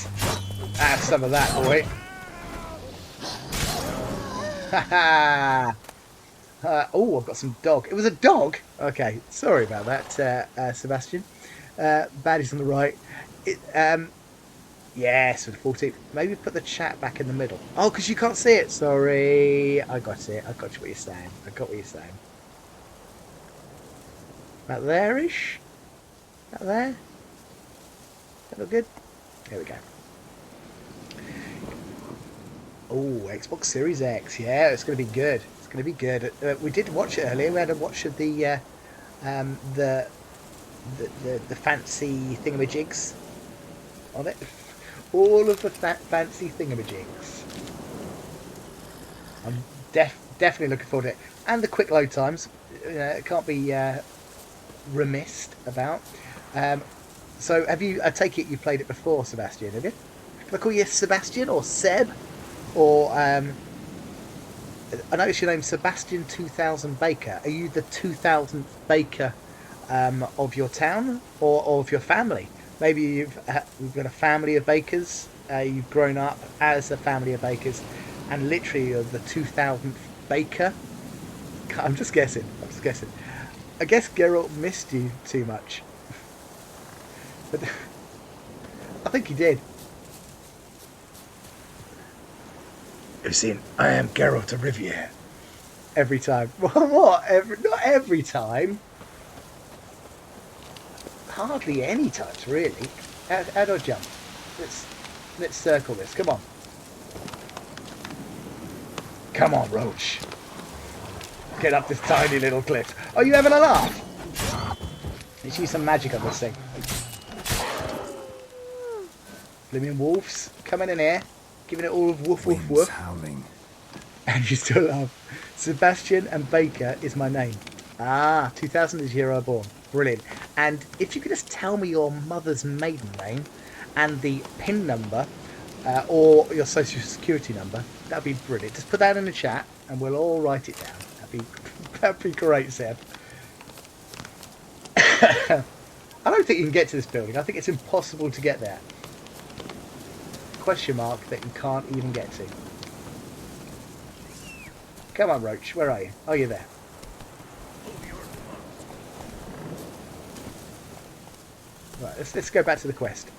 Have some of that, boy. Haha. Oh, I've got some dog. It was a dog? Okay, sorry about that, Sebastian. Baddies on the right. Yes, for the 14th. Maybe put the chat back in the middle. Oh, because you can't see it. Sorry. I got it. I got what you're saying. I got what you're saying. About there-ish? About there? That look good? There we go. Oh, Xbox Series X. Yeah, it's going to be good. It's going to be good. We did watch it earlier. We had a watch of the fancy thingamajigs on it. All of the fancy thingamajigs. I'm definitely looking forward to it. And the quick load times. It can't be remiss about. So have you? I take it you played it before, Sebastian, have you? Can I call you Sebastian or Seb? Or I noticed your name's Sebastian 2000 Baker. Are you the 2000th baker of your town or of your family? Maybe you've got a family of bakers. You've grown up as a family of bakers, and literally you're the 2000th baker. I'm just guessing. I guess Geralt missed you too much. But I think he did. You've seen, I am Geralt of Rivia. Every time. What? Not every time. Hardly any times, really. How do I jump? Let's circle this. Come on. Come on, Roach. Get up this tiny little cliff. Are you having a laugh? Let's use some magic on this thing. Blooming wolves coming in here, giving it all of woof woof woof. Howling. And you still laugh. Sebastian and Baker is my name. 2000 is the year I was born. Brilliant. And if you could just tell me your mother's maiden name and the PIN number or your social security number, that'd be brilliant. Just put that in the chat and we'll all write it down. That'd be great, Seb. I don't think you can get to this building. I think it's impossible to get there. Question mark that you can't even get to. Come on, Roach. Where are you? Oh, you're there. Right, let's go back to the quest.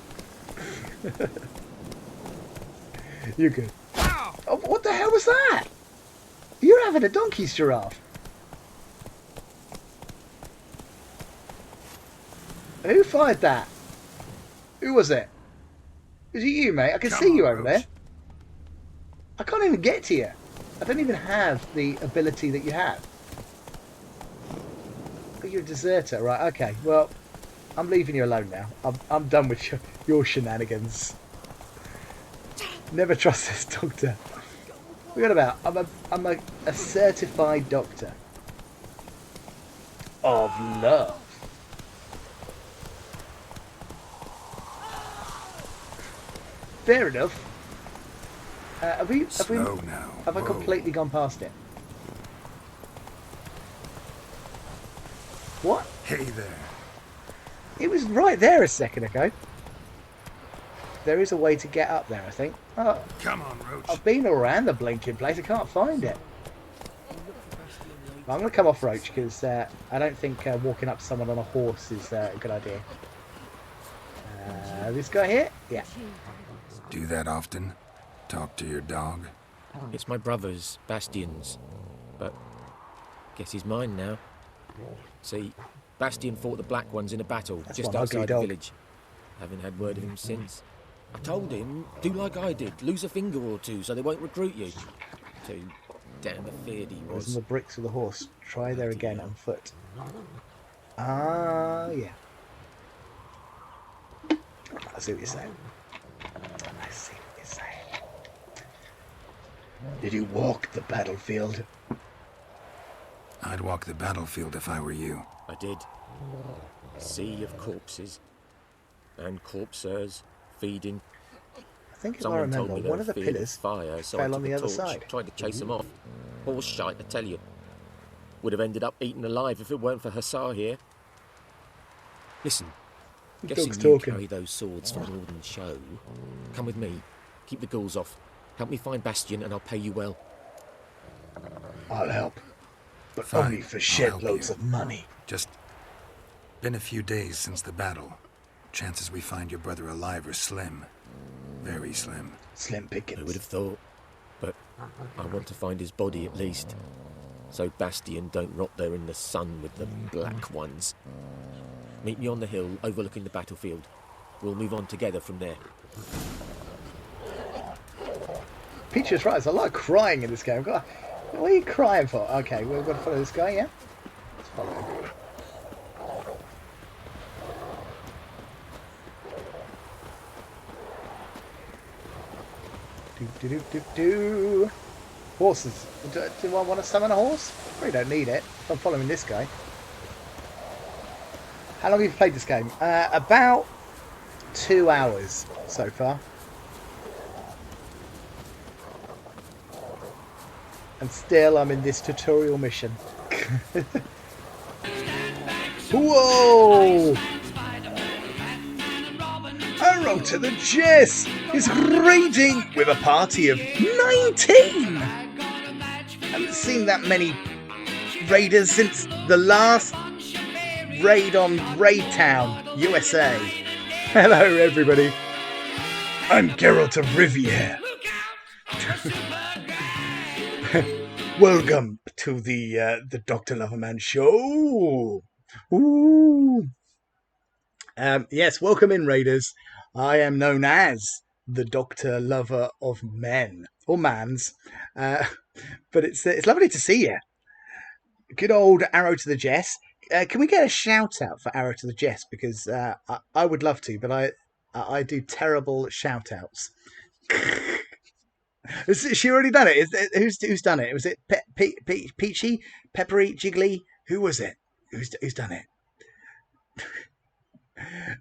You're good. Oh, what the hell was that? You're having a donkey's giraffe. Who fired that? Who was it? Is it you, mate? I can see you over there. I can't even get to you. I don't even have the ability that you have. But you're a deserter, right? Okay, well, I'm leaving you alone now. I'm done with your shenanigans. Never trust this doctor. Forget about. I'm a certified doctor of love. Fair enough. Have I completely gone past it? What? Hey there. It was right there a second ago. There is a way to get up there, I think. Oh, come on, Roach. I've been all around the blinking place. I can't find it. I'm going to come off Roach because I don't think walking up to someone on a horse is a good idea. This guy here? Yeah. Do that often? Talk to your dog? It's my brother's, Bastion's. But guess he's mine now. See, Bastion fought the Black Ones in a battle just outside the village. Haven't had word of him since. I told him, do like I did, lose a finger or two so they won't recruit you. Too damn afeard he was. Those are the bricks of the horse. Try there again on foot. Ah, yeah. I see what you're saying. I see what you're saying. Did you walk the battlefield? I'd walk the battlefield if I were you. I did. A sea of corpses. And corpsers feeding. I think if Someone I remember, told me one of the they were feared pillars fire, so fell I on took the a other torch, side. tried to chase them off. Horse shite, I tell you. Would have ended up eaten alive if it weren't for Hussar here. Listen, The guessing dog's you talking. carry those swords for more than show. Come with me. Keep the ghouls off. Help me find Bastion and I'll pay you well. I'll help. But Fine, only for I'll shed help loads you. of money. Just been a few days since the battle. Chances we find your brother alive are slim. Very slim. Slim pickings. I would have thought. But I want to find his body at least. So Bastion don't rot there in the sun with the Black Ones. Meet me on the hill overlooking the battlefield. We'll move on together from there. Peach is right. There's a lot of crying in this game. What are you crying for? Okay, we're going to follow this guy, yeah? Let's follow him. Do. Horses. Do I want to summon a horse? Probably don't need it. I'm following this guy. How long have you played this game? About 2 hours so far. And still I'm in this tutorial mission. Whoa! Arrow to the chest is raiding with a party of 19! Haven't seen that many raiders since the last raid on Raid Town, USA. Hello everybody. I'm Geralt of Rivia. Welcome to the Dr. Loverman show. Ooh. Yes, welcome in, Raiders. I am known as the Doctor Lover of Men or Mans, but it's lovely to see you. Good old Arrow to the Jess. Can we get a shout out for Arrow to the Jess? Because I would love to, but I do terrible shout outs. Has she already done it? Who's done it? Was it Peachy, Peppery, Jiggly? Who was it? Who's done it?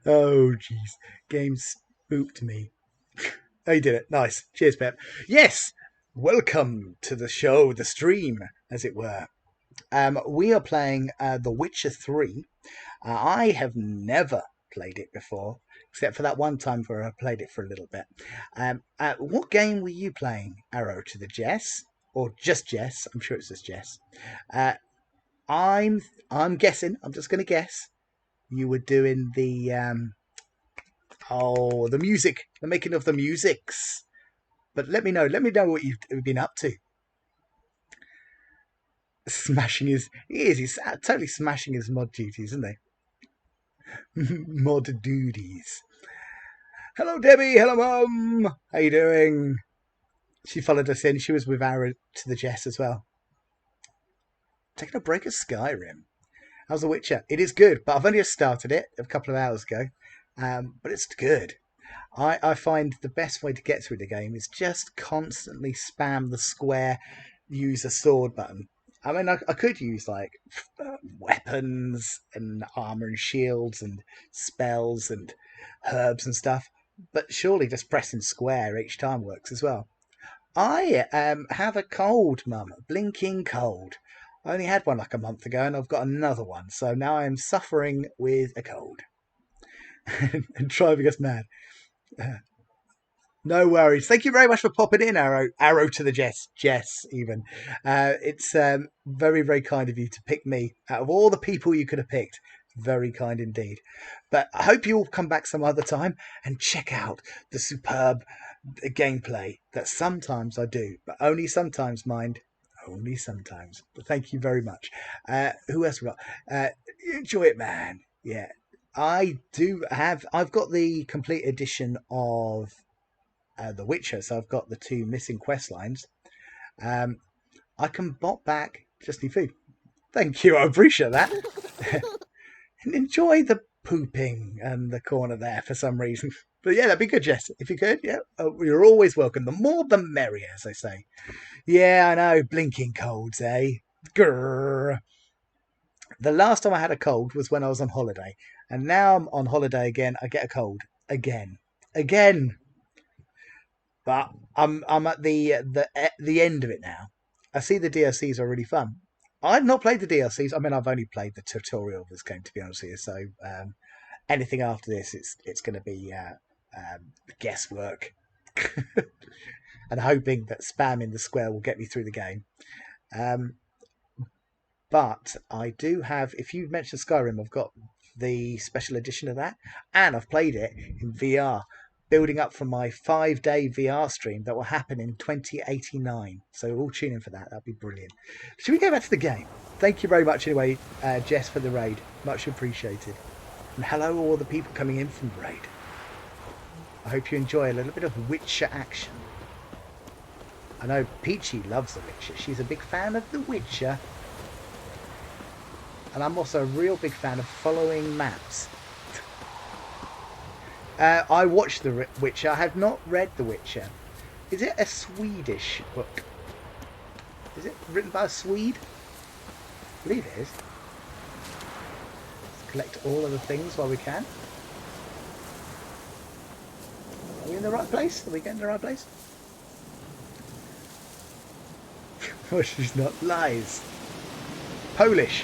Oh, jeez. Game spooked me. Oh, you did it. Nice. Cheers, Pep. Yes! Welcome to the show, the stream, as it were. We are playing The Witcher 3. I have never played it before, except for that one time where I played it for a little bit. What game were you playing, Arrow to the Jess? Or just Jess? I'm sure it's just Jess. I'm guessing, I'm just going to guess, you were doing the the music, the making of the musics. But let me know what you've been up to. He's totally smashing his mod duties, isn't he? Mod duties. Hello, Debbie. Hello, Mum. How you doing? She followed us in. She was with Arrow to the Jess as well. Taking a break of Skyrim. How's The Witcher? It is good, but I've only just started it a couple of hours ago. But it's good. I find the best way to get through the game is just constantly spam the square, use a sword button. I mean, I could use like weapons and armor and shields and spells and herbs and stuff, but surely just pressing square each time works as well. I have a cold, Mum, a blinking cold. I only had one like a month ago and I've got another one, so now I'm suffering with a cold and driving us mad. No worries. Thank you very much for popping in, Arrow. Arrow to the Jess. Jess, even. It's very, very kind of you to pick me out of all the people you could have picked. Very kind indeed. But I hope you'll come back some other time and check out the superb gameplay that sometimes I do, but only sometimes, mind. Only sometimes. But thank you very much. Who else we got? Enjoy it, man. Yeah. I've got the complete edition of The Witcher, so I've got the 2 missing quest lines. I can bot back Just Need Food. Thank you, I appreciate that. And enjoy the pooping in the corner there for some reason. But yeah, that'd be good, Jess. If you could, yeah. You're always welcome. The more the merrier, as they say. Yeah, I know. Blinking colds, eh? Grrr. The last time I had a cold was when I was on holiday. And now I'm on holiday again. I get a cold. Again. But I'm at the end of it now. I see the DLCs are really fun. I've not played the DLCs. I mean, I've only played the tutorial of this game, to be honest with you. So anything after this, it's going to be guesswork. And hoping that spamming the square will get me through the game. But I do have, if you mentioned Skyrim, I've got the special edition of that. And I've played it in VR. Building up from my 5-day VR stream that will happen in 2089. So all tune in for that. That'd be brilliant. Should we go back to the game? Thank you very much anyway, Jess, for the raid. Much appreciated. And hello all the people coming in from the raid. I hope you enjoy a little bit of Witcher action. I know Peachy loves The Witcher. She's a big fan of The Witcher. And I'm also a real big fan of following maps. I watched The Witcher. I have not read The Witcher. Is it a Swedish book? Is it written by a Swede? I believe it is. Let's collect all of the things while we can. Are we in the right place? Are we getting to the right place? Oh, she's not. Lies. Polish,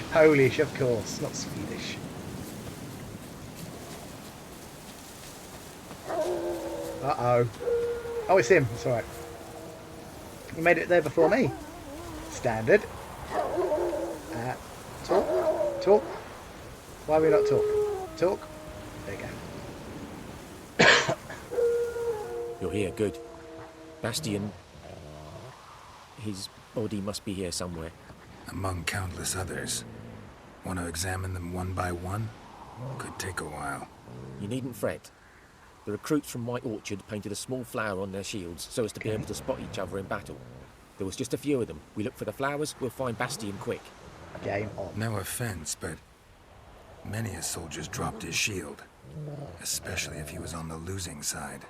of course, not Swedish. Uh-oh. Oh, it's him. It's alright. He made it there before me. Standard. Talk. Why are we not talk? There you go. You're here, good. Bastian... his body must be here somewhere. Among countless others. Want to examine them one by one? Could take a while. You needn't fret. The recruits from White Orchard painted a small flower on their shields so as to be able to spot each other in battle. There was just a few of them. We look for the flowers, we'll find Bastian quick. Game on. No offense, but many a soldier's dropped his shield. Especially if he was on the losing side.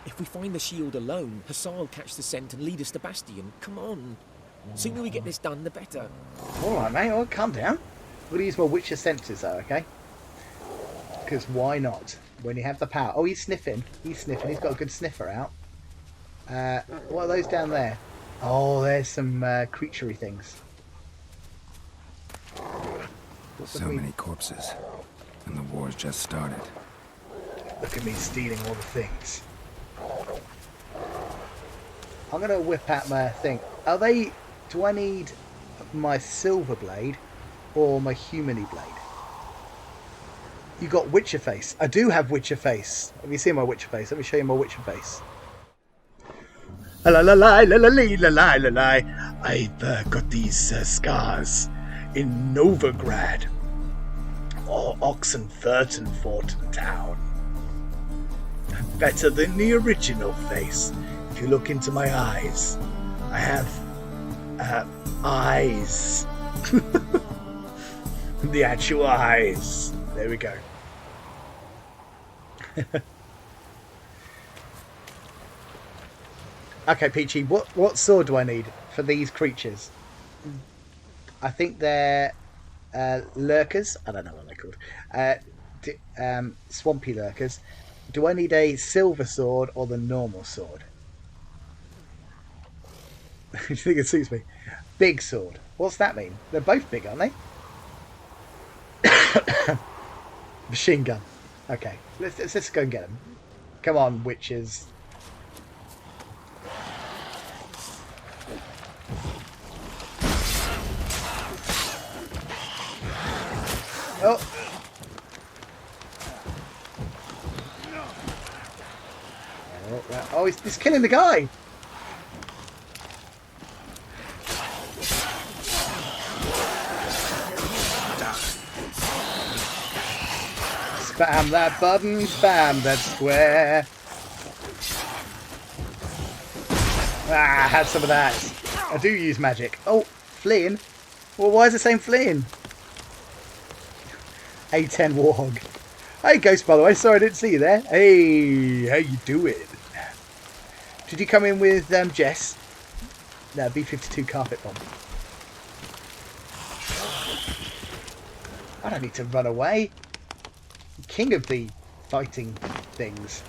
If we find the shield alone, Hussar will catch the scent and lead us to Bastian. Come on. Sooner we get this done, the better. Alright, mate. Oh, calm down. I'm going to use my Witcher senses, though, okay? Because why not? When you have the power. Oh, he's sniffing. He's got a good sniffer out. What are those down there? Oh, there's some creaturey things. So many corpses. And the war's just started. Look at me stealing all the things. I'm going to whip out my thing. Do I need my silver blade or my humany blade? You got Witcher face. I do have Witcher face. Have you seen my Witcher face? Let me show you my Witcher face. La la la la la la la la la la. I've got these scars in Novigrad or Oxenfurtenforten town. Better than the original face. If you look into my eyes, I have eyes. The actual eyes. There we go. Okay, Peachy, what sword do I need for these creatures? I think they're lurkers. I don't know what they're called. Swampy lurkers. Do I need a silver sword or the normal sword? You think it suits me? Big sword. What's that mean? They're both big, aren't they? Machine gun. Okay, let's go and get them. Come on, witches. Oh. Oh, he's killing the guy. Spam that button, spam that square. Ah, I had some of that. I do use magic. Oh, fleeing. Well, why is it saying fleeing? A10 Warhog. Hey, Ghost, by the way. Sorry I didn't see you there. Hey, how you doing? Did you come in with Jess? No, B-52 carpet bomb. I don't need to run away. I'm king of the fighting things.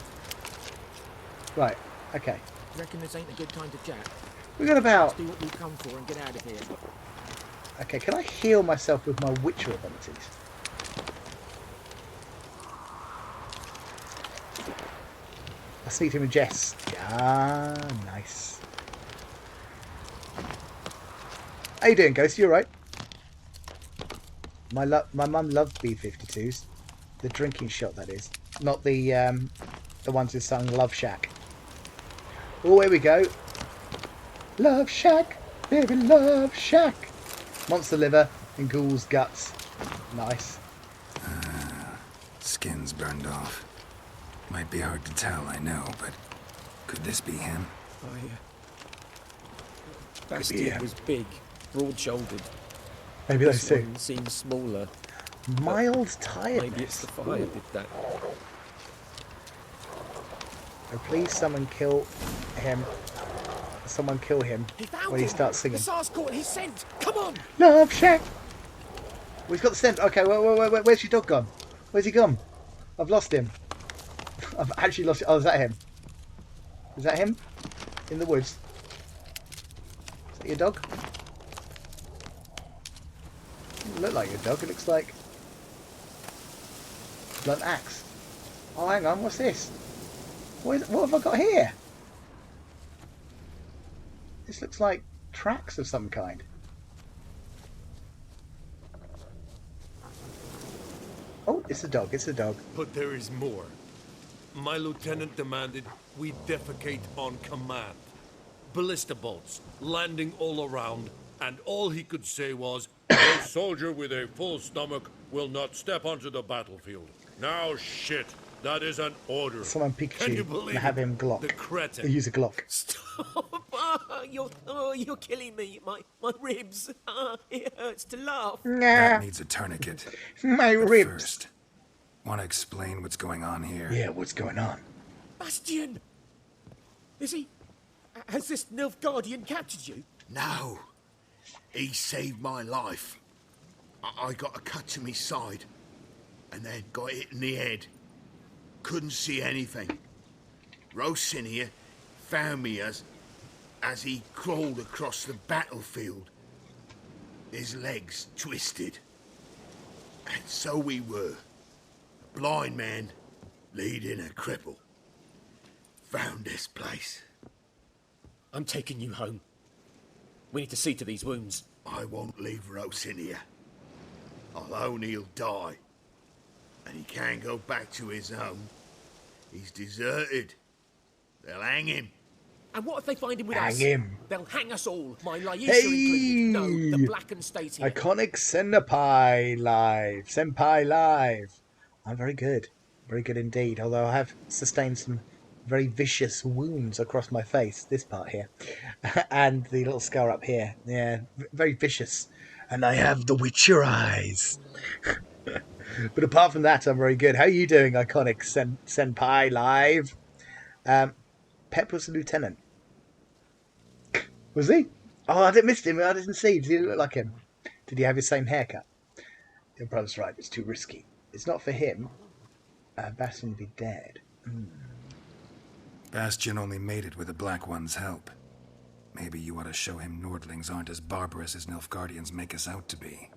Right, okay. Reckon this ain't a good time to chat? We got about... Let's do what you come for and get out of here. Okay, can I heal myself with my Witcher abilities? I sneaked him with Jess. Ah, nice. How you doing, Ghost? You alright? My mum loved B-52s. The drinking shot, that is. Not the ones who sung Love Shack. Oh, here we go. Love Shack, baby, Love Shack. Monster liver and ghoul's guts. Nice. Skin's burned off. Might be hard to tell, I know, but could this be him? Oh, yeah. Bastien was big, broad-shouldered. Maybe those two. One seems smaller. Mild tiredness. Maybe it's the fire did that. Oh, please, someone kill him. Someone kill him when he starts singing. The SARS caught his scent. Come on. Love Shack. Well, he's got the scent. Okay, where's your dog gone? Where's he gone? I've lost him. I've actually lost. Oh, is that him? Is that him? In the woods? Is that your dog? Doesn't look like your dog. It looks like blunt axe. Oh, hang on. What's this? What have I got here? This looks like tracks of some kind. Oh, it's a dog. It's a dog. But there is more. My lieutenant demanded we defecate on command. Ballista bolts landing all around, and all he could say was, "A soldier with a full stomach will not step onto the battlefield." Now shit, that is an order. Someone Pikachu and have him Glock. The cretin. Or use a Glock. Stop! You're killing me. My ribs. It hurts to laugh. That needs a tourniquet. My But ribs. First, want to explain what's going on here? Yeah, what's going on? Bastien! Is he... Has this Nilfgaardian captured you? No. He saved my life. I got a cut to my side, and then got hit in the head. Couldn't see anything. Rosin here found me as he crawled across the battlefield. His legs twisted. And so we were. A blind man leading a cripple. Found this place. I'm taking you home. We need to see to these wounds. I won't leave Rose in here. I'll own he'll die. And he can't go back to his home. He's deserted. They'll hang him. And what if they find him with Hang us? him. They'll hang us all, my Laisha Hey! included. No, the Blackened State here. Iconic Senpai Live. Senpai Live. I'm very good. Very good indeed. Although I have sustained some very vicious wounds across my face. This part here. And the little scar up here. Yeah, very vicious. And I have the Witcher eyes. But apart from that, I'm very good. How are you doing, Iconic Senpai Live? Pep was the lieutenant. Was he? Oh, I missed him. I didn't see. Did he look like him? Did he have his same haircut? Your brother's right. It's too risky. It's not for him. Bastion would be dead. Bastion only made it with the Black One's help. Maybe you ought to show him Nordlings aren't as barbarous as Nilfgaardians make us out to be.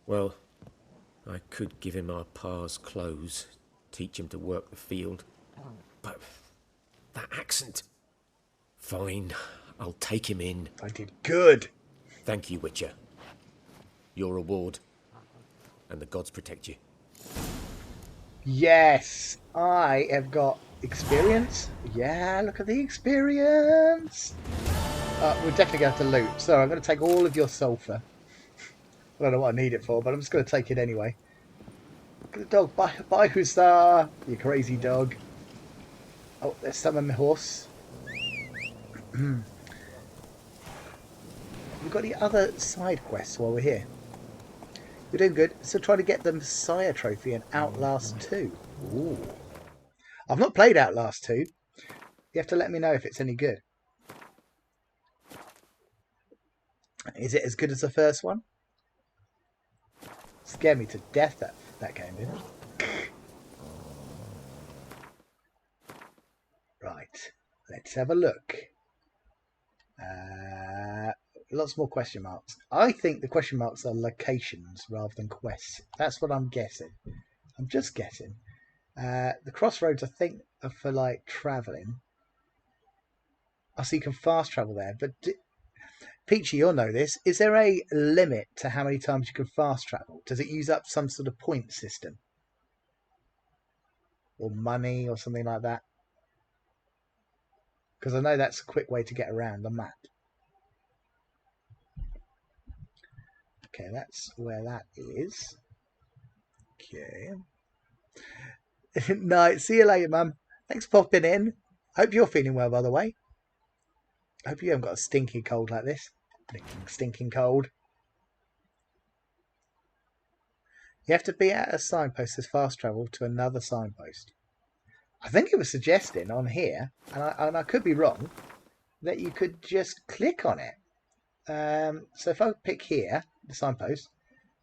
Well, I could give him our pa's clothes, teach him to work the field. But that accent... Fine, I'll take him in. I did good. Thank you, Witcher. Your reward. And the gods protect you. Yes, I have got experience. Yeah, look at the experience. We're definitely going to have to loot. So I'm going to take all of your sulfur. I don't know what I need it for, but I'm just going to take it anyway. Look at the dog. Bye, Hussar. You crazy dog. Oh, there's some of my horse. We've got the other side quests while we're here. We're doing good. So try to get the Messiah trophy in Outlast 2. Ooh. I've not played Outlast 2. You have to let me know if it's any good. Is it as good as the first one? Scared me to death, that game did. Right. Let's have a look. Lots more question marks. I think the question marks are locations rather than quests. That's what I'm guessing. I'm just guessing. The crossroads, I think, are for like travelling. Oh, so you can fast travel there. But Peachy, you'll know this. Is there a limit to how many times you can fast travel? Does it use up some sort of point system? Or money or something like that? Because I know that's a quick way to get around the map. Okay, that's where that is. Okay. Night. See you later, Mum. Thanks for popping in. Hope you're feeling well, by the way. Hope you haven't got a stinking cold like this. Stinking cold. You have to be at a signpost as fast travel to another signpost. I think it was suggesting on here, and I could be wrong, that you could just click on it. So if I pick here, the signpost,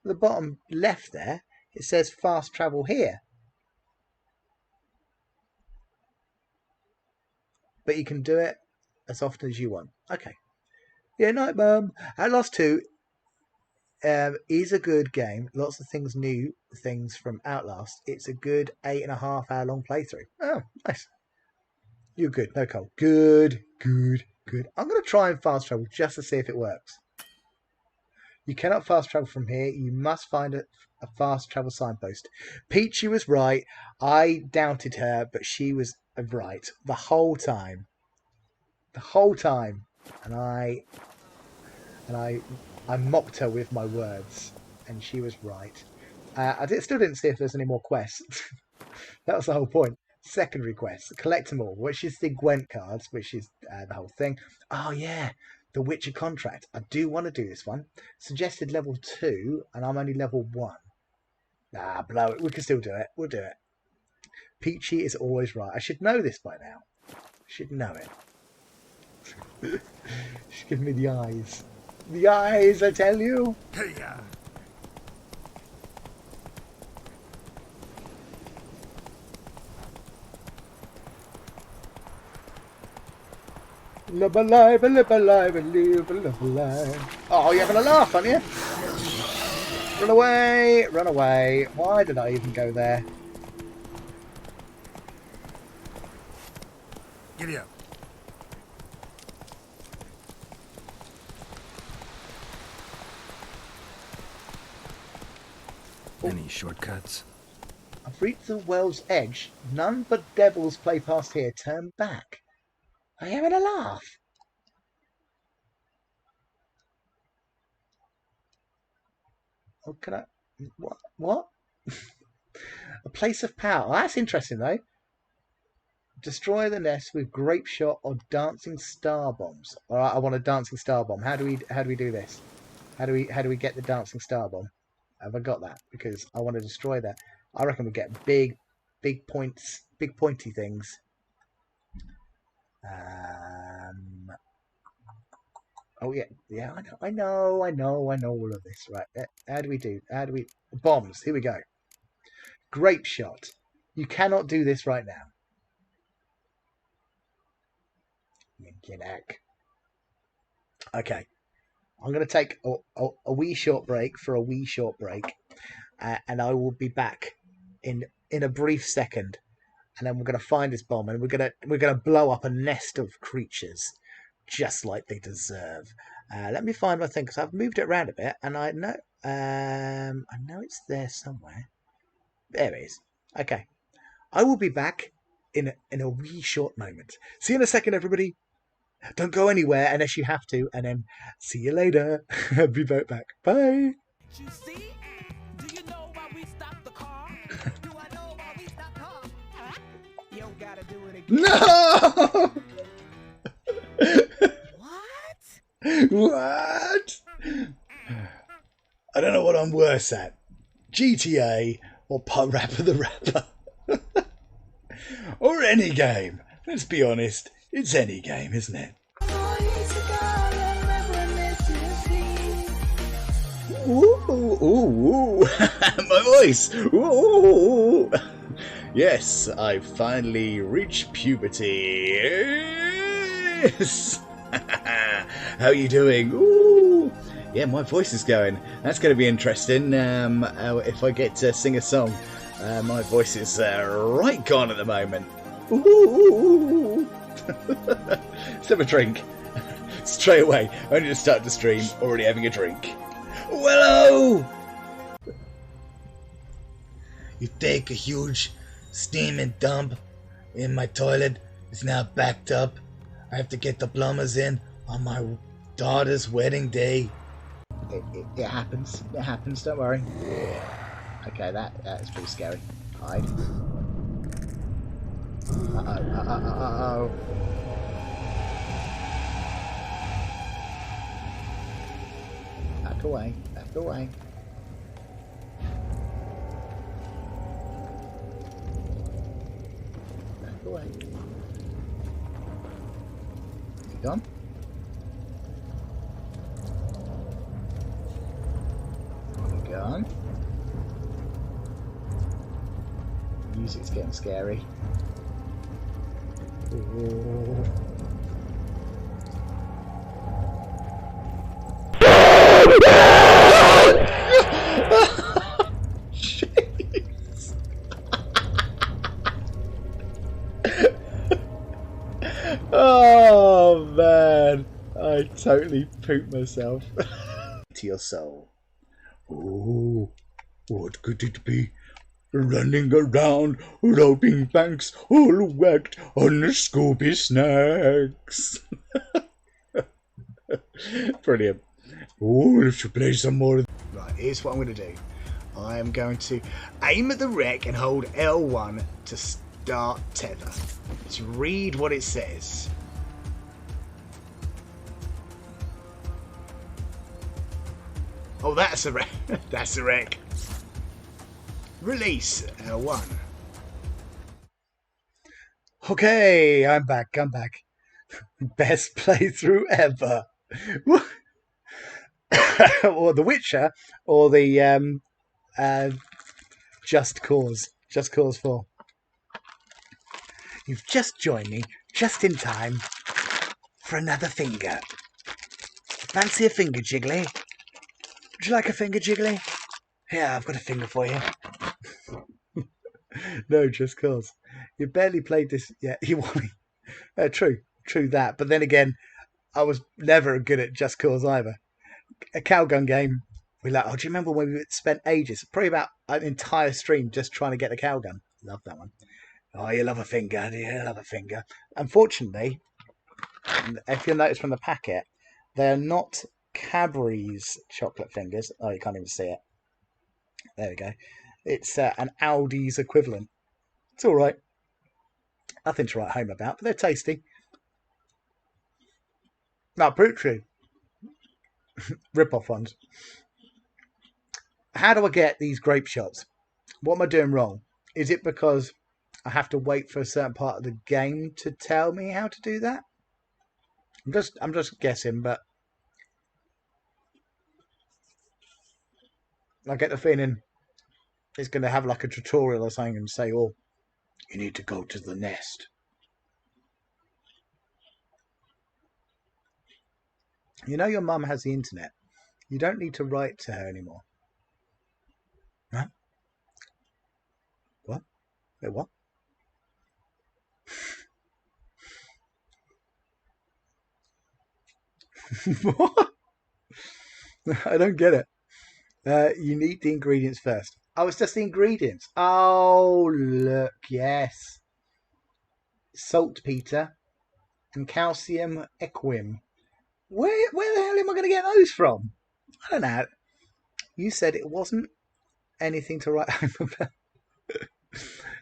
at the bottom left there, it says fast travel here. But you can do it as often as you want. Okay. Yeah, night, Mum. Outlast 2 is a good game. Lots of new things from Outlast. It's a good 8.5 hour long playthrough. Oh, nice. You're good. No cold. Good. I'm going to try and fast travel just to see if it works. You cannot fast travel from here. You must find a fast travel signpost. Peachy was right. I doubted her, but she was right the whole time. And I mocked her with my words, and she was right. I still didn't see if there's any more quests. That was the whole point. Secondary quests, collect them all, which is the Gwent cards, which is the whole thing. Oh yeah, the Witcher contract. I do want to do this one. Suggested level 2, and I'm only level 1. Nah, blow it. We can still do it. We'll do it. Peachy is always right. I should know this by now. Should know it. She's giving me the eyes. The eyes, I tell you. Hey-ya. Live alive, live alive, live alive. Oh, you're having a laugh, aren't you? Run away! Run away! Why did I even go there? Giddy up. Any shortcuts? I've reached the world's edge. None but devils play past here. Turn back. Are you having a laugh? Oh, can I? What? What? A place of power. Oh, that's interesting, though. Destroy the nest with grape shot or dancing star bombs. All right, I want a dancing star bomb. How do we do this? How do we get the dancing star bomb? Have I got that? Because I want to destroy that. I reckon we get big points, big pointy things. Oh yeah, I know all of this. Right? How do we bombs? Here we go. Grape shot. You cannot do this right now. Okay, I'm going to take a wee short break and I will be back in a brief second, and then we're going to find this bomb, and we're going to blow up a nest of creatures just like they deserve. Let me find my thing, because I've moved it around a bit, and I know it's there somewhere. There it is. Okay, I will be back in a wee short moment. See you in a second, everybody. Don't go anywhere unless you have to, and then see you later. I'll be right back. Bye. You see? Do you know why we stopped the car? Do I know why we stopped the car? You don't gotta do it again. No! What? I don't know what I'm worse at. GTA or Parappa the Rapper. Or any game. Let's be honest. It's any game, isn't it? Ooh. My voice. Ooh. Yes, I finally reached puberty. Yes. How you doing? Ooh. Yeah, my voice is going. That's going to be interesting. If I get to sing a song, my voice is right gone at the moment. Ooh. Let's have a drink. Straight away. Only to start the stream, already having a drink. Hello! You take a huge steaming dump in my toilet. It's now backed up. I have to get the plumbers in on my daughter's wedding day. It happens. It happens, don't worry. Okay, that's pretty scary. Hide. Uh-oh. Back away. Back away. Back away. You gone? You gone? The music's getting scary. Ooh. Jeez. Oh man, I totally pooped myself. To your soul. Oh, what could it be? Running around, robbing banks, all whacked on the Scooby Snacks. Brilliant. Oh, let's play some more. Right, here's what I'm going to do. I am going to aim at the wreck and hold L1 to start tether. Let's read what it says. Oh, that's a wreck. That's a wreck. Release L1. Okay, I'm back. Best playthrough ever. Or The Witcher, or the Just Cause 4. You've just joined me, just in time, for another finger. Fancy a finger jiggly? Would you like a finger jiggly? Yeah, I've got a finger for you. No, just cause. You barely played this yet. You want true that. But then again, I was never good at Just Cause either. A Calgun game. Do you remember when we spent ages, probably about an entire stream just trying to get the Calgun? Love that one. Oh, you love a finger. You love a finger. Unfortunately, if you'll notice from the packet, they are not Cadbury's chocolate fingers. Oh, you can't even see it. There we go. It's an Aldi's equivalent. It's all right. Nothing to write home about, but they're tasty. No, true. Rip-off ones. How do I get these grape shots? What am I doing wrong? Is it because I have to wait for a certain part of the game to tell me how to do that? I'm just guessing, but I get the feeling it's going to have like a tutorial or something and say, "Oh, you need to go to the nest." You know your mum has the internet. You don't need to write to her anymore. Huh? What? Wait, what? What? I don't get it. You need the ingredients first. Oh, it's just the ingredients. Oh, look, yes. Saltpeter and calcium equim. Where the hell am I going to get those from? I don't know. You said it wasn't anything to write home about.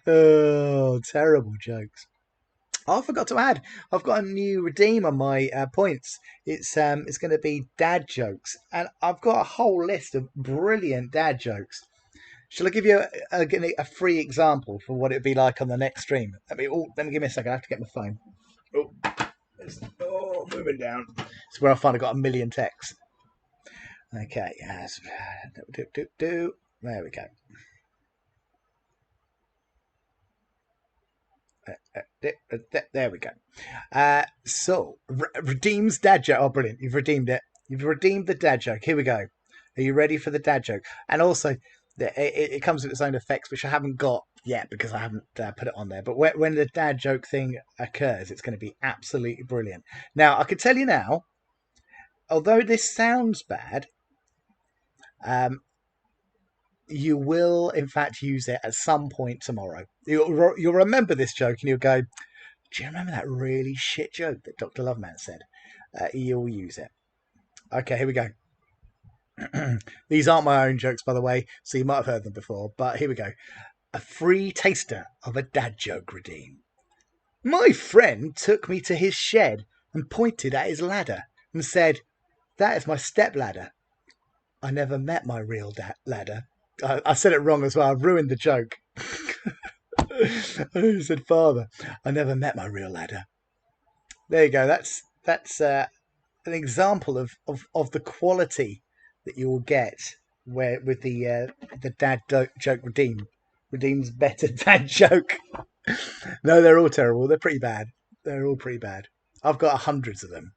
Oh, terrible jokes. Oh, I forgot to add. I've got a new redeem on my points. It's going to be dad jokes, and I've got a whole list of brilliant dad jokes. Shall I give you a free example for what it'd be like on the next stream? Let me give me a second. I have to get my phone. Moving down. It's where I finally got a million texts. Okay, yes. There we go. There we go. So, redeems dad joke. Oh, brilliant. You've redeemed it. You've redeemed the dad joke. Here we go. Are you ready for the dad joke? And also, it comes with its own effects, which I haven't got yet because I haven't put it on there. But when the dad joke thing occurs, it's going to be absolutely brilliant. Now, I can tell you now, although this sounds bad, you will, in fact, use it at some point tomorrow. You'll remember this joke and you'll go, do you remember that really shit joke that Dr. Loveman said? You'll use it. Okay, here we go. These aren't my own jokes, by the way, so you might have heard them before, but here we go. A free taster of a dad joke redeem. My friend took me to his shed and pointed at his ladder and said, "That is my step ladder." I never met my real ladder. I said it wrong as well. I've ruined the joke. I said father. I never met my real ladder. There you go. That's an example of the quality that you will get where with the dad joke redeems better dad joke. No, they're all terrible. They're pretty bad. They're all pretty bad. I've got hundreds of them.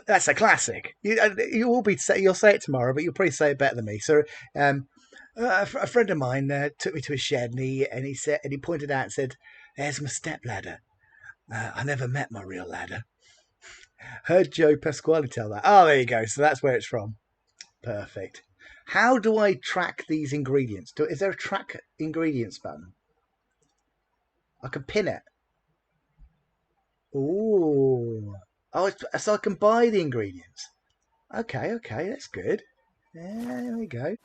That's a classic. You'll say it tomorrow, but you'll probably say it better than me. So, a friend of mine took me to his shed, and he pointed out and said, "There's my step ladder. I never met my real ladder." Heard Joe Pasquale tell that. Oh, there you go. So that's where it's from. Perfect. How do I track these ingredients? Is there a track ingredients button? I can pin it. Ooh. Oh, so I can buy the ingredients. Okay, that's good. Yeah, there we go.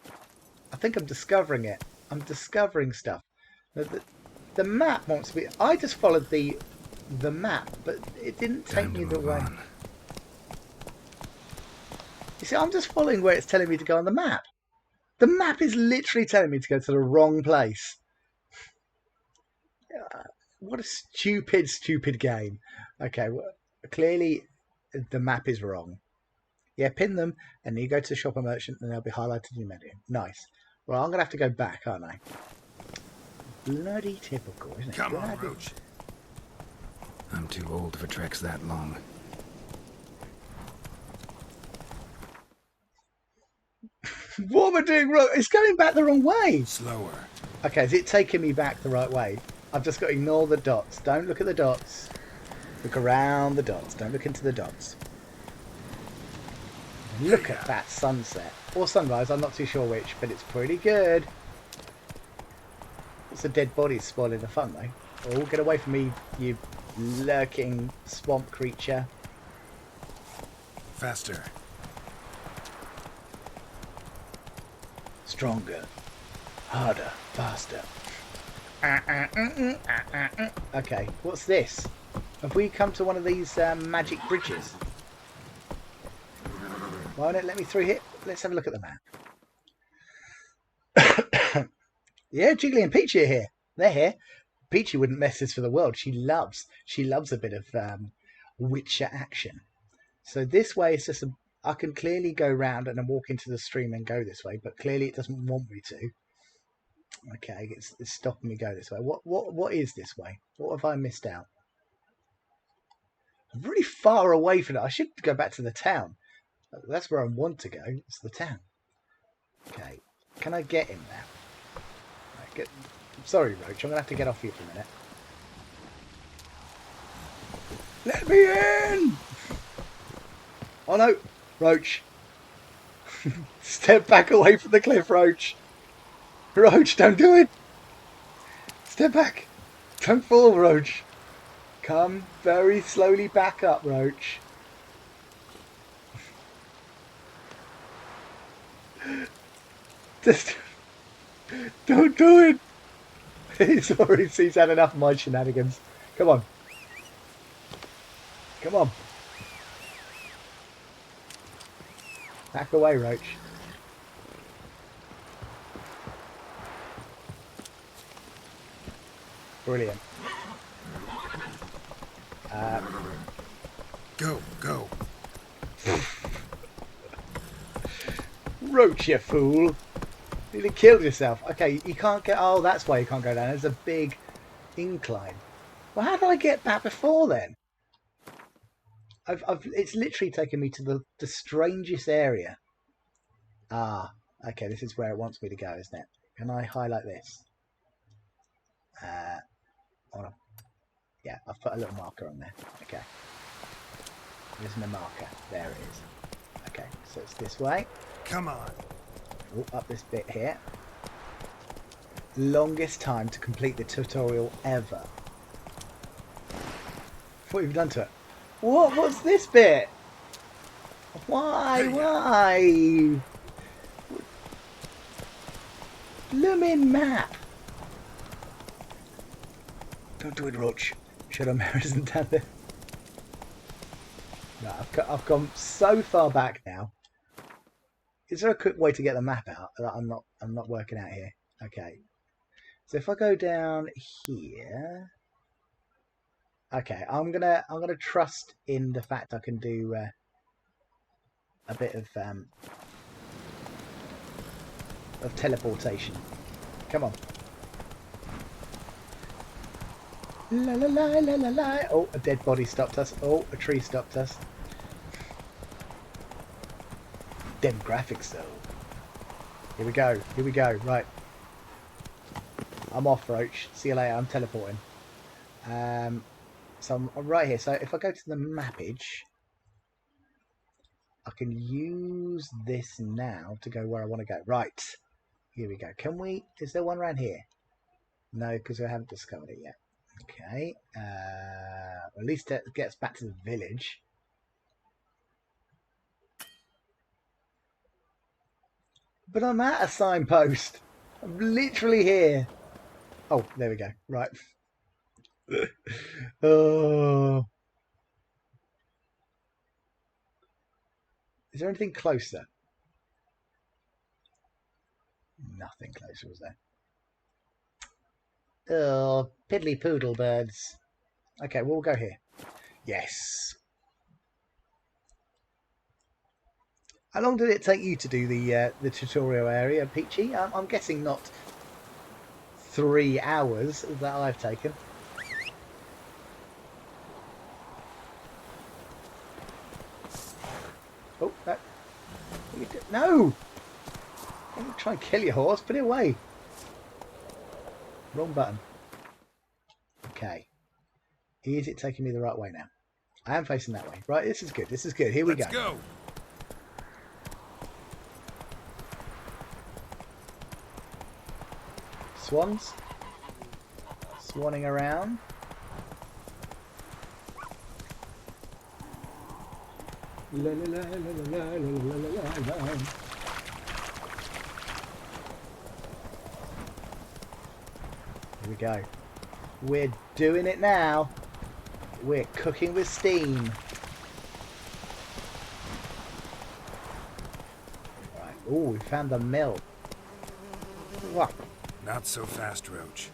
I think I'm discovering it. I'm discovering stuff. The map wants to be... I just followed the map, but it didn't take me the way. You see, I'm just following where it's telling me to go on the map. The map is literally telling me to go to the wrong place. What a stupid game. Okay, well, clearly the map is wrong. Yeah, pin them, and you go to shop a merchant, and they'll be highlighted in your menu. Nice. Well, I'm going to have to go back, aren't I? Bloody typical, isn't it? Come on, Roach. I'm too old for treks that long. What am I doing wrong? It's going back the wrong way. Slower. Okay, is it taking me back the right way? I've just got to ignore the dots. Don't look at the dots. Look around the dots. Don't look into the dots. Look at that sunset. Or sunrise, I'm not too sure which, but it's pretty good. It's a dead body spoiling the fun, though. Oh, get away from me, you lurking swamp creature. Faster. Stronger. Harder. Faster. Okay, what's this? Have we come to one of these magic bridges? Why don't it let me through here? Let's have a look at the map. Yeah, Jiggly and Peachy are here. They're here. Peachy wouldn't miss this for the world. She loves a bit of Witcher action. So this way is just I can clearly go round and then walk into the stream and go this way, but clearly it doesn't want me to. Okay, it's stopping me go this way. What is this way? What have I missed out? I'm really far away from it. I should go back to the town. That's where I want to go. It's the town. Okay, can I get in there? Sorry, Roach. I'm gonna have to get off you for a minute. Let me in! Oh no, Roach. Step back away from the cliff, Roach. Roach, don't do it. Step back. Don't fall, Roach. Come very slowly back up, Roach. Just don't do it. He's had enough of my shenanigans. Come on. Come on. Back away, Roach. Brilliant. Go. Roach, you fool. Nearly killed yourself. Okay, you can't get... Oh, that's why you can't go down. There's a big incline. Well, how did I get back before then? It's literally taken me to the strangest area. Ah, okay, this is where it wants me to go, isn't it? Can I highlight this? Hold on. Yeah, I've put a little marker on there. Okay. There isn't a marker. There it is. Okay, so it's this way. Come on. Oh, up this bit here. Longest time to complete the tutorial ever. What have you done to it? What? What's this bit? Why? Blooming map. Don't do it, Roach. Shadow Mare isn't down there. No, I've gone so far back now. Is there a quick way to get the map out that I'm not working out here? Okay. So if I go down here, okay, I'm gonna trust in the fact I can do a bit of teleportation. Come on. La la la la la la. Oh, a dead body stopped us. Oh, a tree stopped us. Dem graphics though. Here we go. Here we go. Right. I'm off, Roach. See you later. I'm teleporting. So I'm right here. So if I go to the mappage, I can use this now to go where I want to go. Right. Here we go. Can we... Is there one around here? No, because I haven't discovered it yet. Okay. At least it gets back to the village. But I'm at a signpost. I'm literally here. Oh, there we go. Right. Oh. Is there anything closer? Nothing closer, is there? Oh, piddly poodle birds. Okay, we'll go here. Yes. How long did it take you to do the tutorial area, Peachy? I'm guessing not 3 hours that I've taken. Oh, no! No! Don't try and kill your horse. Put it away. Wrong button. Okay. Is it taking me the right way now? I am facing that way. Right, this is good. This is good. Here we go. Let's go. Swans. Swanning around. La, la, la, la, la, la, la, la, la. Here we go. We're doing it now. We're cooking with steam. Right. Oh, we found the mill. What? Not so fast, Roach.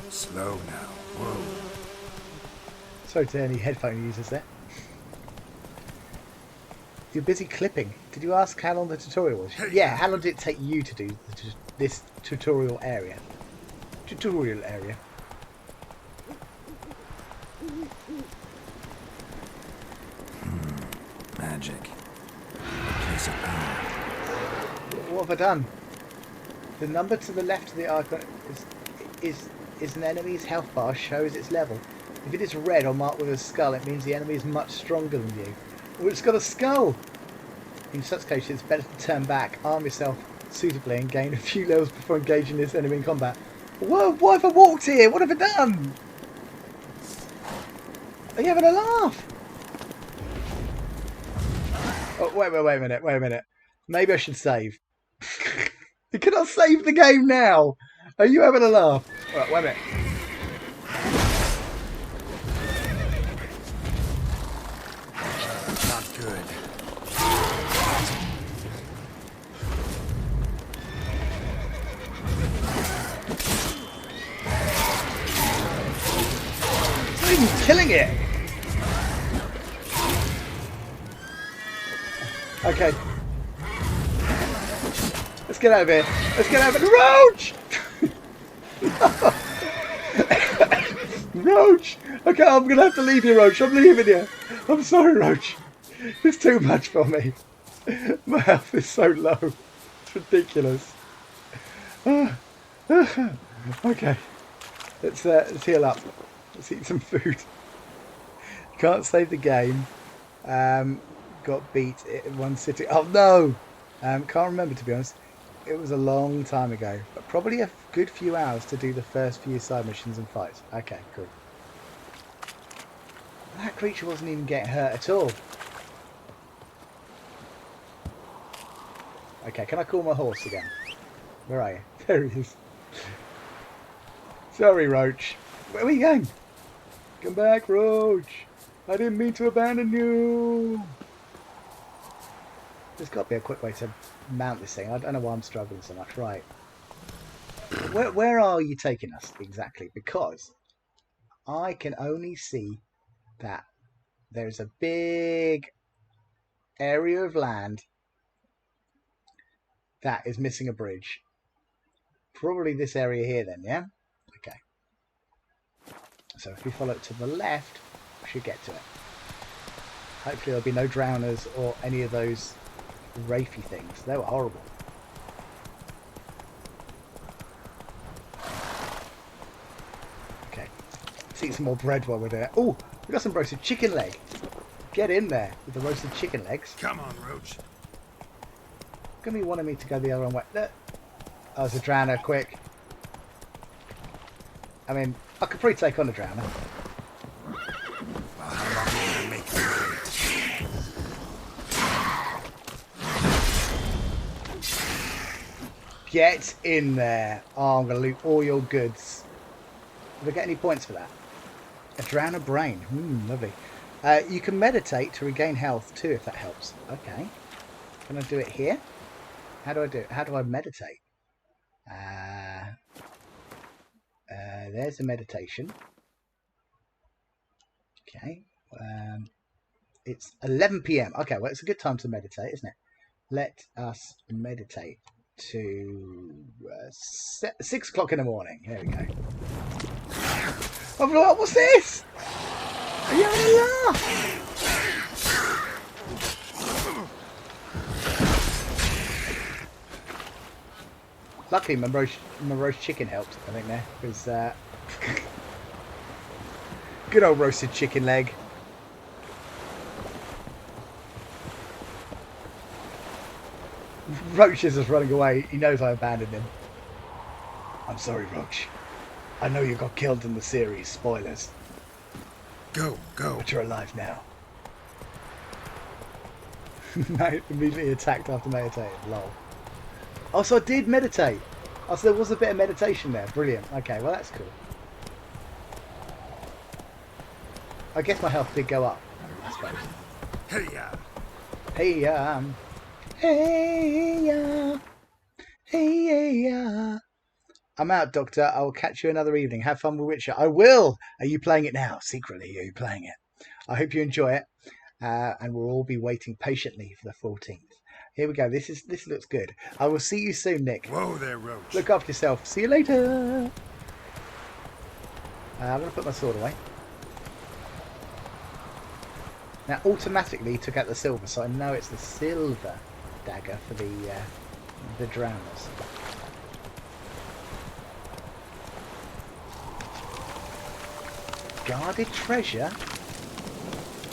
Slow now. Whoa. Sorry to any headphone users there. You're busy clipping. Did you ask how long the tutorial was? Yeah, how long did it take you to do this tutorial area? Magic. A place of power. What have I done? The number to the left of the icon is an enemy's health bar shows its level. If it is red or marked with a skull, it means the enemy is much stronger than you. Oh, it's got a skull! In such cases, it's better to turn back, arm yourself suitably, and gain a few levels before engaging this enemy in combat. Whoa, what have I walked here? What have I done? Are you having a laugh? Oh, wait a minute. Maybe I should save. You cannot save the game now! Are you having a laugh? Right, wait a minute. Not good. It's not even killing it! Okay. Let's get out of here. Let's get out of it. Roach! Roach! Okay, I'm going to have to leave you, Roach. I'm leaving you. I'm sorry, Roach. It's too much for me. My health is so low. It's ridiculous. Okay. Let's heal up. Let's eat some food. Can't save the game. Got beat in one sitting. Oh, no! Can't remember, to be honest. It was a long time ago, but probably a good few hours to do the first few side missions and fights. Okay, cool. That creature wasn't even getting hurt at all. Okay, can I call my horse again? Where are you? There he is. Sorry, Roach. Where are we going? Come back, Roach. I didn't mean to abandon you. There's got to be a quick way to mount this thing. I don't know why I'm struggling so much. Right. Where are you taking us exactly? Because I can only see that there's a big area of land that is missing a bridge. Probably this area here then, yeah? Okay. So if we follow it to the left, we should get to it. Hopefully there'll be no drowners or any of those Wraithy things. They were horrible. Okay. Let's eat some more bread while we're there. Oh, we got some roasted chicken leg. Get in there with the roasted chicken legs. Come on, Roach. Gonna be wanting me to go the other way. Look. Oh, it's a drowner, quick. I mean, I could probably take on a drowner. Well, how long are you gonna make me wait? Get in there. Oh, I'm going to loot all your goods. Did I get any points for that? A drowner brain. Lovely. You can meditate to regain health too, if that helps. Okay. Can I do it here? How do I do it? How do I meditate? There's the meditation. Okay. It's 11 PM. Okay, well, it's a good time to meditate, isn't it? Let us meditate to 6 o'clock in the morning. There we go. Oh, what's this? Are you having a laugh? Luckily, my roast chicken helped, I think, there. Because, good old roasted chicken leg. Roach is just running away. He knows I abandoned him. I'm sorry, Roach. I know you got killed in the series. Spoilers. Go. But you're alive now. I immediately attacked after meditating. Lol. Oh, so I did meditate. Oh, so there was a bit of meditation there. Brilliant. Okay, well that's cool. I guess my health did go up, I suppose. Hey-ya! Hey-ya! Hey-ya! Hey-ya! I'm out, Doctor. I will catch you another evening. Have fun with Witcher. I will! Are you playing it now? Secretly, are you playing it? I hope you enjoy it. And we'll all be waiting patiently for the 14th. Here we go. This looks good. I will see you soon, Nick. Whoa there, Roach. Look after yourself. See you later. I'm going to put my sword away. Now, automatically he took out the silver, so I know it's the silver dagger for the drowners. Guarded treasure?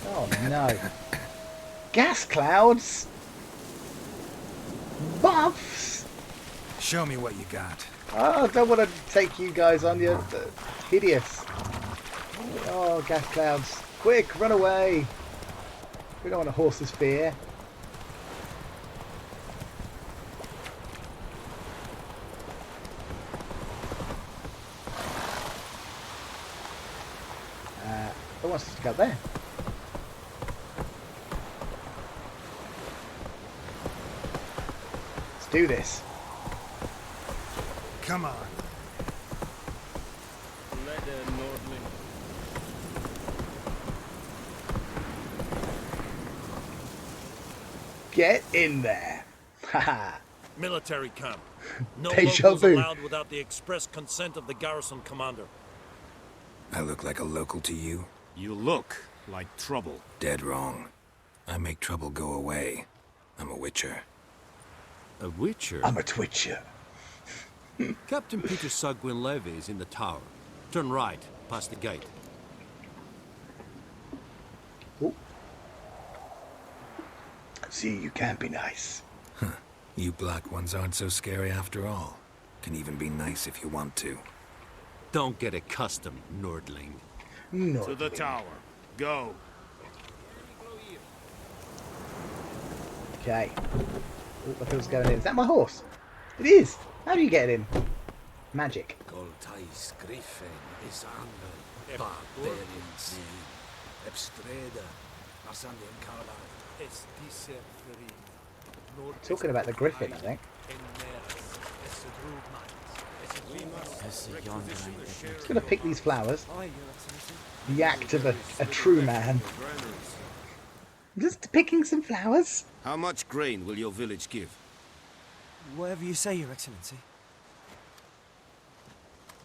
Oh no. Gas clouds? Buffs? Show me what you got. Oh, I don't want to take you guys on. You're hideous. Oh, gas clouds. Quick, run away. We don't want a horse's fear. Who wants us to go there? Let's do this. Come on. Get in there. Haha. Military camp. No Deja locals vu. allowed without the express consent of the garrison commander. I look like a local to you? You look like trouble. Dead wrong. I make trouble go away. I'm a witcher. A witcher? I'm a twitcher. Captain Peter Sagwin Levy is in the tower. Turn right, past the gate. Ooh. See, you can be nice. Huh. You black ones aren't so scary after all. Can even be nice if you want to. Don't get accustomed, Nordling. To the tower. Go. Okay. Ooh, I thought it was going in. Is that my horse? It is. How do you get it in? Magic. Goltais Griffin is Angle, Barbarians, Ebstreda, Assandian Carla, Estise Free. Talking about the griffin, I think. Just going to pick these flowers. The act of a true man. Just picking some flowers. How much grain will your village give? Whatever you say, Your Excellency.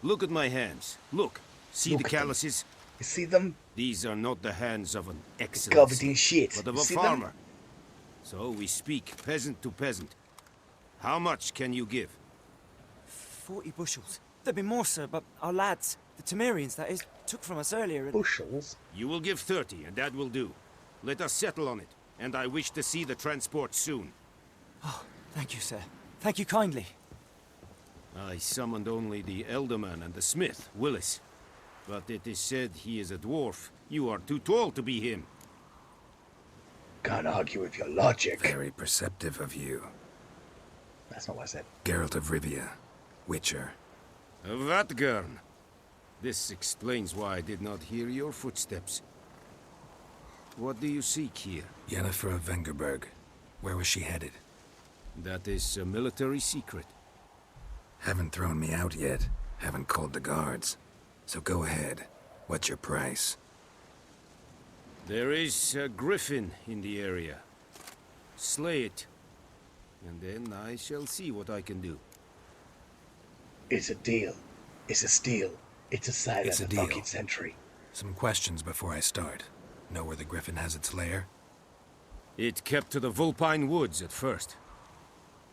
Look at my hands. Look. See Look the at them. calluses? You see them? These are not the hands of an Covered excellency, in shit. but of You a see farmer. them? So we speak peasant to peasant. How much can you give? 40 bushels. There'd be more, sir, but our lads, the Temerians, that is, took from us earlier. And... Bushels? You will give 30, and that will do. Let us settle on it, and I wish to see the transport soon. Oh, thank you, sir. Thank you kindly. I summoned only the Elderman and the smith, Willis. But it is said he is a dwarf. You are too tall to be him. Can't argue with your logic. Very perceptive of you. That's not what I said. Geralt of Rivia, Witcher. Vatgern. This explains why I did not hear your footsteps. What do you seek here? Yennefer of Vengerberg. Where was she headed? That is a military secret. Haven't thrown me out yet. Haven't called the guards. So go ahead. What's your price? There is a griffin in the area. Slay it. And then I shall see what I can do. It's a deal. It's a steal. It's a silent It's a deal. fucking century. Some questions before I start. Know where the griffin has its lair? It kept to the Vulpine Woods at first.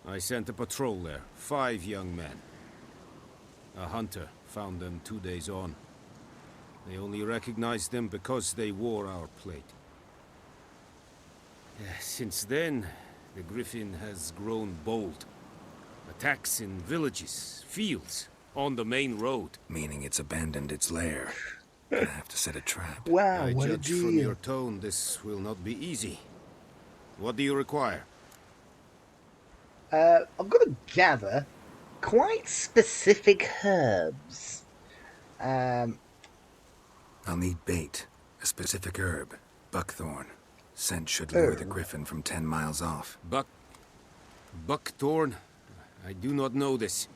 I sent a patrol there. 5 young men. A hunter found them 2 days on. They only recognized them because they wore our plate. Since then, the Griffin has grown bold. Attacks in villages, fields, on the main road. Meaning it's abandoned its lair. Gonna have to set a trap. Wow, I what a judge from deal. your tone this will not be easy. What do you require? I've got to gather quite specific herbs. I'll need bait. A specific herb. Buckthorn. Scent should lure the Griffin from 10 miles off. Buckthorn? I do not know this.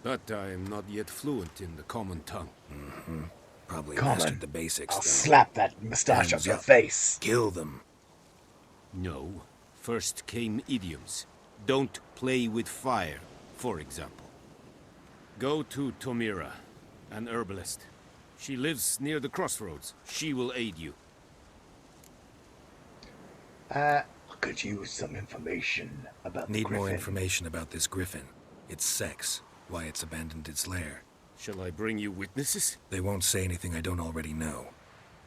But I am not yet fluent in the common tongue. Mm-hmm. Probably Common. mastered the basics, I'll though. slap that moustache Hands off your up. face. Kill them. No. First came idioms. Don't play with fire, for example. Go to Tomira, an herbalist. She lives near the crossroads. She will aid you. I could use some information about the Need Griffin. more information about this Griffin. Its sex. Why it's abandoned its lair. Shall I bring you witnesses? They won't say anything I don't already know.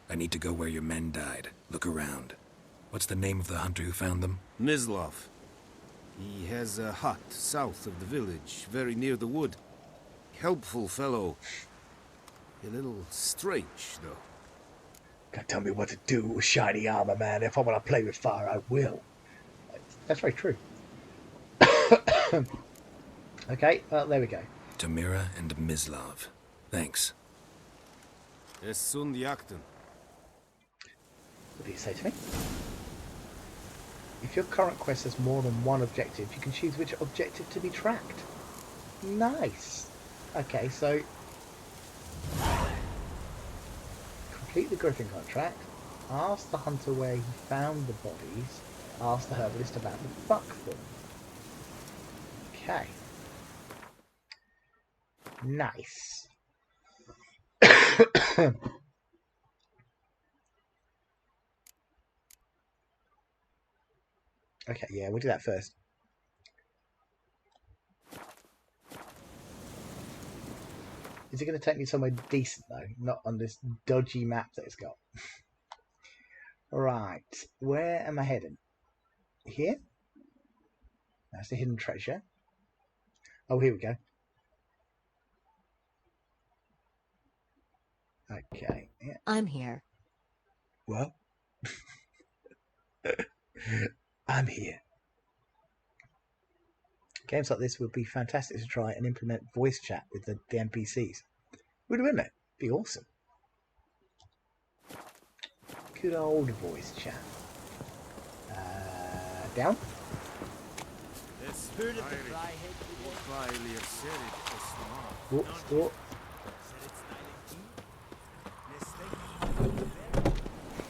I need to go where your men died. Look around. What's the name of the hunter who found them? Mislav. He has a hut south of the village, very near the wood. Helpful fellow. A little strange, though. Can't tell me what to do with shiny armor, man. If I want to play with fire, I will. That's very true. Okay, well, there we go. Tomira and Mislav. Thanks. Esund Yakten. What do you say to me? If your current quest has more than one objective, you can choose which objective to be tracked. Nice. Okay, so complete the Griffin contract. Ask the hunter where he found the bodies. Ask the herbalist about the buckthorn. Okay. Nice. Okay, yeah, we'll do that first. Is it going to take me somewhere decent, though? Not on this dodgy map that it's got. Right, where am I heading? Here? That's the hidden treasure. Oh, here we go. Okay. Yeah. I'm here. What? I'm here. Games like this would be fantastic to try and implement voice chat with the NPCs. Wouldn't it? Be awesome. Good old voice chat. Down. Stop.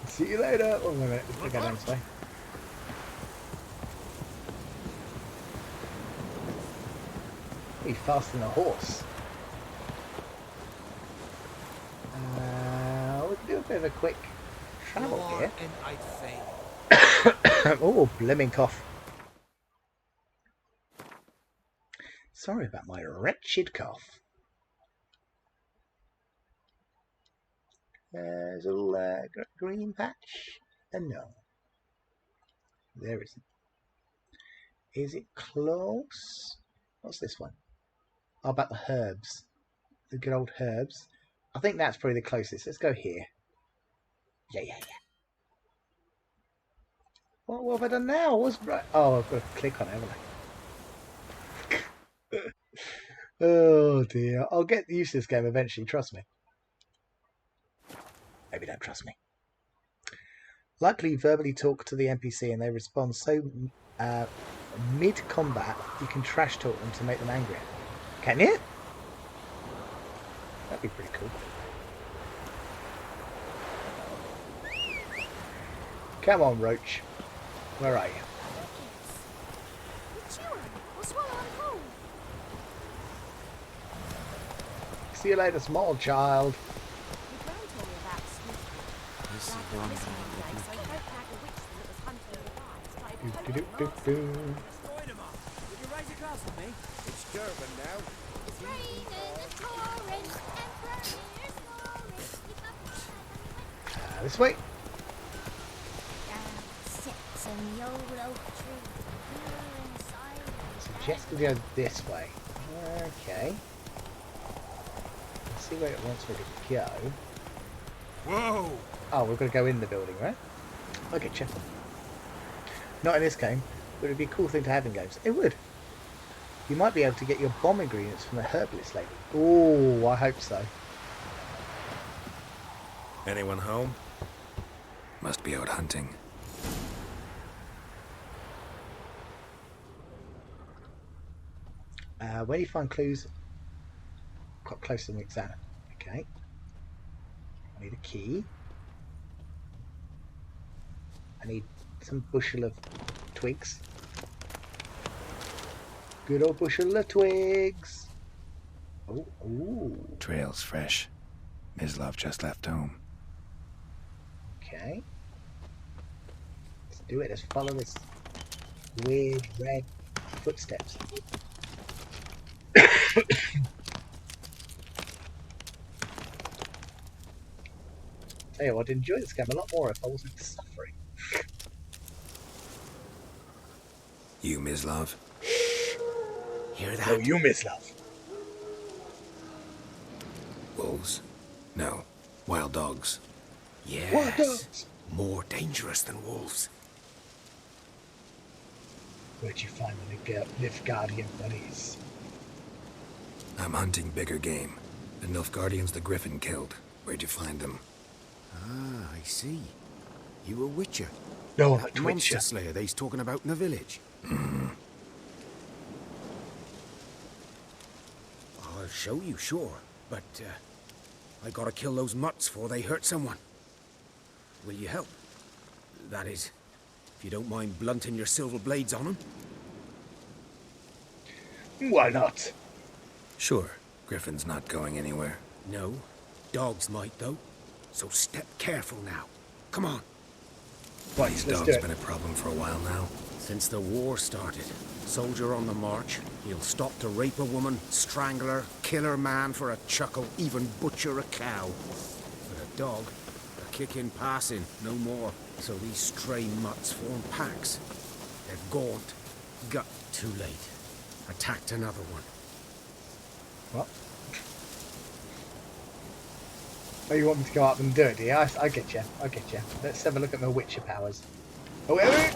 See you later. Oh, wait a minute. Let's go down this way. He's faster than a horse. We can do a bit of a quick travel here. Oh, blimmin' cough. Sorry about my wretched cough. There's a little green patch. No. There isn't. Is it close? What's this one? Oh, about the herbs. The good old herbs. I think that's probably the closest. Let's go here. Yeah. What have I done now? What's right? Oh, I've got to click on it, haven't I? Oh dear. I'll get used to this game eventually, trust me. Maybe don't trust me. Luckily, verbally talk to the NPC and they respond so mid-combat you can trash talk them to make them angrier. Can you? That'd be pretty cool. Come on, Roach. Where are you? See you later, small child. dazzle me. It's Durban now. It's raining and pouring, Emperor is snoring. This way. Down sits in the old oak tree, pure and silent. Suggest we go this way. Okay. Let's see where it wants me to go. Whoa! Oh, we've got to go in the building, right? I'll get you. Not in this game, but it'd be a cool thing to have in games. It would. You might be able to get your bomb ingredients from the herbalist lady. Oh, I hope so. Anyone home? Must be out hunting. Where do you find clues? Got closer than we examine. Okay. I need a key. I need some bushel of twigs. Good old bushel of twigs. Oh, ooh. Trail's fresh. Mislav just left home. Okay. Let's do it. Let's follow this weird red footsteps. Tell you what, I'd enjoy this game a lot more if I wasn't suffering. You, Mislav? Hear that? Oh, you, Mislav. Wolves? No. Wild dogs. Yes. Wild dogs. More dangerous than wolves. Where'd you find the Nilfgaardian buddies? I'm hunting bigger game. The Nilfgaardians the Griffin killed. Where'd you find them? Ah, I see. You a witcher. No, that not monster Witcher. slayer they's talking about in the village. I'll show you, sure. But, I gotta kill those mutts before they hurt someone. Will you help? That is, if you don't mind blunting your silver blades on them. Why not? Sure. Griffin's not going anywhere. No. Dogs might, though. So step careful now. Come on. Right, These let's do dogs it. been a problem for a while now. Since the war started, soldier on the march, he'll stop to rape a woman, strangle her, kill her man for a chuckle, even butcher a cow. But a dog, a kick in passing, no more. So these stray mutts form packs. They're gaunt. Gut too late. Attacked another one. What? Oh, you want me to go up and do it, do you? I get you. I get you. Let's have a look at my Witcher powers. Oh, wait, wait.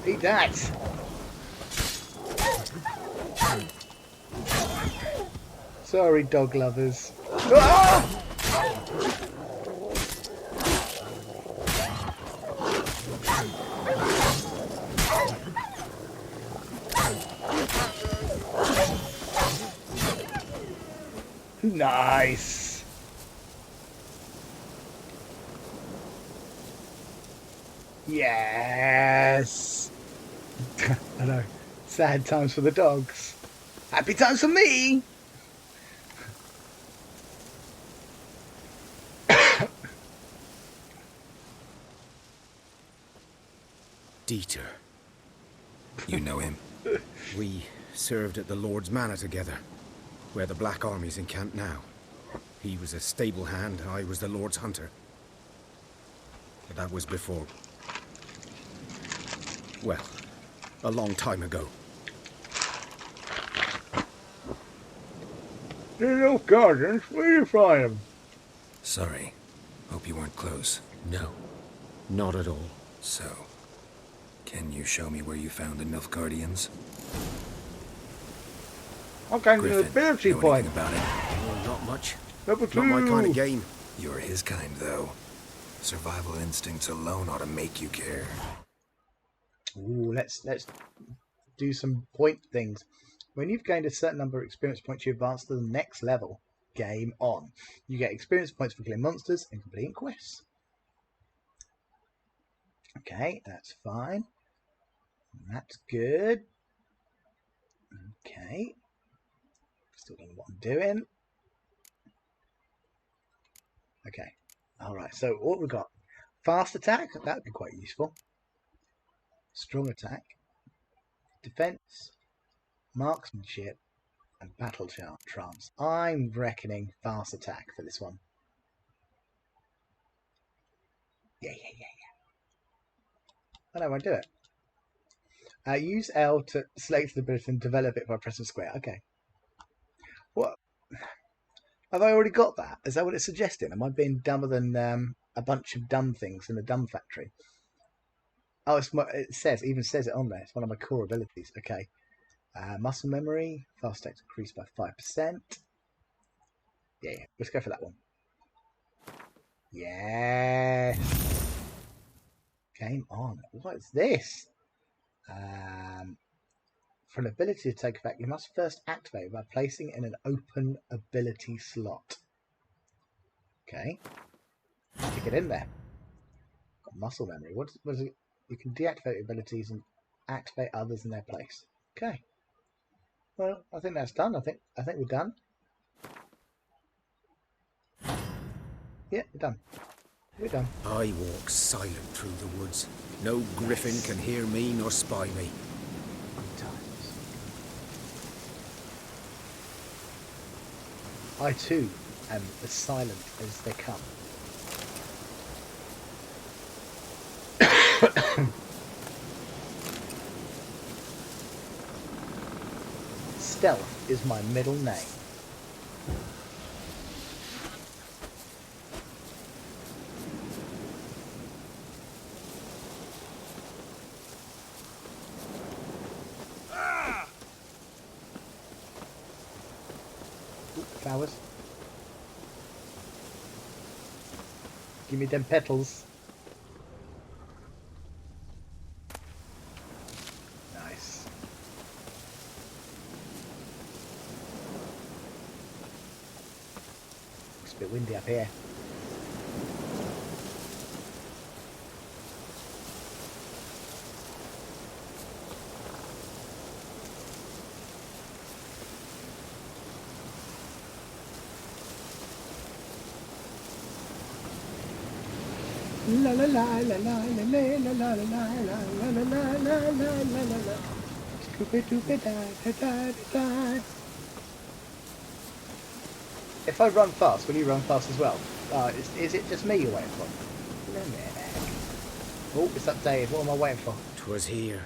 Eat that. Sorry, dog lovers. Ah! Nice. Yes. I know. Sad times for the dogs. Happy times for me. Dieter. You know him? We served at the Lord's Manor together, where the Black Army's encamped now. He was a stable hand, I was the Lord's hunter. But that was before... well, a long time ago. The Nilfgaardians, where do you find them? Sorry. Hope you weren't close. No, not at all. So, can you show me where you found the Nilfgaardians? I'm going to the Griffin, ability know point. anything about it? Oh, not much. Number Not my kind of two. game. You're his kind, though. Survival instincts alone ought to make you care. Ooh, let's do some point things. When you've gained a certain number of experience points, you advance to the next level. Game on. You get experience points for killing monsters and completing quests. Okay, that's fine. That's good. Okay. Still don't know what I'm doing. Okay. Alright, so what we've got? Fast attack, that would be quite useful. Strong attack. Defense. marksmanship, and battle trance. I'm reckoning fast attack for this one. Yeah. I know I do it. Use L to select the ability and develop it by pressing square. Okay. What? Have I already got that? Is that what it's suggesting? Am I being dumber than a bunch of dumb things in the dumb factory? Oh, it says it on there. It's one of my core abilities. Okay. Muscle memory, fast attack increased by 5%. Yeah. Let's go for that one. Yeah. Game on. What is this? For an ability to take effect, you must first activate by placing it in an open ability slot. Okay. Stick it in there. Got muscle memory. What is it? You can deactivate abilities and activate others in their place. Okay. Well, I think that's done. I think we're done. Yeah, we're done. We're done. I walk silent through the woods. No griffin can hear me nor spy me. Good times. I too am as silent as they come. Stealth is my middle name. Flowers. Give me them petals. Nice. It's a bit windy up here. La la la la la la la la la la la la la la la. If I run fast, will you run fast as well? Is it just me you're waiting for? Oh, it's updated. What am I waiting for? 'Twas here.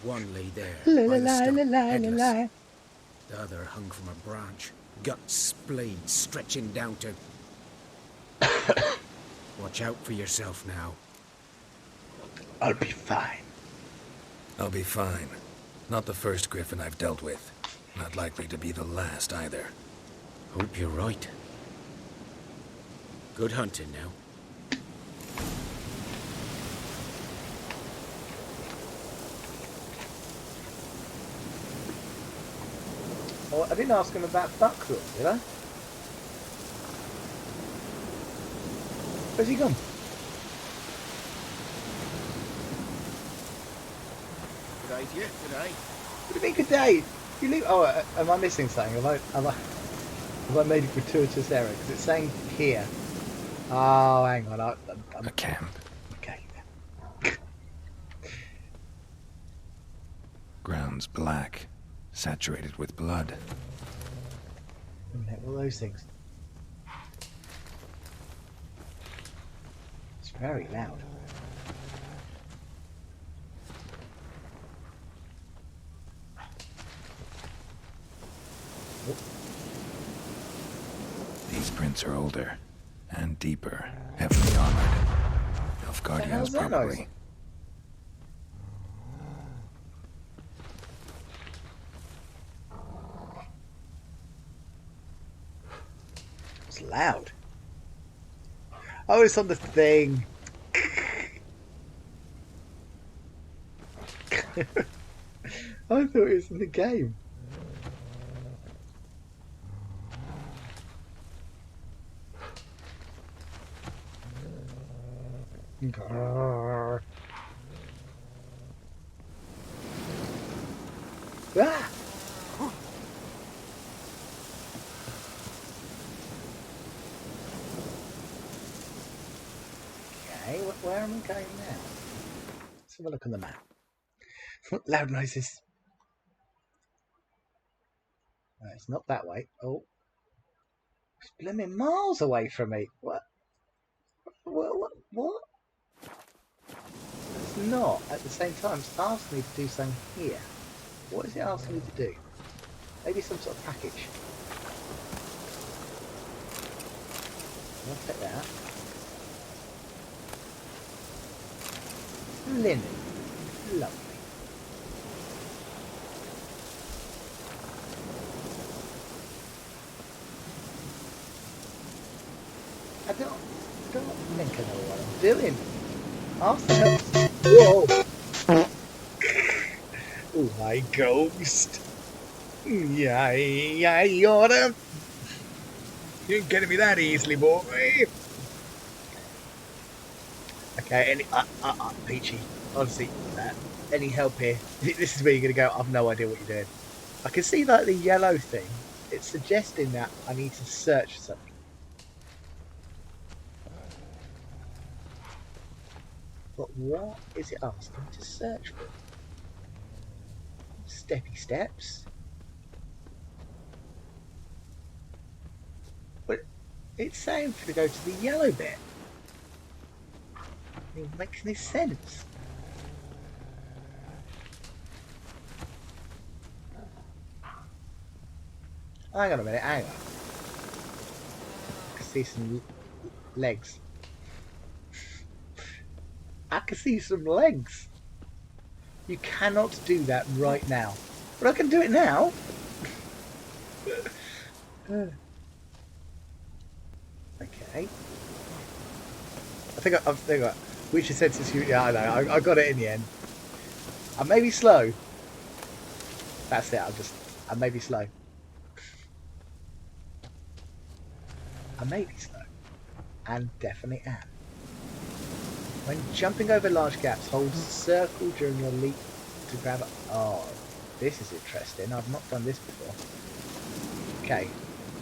One lay there, La by la the la stump, la la headless. la. The other hung from a branch, guts splayed, stretching down to... Watch out for yourself now. I'll be fine. I'll be fine. Not the first griffin I've dealt with. Not likely to be the last either. Hope you're right. Good hunting now. Oh, I didn't ask him about buckthorn, did I? Where's he gone? Good day to you, good day. What do you mean good day? You leave. Oh, am I missing something? Have I made a gratuitous error? Because it's saying here. Oh, hang on. I'm a camp. Okay. Ground's black, saturated with blood. All those things. It's very loud. These prints are older and deeper, heavily armored. Nilfgaardians probably. Noise? It's loud. Oh, it's on the thing. I thought it was in the game. Grrr. Ah! Okay, where am I going now? Let's have a look on the map. Loud noises. It's not that way. Oh. It's blooming miles away from me. What? What? It's not. At the same time, it's asking me to do something here. What is it asking me to do? Maybe some sort of package. I'll take that. Linen. Lovely. I don't think I know what I'm doing. Ask the help. Whoa! Oh, my ghost. Yeah, you're You ain't getting me that easily, boy. Okay, Peachy, honestly, any help here? This is where you're going to go. I've no idea what you're doing. I can see like the yellow thing. It's suggesting that I need to search for something. But what is it asking to search for? Steppy steps. But it's saying to go to the yellow bit. It makes any sense. Hang on a minute, hang on. I can see some legs. I can see some legs. You cannot do that right now. But I can do it now. Okay. I think which is senses you. Yeah, I know. I got it in the end. I may be slow. That's it. I may be slow. I may be slow. And definitely am. When jumping over large gaps, hold circle during your leap to grab it. Oh, this is interesting. I've not done this before. Okay,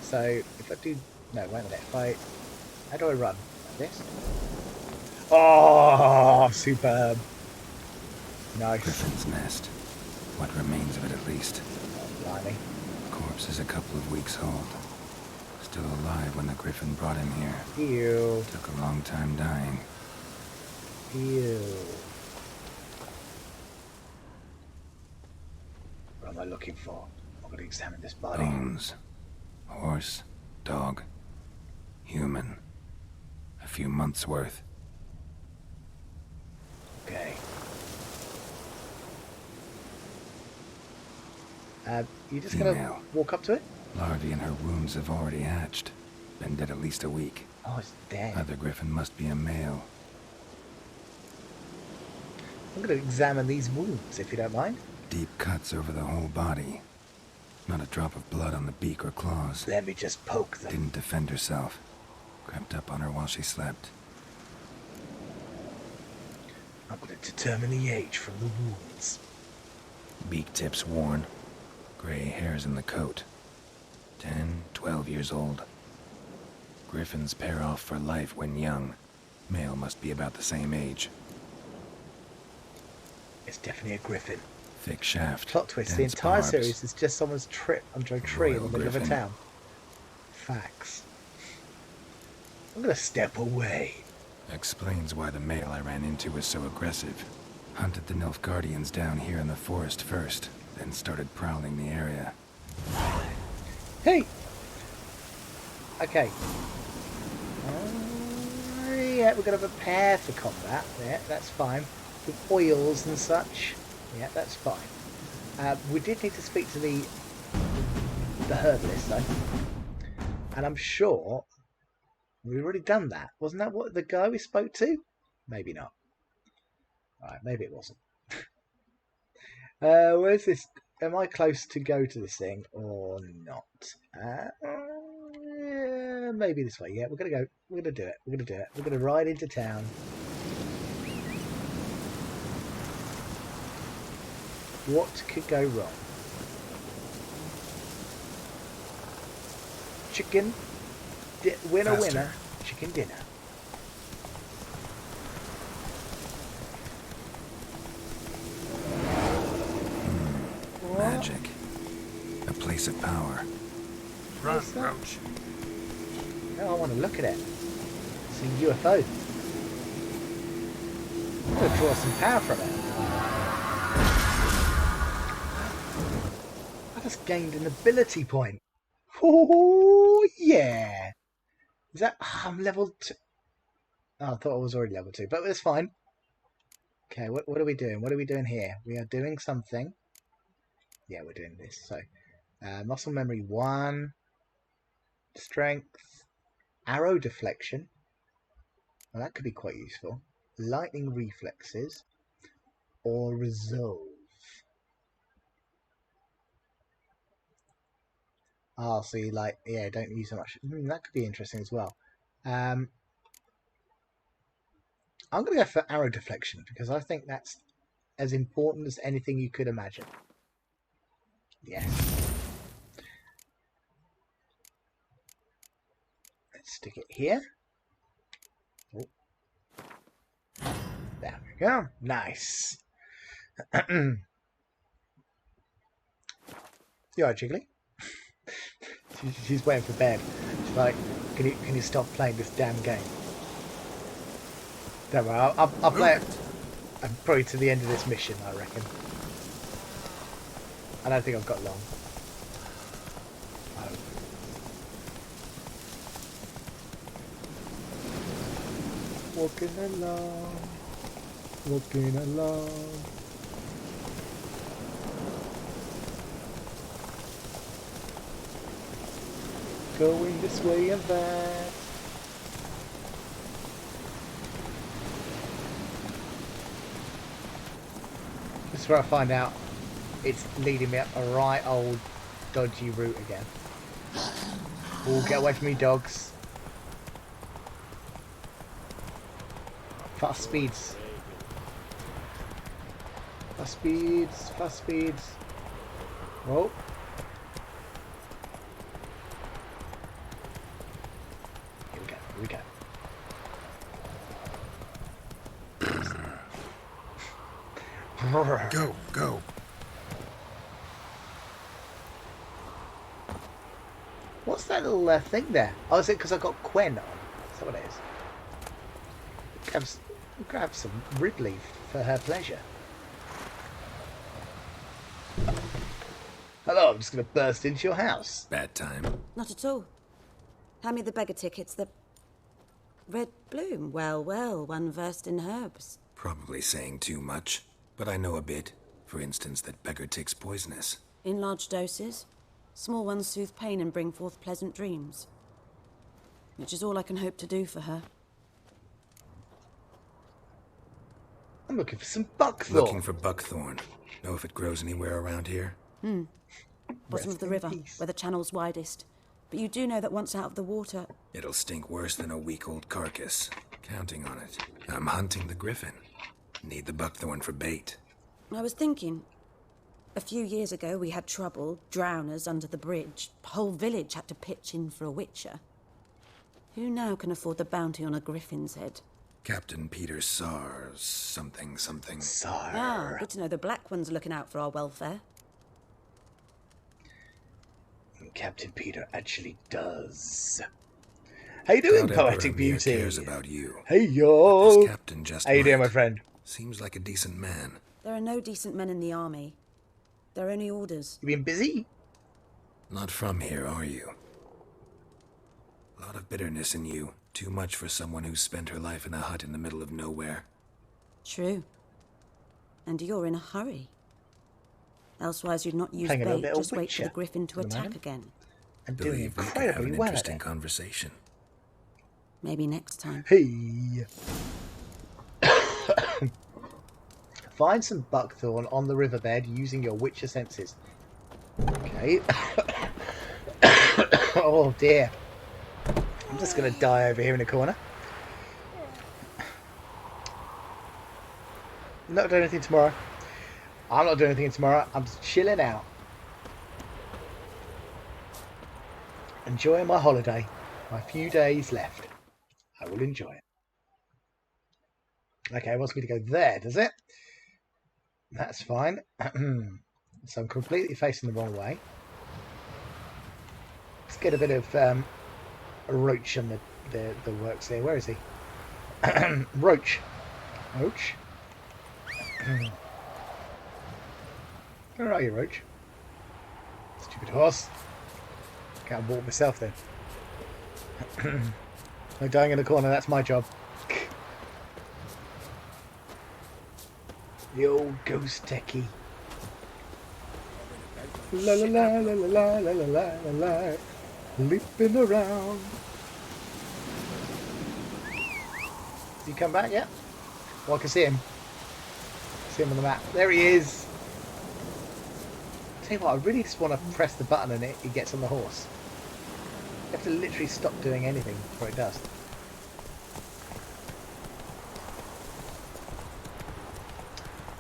so if I do... No, wait a minute. How do I run? Like this? Oh, superb. Nice. Griffin's nest. What remains of it at least. Oh, blimey. Corpse is a couple of weeks old. Still alive when the Griffin brought him here. Ew. Took a long time dying. Ew. What am I looking for? I'm going to examine this body. Bones. Horse. Dog. Human. A few months' worth. Okay. You just going to walk up to it? Larvae in her wounds have already hatched. Been dead at least a week. Oh, it's dead. Other Griffin must be a male. I'm going to examine these wounds, if you don't mind. Deep cuts over the whole body. Not a drop of blood on the beak or claws. Let me just poke them. Didn't defend herself. Crept up on her while she slept. I'm going to determine the age from the wounds. Beak tips worn. Gray hairs in the coat. 10, 12 years old. Griffins pair off for life when young. Male must be about the same age. It's definitely a Griffin. Thick shaft. Plot twist. The entire series is just someone's trip under a tree in the middle of a town. Facts. I'm going to step away. Explains why the male I ran into was so aggressive. Hunted the Nilfgaardians down here in the forest first, then started prowling the area. Hey! Okay. Yeah, we're going to prepare for combat. Yeah, that's fine. With oils and such. Yeah, that's fine. We did need to speak to the herbalist, though. And I'm sure we've already done that. Wasn't that what the guy we spoke to? Maybe not. Alright, maybe it wasn't. Where's this? Am I close to go to this thing or not? Maybe this way. Yeah, we're gonna go. We're gonna do it. We're gonna do it. We're gonna ride into town. What could go wrong? Chicken. Winner, Faster. winner. Chicken dinner. Magic. A place of power. Run, Roach. No, I want to look at it. It's a UFO. I'm going to draw some power from it. I just gained an ability point. Oh, yeah. Is that... I'm level 2. Oh, I thought I was already level 2, but it's fine. Okay, what are we doing? What are we doing here? We are doing something. Yeah, we're doing this. So, muscle memory 1. Strength. Arrow deflection. Well, that could be quite useful. Lightning reflexes. Or resolve. Oh, so you like, yeah, don't use so much. That could be interesting as well. I'm going to go for arrow deflection because I think that's as important as anything you could imagine. Yes. Let's stick it here. Oh. There we go. Nice. You alright, Jiggly? She's waiting for bed. She's like, can you stop playing this damn game? Don't worry, I'll play it probably to the end of this mission, I reckon. I don't think I've got long. Walking along. Going this way and that. This is where I find out it's leading me up a right old dodgy route again. Oh, get away from me, dogs. Fast speeds. Fast speeds. Fast speeds. Whoa. Here we go. Go. What's that little thing there? Oh, is it because I got Quen on? Is that what it is? Grab some Ridley for her pleasure. Hello, I'm just going to burst into your house. Bad time. Not at all. Hand me the beggar tickets. The Red Bloom. Well, one versed in herbs. Probably saying too much, but I know a bit. For instance, that beggar tick's poisonous. In large doses. Small ones soothe pain and bring forth pleasant dreams. Which is all I can hope to do for her. I'm looking for some buckthorn. Looking for buckthorn. Know if it grows anywhere around here? Bottom of the river, where the channel's widest. But you do know that once out of the water... It'll stink worse than a week-old carcass. Counting on it. I'm hunting the griffin. Need the buckthorn for bait. I was thinking... A few years ago we had trouble, drowners under the bridge. The whole village had to pitch in for a witcher. Who now can afford the bounty on a griffin's head? Captain Peter Sars, something. Sar. Ah, good to know the Black One's looking out for our welfare. Captain Peter actually does. How you doing, Poetic Beauty? Cares about you. Hey, yo. This captain just How you doing, my friend? Seems like a decent man. There are no decent men in the army. There are only orders. You been busy? Not from here, are you? A lot of bitterness in you. Too much for someone who spent her life in a hut in the middle of nowhere. True. And you're in a hurry. Elsewise you'd not use Playing a little bait, bit of just wait for the Witcher griffin to at the attack moment. again. I'm doing Believe we could have incredibly an well at interesting it. conversation. Maybe next time. Hey. Find some buckthorn on the riverbed using your Witcher senses. Okay. Oh dear. I'm just going to die over here in a corner. Not doing anything tomorrow. I'm not doing anything tomorrow. I'm just chilling out. Enjoying my holiday. My few days left. I will enjoy it. Okay, it wants me to go there, does it? That's fine. So I'm completely facing the wrong way. Let's get a bit of Roach on the works here. Where is he? Roach. Roach. Where are you, Roach? Stupid horse. Can't walk myself then. I'm dying in the corner, that's my job. The old ghost techie. La la la la la la la la la la, leaping around. Did he come back yet? Well, I can see him. See him on the map. There he is. Tell you what, I really just want to press the button and he gets on the horse. You have to literally stop doing anything before it does.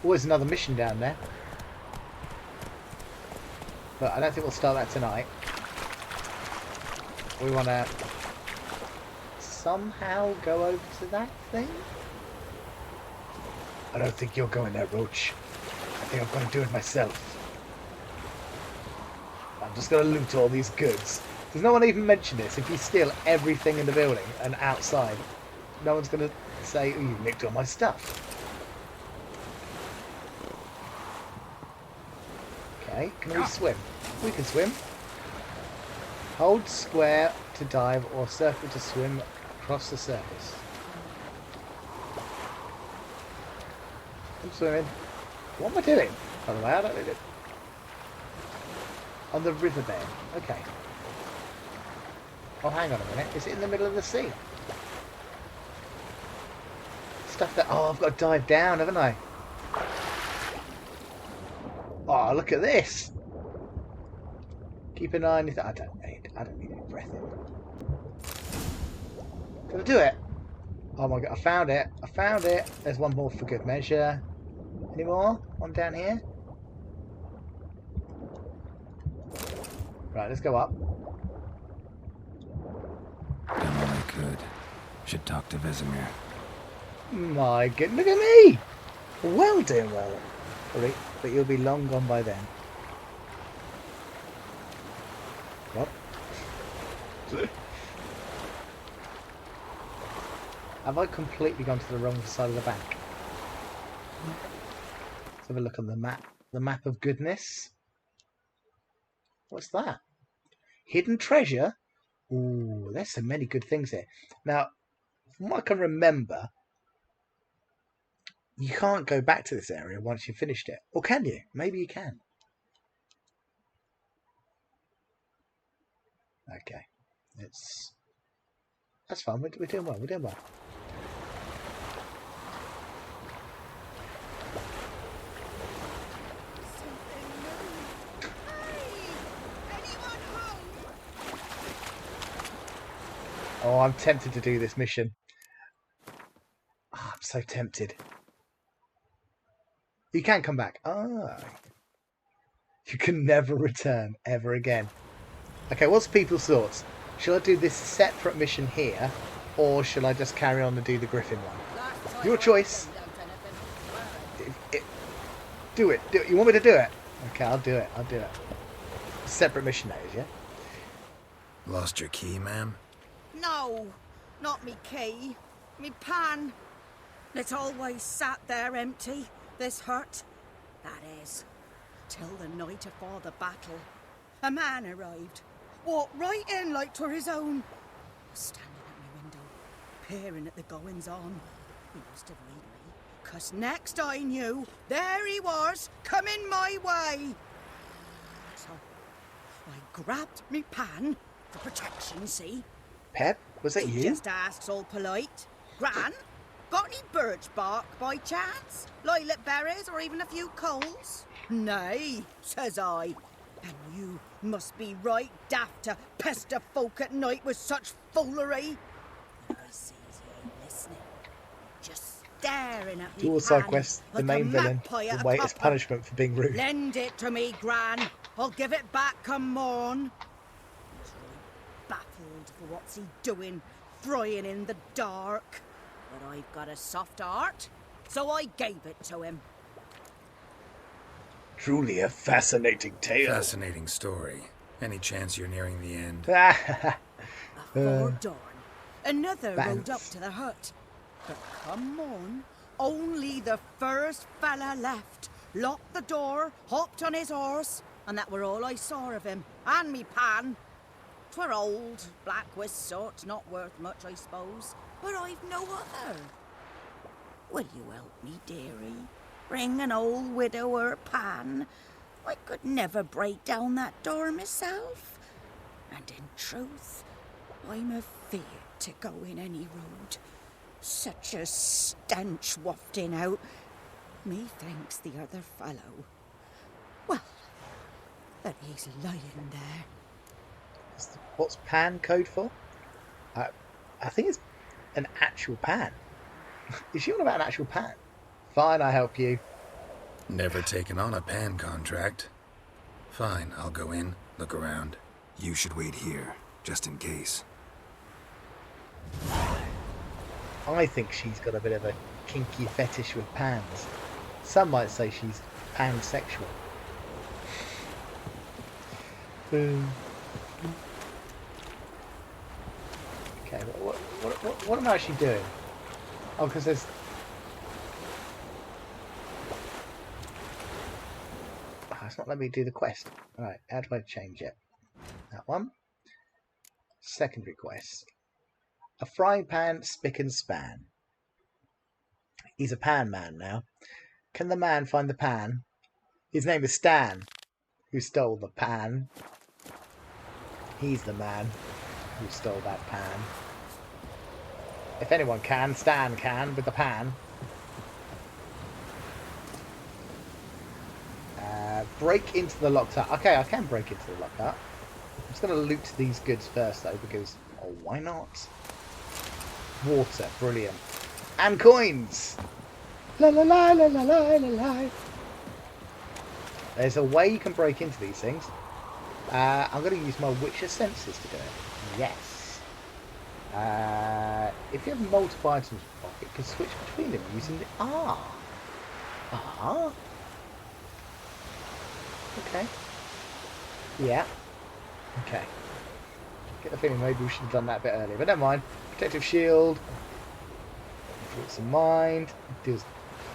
Always another mission down there. But I don't think we'll start that tonight. We want to somehow go over to that thing. I don't think you're going there, Roach. I think I'm going to do it myself. I'm just going to loot all these goods. Does no one even mention this? If you steal everything in the building and outside, no one's going to say, oh, you nicked all my stuff. Okay, can we swim? We can swim. Hold square to dive or circle to swim across the surface. I'm swimming. What am I doing? By the way, I don't know. On the riverbed. Okay. Oh, hang on a minute. Is it in the middle of the sea? Stuff that... Oh, I've got to dive down, haven't I? Oh, look at this. Keep an eye on anything. I don't need any breath in. Can I do it? Oh my god, I found it. I found it. There's one more for good measure. Any more? One down here. Right, let's go up. Done all I could. Should talk to Vesemir. My goodness, look at me! Well doing well. Sorry, but you'll be long gone by then. What? Have I completely gone to the wrong side of the bank? Let's have a look on the map. The map of goodness. What's that? Hidden treasure? Ooh, there's so many good things here. Now, from what I can remember, you can't go back to this area once you've finished it. Or can you? Maybe you can. Okay. That's fine. We're doing well. We're doing well. Oh, I'm tempted to do this mission. Oh, I'm so tempted. You can come back. Ah. You can never return ever again. Okay, what's people's thoughts? Shall I do this separate mission here, or shall I just carry on and do the Griffin one? Your choice. Do it. You want me to do it? Okay, I'll do it. I'll do it. Separate mission that is, yeah? Lost your key, ma'am? No, not me key. Me pan. It's always sat there empty, this hut. That is, till the night afore the battle. A man arrived. Walked right in like 'twere his own. Standing at my window, peering at the goings-on. He must have read me, 'cause next I knew, there he was, coming my way. So, I grabbed me pan, for protection, see? Pep, was that you? Just asks all polite. Gran, got any birch bark by chance? Lilac berries or even a few coals? Nay, says I. And you must be right daft to pester folk at night with such foolery. I sees he ain't listening. Just staring at me. Dual side quest, the main villain, will wait as punishment for being rude. Lend it to me, Gran. I'll give it back come morn. He's right baffled for what's he doing, frying in the dark. But I've got a soft heart, so I gave it to him. Truly a fascinating tale. Fascinating story. Any chance you're nearing the end? Before dawn, another rode up Bants. to the hut. But come on, only the first fella left. Locked the door, hopped on his horse, and that were all I saw of him, and me pan. 'Twere old, black with sort, not worth much, I suppose, but I've no other. Will you help me, dearie? Bring an old widower pan. I could never break down that door myself. And in truth, I'm afeard to go in any road. Such a stench wafting out. Methinks the other fellow. Well, that he's lying there. What's pan code for? I think it's an actual pan. Is she on about an actual pan? Fine, I help you. Never taken on a pan contract. Fine, I'll go in, look around. You should wait here, just in case. I think she's got a bit of a kinky fetish with pans. Some might say she's pansexual. Boom. Okay, what am I actually doing? Oh, because there's... Oh, it's not letting me do the quest. Alright, how do I change it? That one. Secondary quest. A frying pan, spick and span. He's a pan man now. Can the man find the pan? His name is Stan, who stole the pan. He's the man who stole that pan. If anyone can, Stan can with the pan. Break into the locked hut. Okay, I can break into the locked hut. I'm just going to loot these goods first though, because, oh, why not? Water, brilliant. And coins! La la la la la la la la. There's a way you can break into these things. I'm going to use my Witcher senses to do it. Yes. If you have multiple items in your pocket, you can switch between them using the R. R? Okay. Yeah. Okay. Get the feeling maybe we should have done that a bit earlier, but never mind. Protective shield. Influence of mind. Deals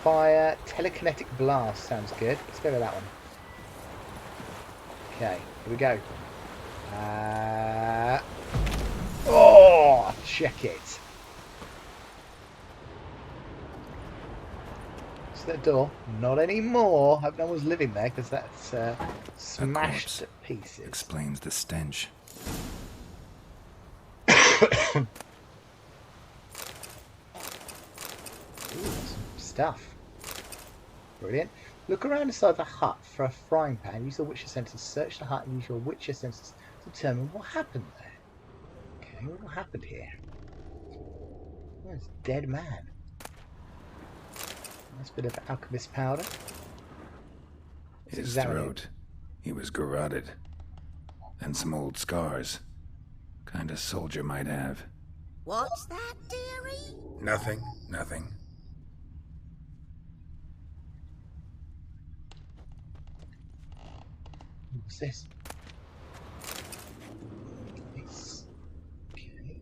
fire. Telekinetic blast sounds good. Let's go with that one. Okay, here we go. Oh, check it. Is that door? Not anymore. Hope no one's living there because that's smashed to pieces. Explains the stench. Ooh, some stuff. Brilliant. Look around inside the hut for a frying pan. Use the Witcher senses. Search the hut and use your Witcher senses to determine what happened there. Okay, what happened here? Oh, it's a dead man. Nice bit of alchemist powder. His throat. He was garroted. And some old scars. Kind of soldier might have. What's that, dearie? Nothing, nothing. What's this? It's... Okay.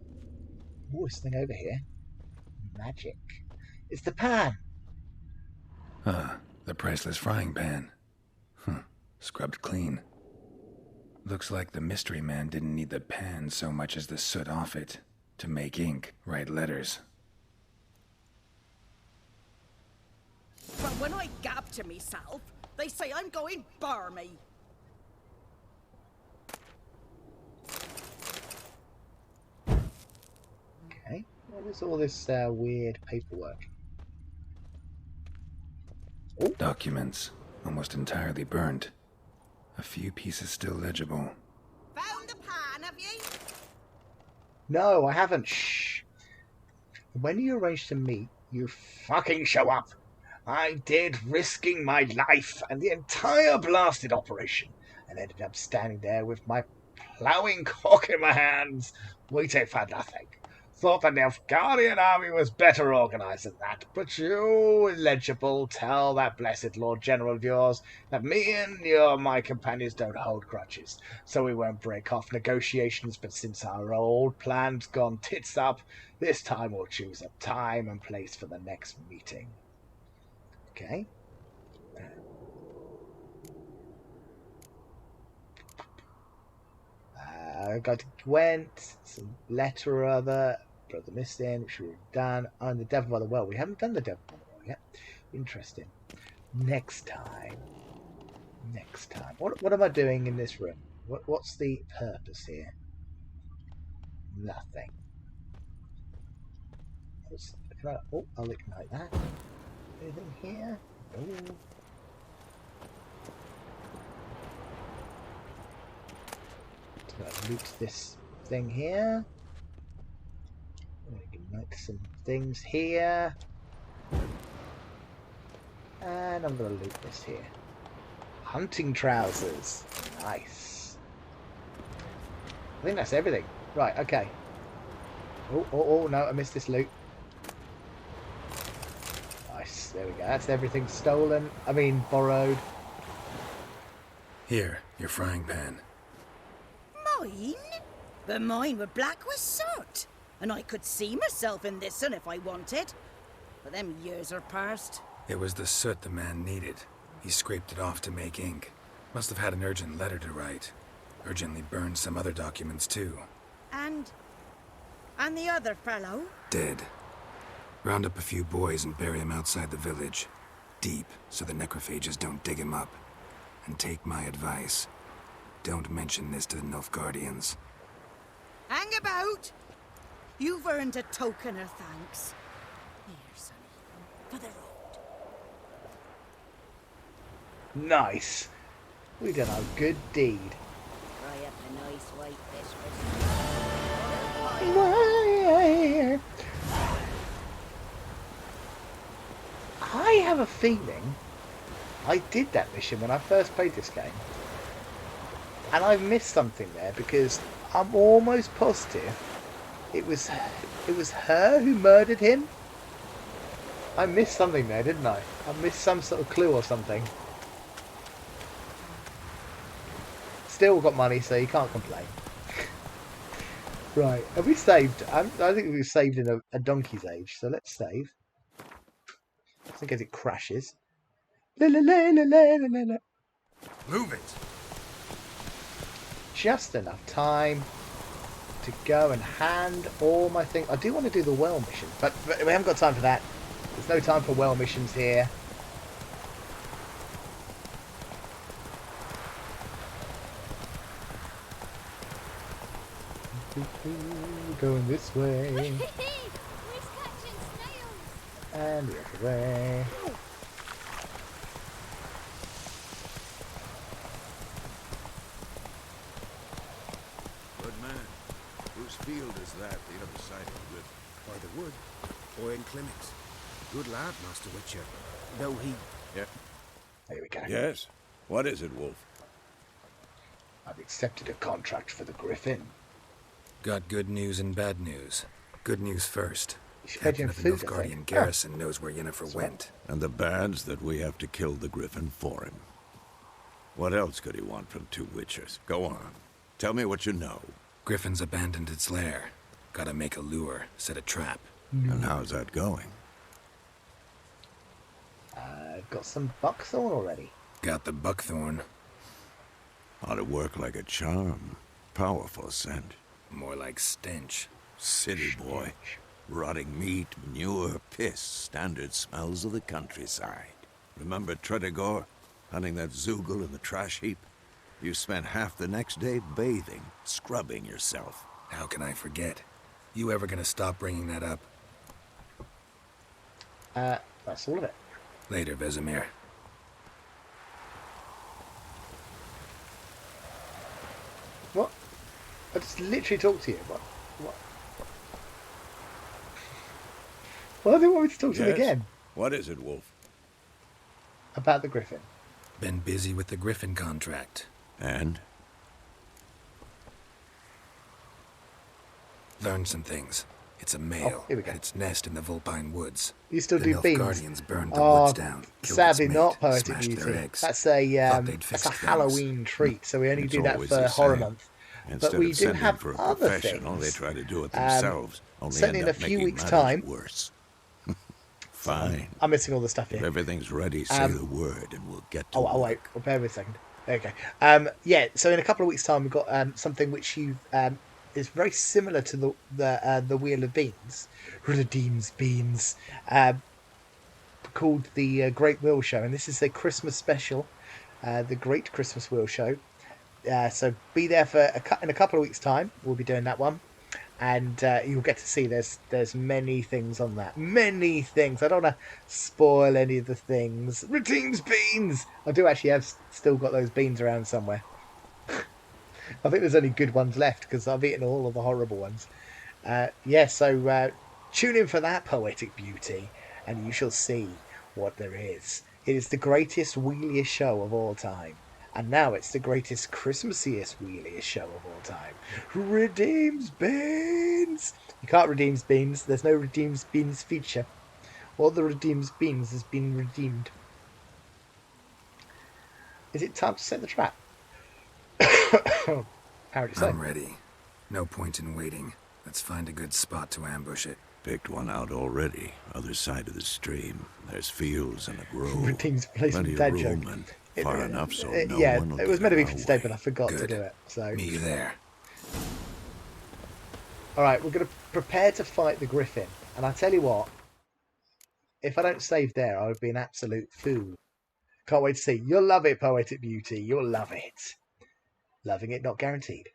Oh, this thing over here. Magic. It's the pan! Ah, the priceless frying pan. Scrubbed clean. Looks like the mystery man didn't need the pan so much as the soot off it to make ink, write letters. But when I gab to myself, they say I'm going barmy. Okay. What is all this weird paperwork? Ooh. Documents, almost entirely burnt. A few pieces still legible. Found the pan, have you? No, I haven't. Shh. When you arranged to meet, you fucking show up. I did, risking my life and the entire blasted operation, and ended up standing there with my ploughing cock in my hands, waiting for nothing. Thought the Nilfgaardian army was better organised than that, but you, illegible, tell that blessed Lord General of yours that me and my companions don't hold grudges, so we won't break off negotiations, but since our old plan's gone tits up, this time we'll choose a time and place for the next meeting. Okay. Got to Gwent, some letter or other, Brother Missing, which we've done, and the Devil by the Well. We haven't done the Devil by the Well yet. Interesting. Next time. What am I doing in this room? What's the purpose here? Nothing. I'll ignite that. Anything here? No. Loot this thing here. Ignite some things here. And I'm going to loot this here. Hunting trousers. Nice. I think that's everything. Right, okay. Oh, no, I missed this loot. Nice, there we go. That's everything stolen. I mean, borrowed. Here, your frying pan. Mine? But mine were black with soot. And I could see myself in this one if I wanted. But them years are past. It was the soot the man needed. He scraped it off to make ink. Must have had an urgent letter to write. Urgently burned some other documents too. And the other fellow? Dead. Round up a few boys and bury him outside the village. Deep, so the necrophages don't dig him up. And take my advice. Don't mention this to the Nilfgaardians. Hang about! You've earned a token of thanks. Here, sonny, for the road. Nice. We done a good deed. Fry up a nice white fish. I have a feeling I did that mission when I first played this game. And I missed something there because I'm almost positive it was her who murdered him. I missed something there, didn't I? I missed some sort of clue or something. Still got money, so you can't complain. Right, have we saved? I think we've saved in a donkey's age, so let's save. Just in case it crashes. Move it! Just enough time to go and hand all my things. I do want to do the well mission, but we haven't got time for that. There's no time for well missions here. Going this way. And the other way. Good man. Whose field is that, the other side of the river? By the wood. Owen Clements. Good lad, Master Witcher. Though he... Yeah. There we go. Yes? What is it, Wolf? I've accepted a contract for the Griffin. Got good news and bad news. Good news first. Captain of the Nilfgaardian garrison knows where Yennefer went. And the bad's that we have to kill the Griffin for him. What else could he want from two Witchers? Go on. Tell me what you know. Griffin's abandoned its lair. Gotta make a lure, set a trap. And how's that going? Got some buckthorn already. Got the buckthorn. Ought to work like a charm. Powerful scent. More like stench. City boy. Rotting meat, manure, piss. Standard smells of the countryside. Remember Tredegor? Hunting that Zoogle in the trash heap? You spent half the next day bathing, scrubbing yourself. How can I forget? You ever gonna stop bringing that up? That's all of it. Later, Vesemir. What? I just literally talked to you. What? Why do they want me to talk to you again? What is it, Wolf? About the Griffin. Been busy with the Griffin contract. And? Learned some things. It's a male. Here we go. Its nest in the Vulpine Woods. You still the do Nilf beans? Guardians burned the woods down. Killed Sadly its not mate, Poetic smashed Beauty. their eggs. That's Thought a they'd fixed things. Halloween treat, so we only It's do that always for the Horror same. Month. Instead But we of do sending have for a other professional, things. they try to do it themselves. Only Certainly end in a up few making weeks' matters time. worse. Fine. I'm missing all the stuff If here. everything's ready, say the word and we'll get to Oh, it. wait. Well, bear with me a second. Okay. Yeah. So in a couple of weeks' time, we've got something which you is very similar to the Wheel of Beans, Redeems Beans, called the Great Wheel Show, and this is a Christmas special, the Great Christmas Wheel Show. So be there for in a couple of weeks' time. We'll be doing that one. And you'll get to see there's many things on that. Many things. I don't want to spoil any of the things. Redeems beans! I do actually have still got those beans around somewhere. I think there's only good ones left because I've eaten all of the horrible ones. So tune in for that, Poetic Beauty, and you shall see what there is. It is the greatest wheeliest show of all time. And now it's the greatest Christmassiest wheeliest show of all time. Redeems Beans! You can't redeem beans. There's no Redeems Beans feature. All the Redeems Beans has been redeemed. Is it time to set the trap? Apparently so. I'm ready. No point in waiting. Let's find a good spot to ambush it. Picked one out already. Other side of the stream. There's fields and a grove. Redeems placement dad joke. And far enough so no yeah, one will it was get meant to be in for our today, way. but I forgot to Good. do it. So Meet you there. all right, we're going to prepare to fight the Griffin. And I tell you what, if I don't save there, I would be an absolute fool. Can't wait to see. You'll love it, Poetic Beauty. You'll love it. Loving it, not guaranteed.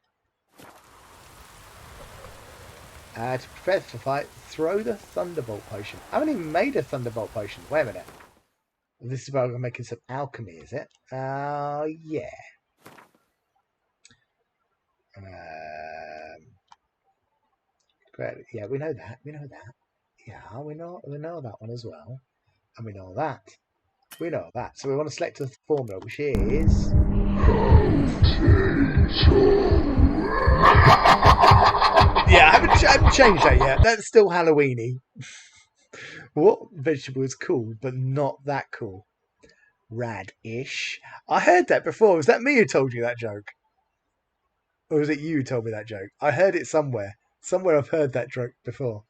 To prepare for the fight, throw the Thunderbolt Potion. I haven't even made a Thunderbolt Potion. Wait a minute. This is where I'm making some alchemy, is it? Yeah. Great. Yeah, we know that. We know that. Yeah, we know that one as well. And we know that. We know that. So we want to select a formula, which is... Yeah, I haven't changed that yet. That's still Halloweeny. What vegetable is cool, but not that cool? Radish. I heard that before. Was that me who told you that joke? Or was it you who told me that joke? I heard it somewhere. Somewhere I've heard that joke before.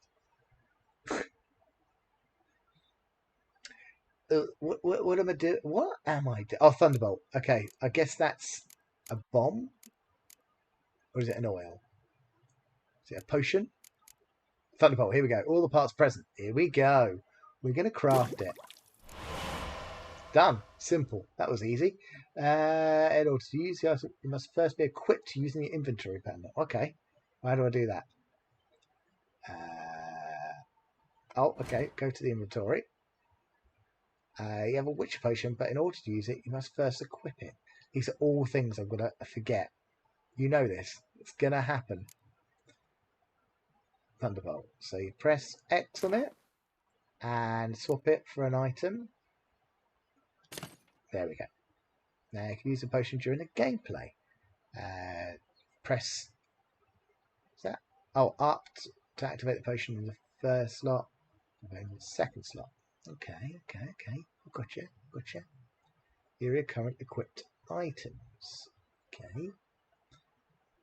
What am I doing? What am I doing? Oh, Thunderbolt. Okay, I guess that's a bomb? Or is it an oil? Is it a potion? Thunderbolt, here we go. All the parts present. Here we go. We're going to craft it. Done. Simple. That was easy. In order to use the item, you must first be equipped using the inventory panel. Okay. How do I do that? Okay. Go to the inventory. You have a witch potion, but in order to use it, you must first equip it. These are all things I'm going to forget. You know this. It's going to happen. Thunderbolt. So you press X on it and swap it for an item. There we go. Now you can use the potion during the gameplay. Press up to activate the potion in the first slot, and then the second slot. Okay. Gotcha. Here are your current equipped items. Okay.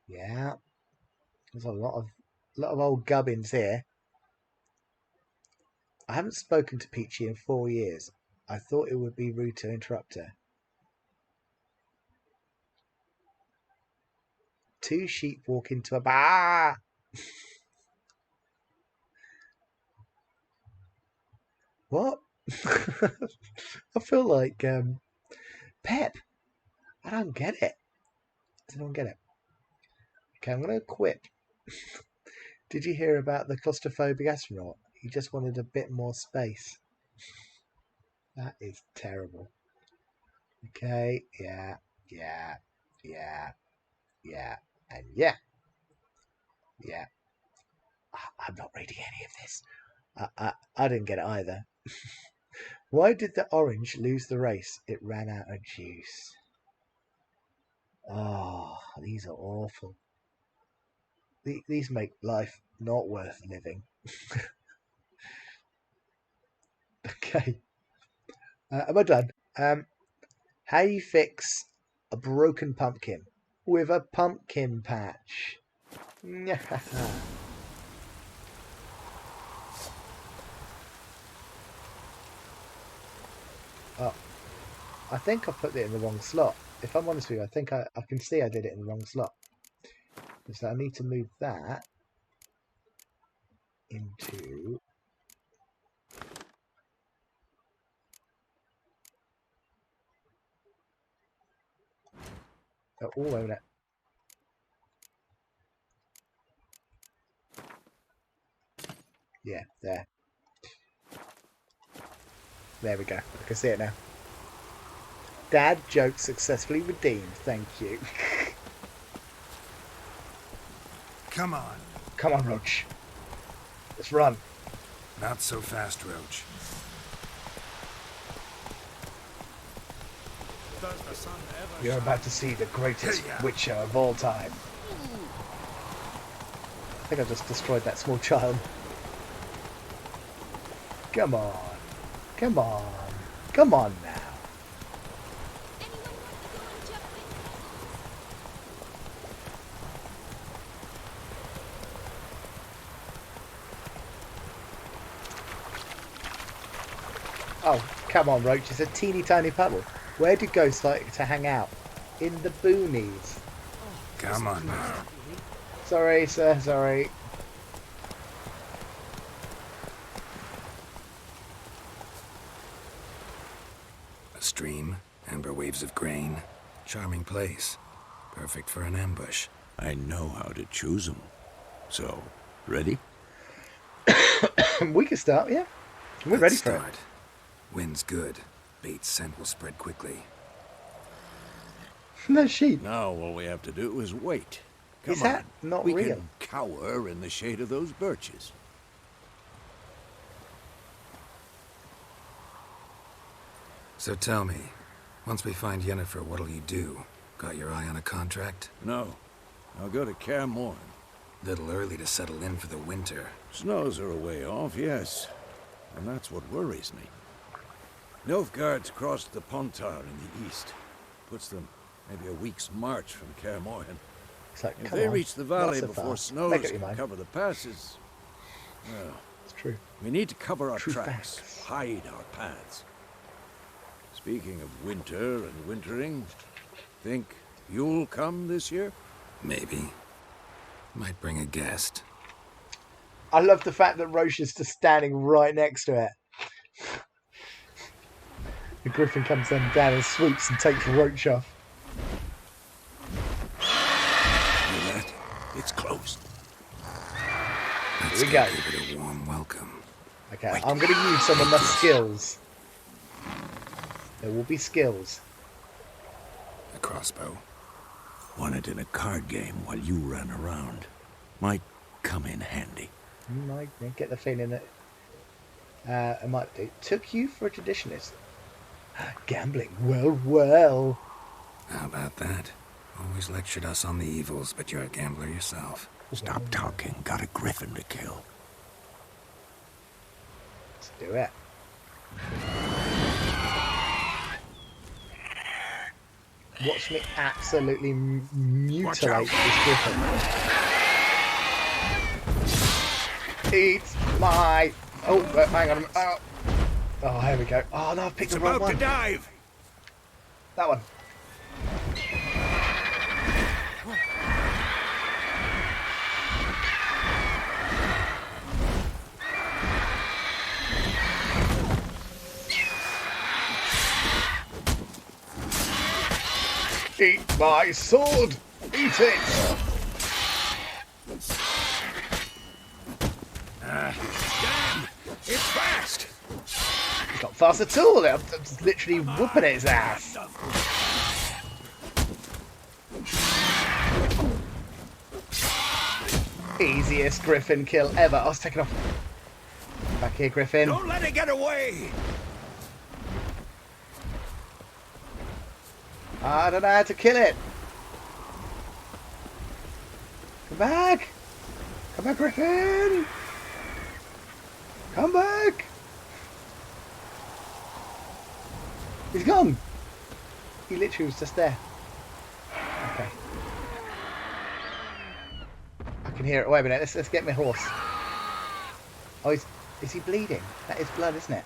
Yeah. There's a lot of old gubbins here. I haven't spoken to Peachy in 4 years. I thought it would be rude to interrupt her. 2 sheep walk into a bar. What? I feel like Pep. I don't get it. I don't get it. Okay, I'm going to equip. Did you hear about the claustrophobic astronaut? He just wanted a bit more space. That is terrible. Okay, yeah, and yeah. I'm not reading any of this. I didn't get it either. Why did the orange lose the race? It ran out of juice. Oh, these are awful. These make life not worth living. Okay. Am I done? How you fix a broken pumpkin with a pumpkin patch? Oh, I think I put it in the wrong slot. If I'm honest with you, I think I can see I did it in the wrong slot. So I need to move that into... Oh, wait a minute. Yeah, there. There we go. I can see it now. Dad joke successfully redeemed. Thank you. Come on. Come on, Roach. Let's run. Not so fast, Roach. You're about to see the greatest Witcher of all time. I think I just destroyed that small child. Come on. Come on. Come on now. Oh, come on, Roach. It's a teeny tiny puddle. Where do ghosts like to hang out? In the boonies. Come on now. Sorry, sir. Sorry. A stream, amber waves of grain. Charming place. Perfect for an ambush. I know how to choose them. So, ready? We can start, yeah. We're ready for it. Wind's good. Bait's scent will spread quickly. No sheep. Now all we have to do is wait. Come Is that on. not we real? can cower in the shade of those birches. So tell me, once we find Yennefer, what'll you do? Got your eye on a contract? No. I'll go to Kaer Morhen. Little early to settle in for the winter. Snows are a way off, yes. And that's what worries me. Nilfgaard's crossed the Pontar in the east. Puts them maybe a week's march from Kaer Morhen. Like, if they reach the valley so before far. snows can cover the passes, well, it's true. We need to cover our True tracks, hide our paths. Speaking of winter and wintering, think you'll come this year? Maybe. Might bring a guest. I love the fact that Roche is just standing right next to it. The griffin comes down and swoops and takes Roach off. Hear that? It's close. Let's Here we go. Give it a warm welcome. Okay, I'm going to use some of my skills. There will be skills. A crossbow. Won it in a card game while you ran around. Might come in handy. I get the feeling that it might do. Took you for a traditionalist. Gambling. Well, well. How about that? Always lectured us on the evils, but you're a gambler yourself. Stop talking. Got a griffin to kill. Let's do it. Watch me absolutely mutilate this griffin. Eat my... Oh, hang on. Oh, here we go. Oh, no, I've picked the wrong one. It's about to dive. That one. Eat my sword! Eat it! Damn! It's fast! It's not fast at all. I'm just literally whooping its ass. Easiest griffin kill ever. I was taking off. Back here, griffin. Don't let it get away! I don't know how to kill it. Come back! Come back, griffin! Come back! He's gone! He literally was just there. Okay. I can hear it. Wait a minute, let's get my horse. Oh, is he bleeding? That is blood, isn't it?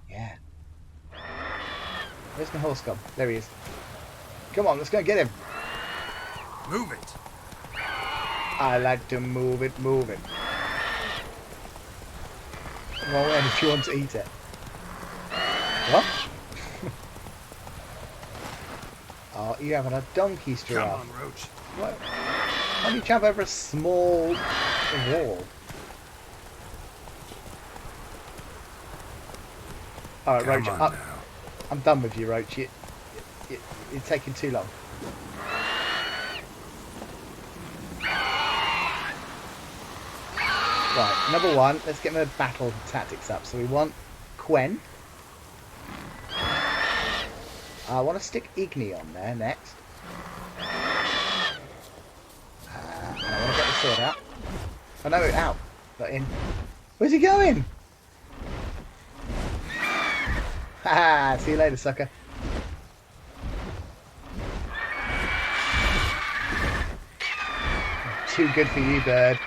Yeah. Where's my horse gone? There he is. Come on, let's go and get him. Move it. I like to move it, move it. Well, then, if you want to eat it. What? Oh, you're having a donkey's giraffe. Come on, Roach. What? How do you jump over a small wall? Alright, Roach, I'm done with you, Roach. You're taking too long. Right, number one, let's get my battle tactics up. So we want Quen. I want to stick Igni on there next. And I want to get the sword out. Oh no, out. Not in. Where's he going? Haha, see you later, sucker. Too good for you, bird.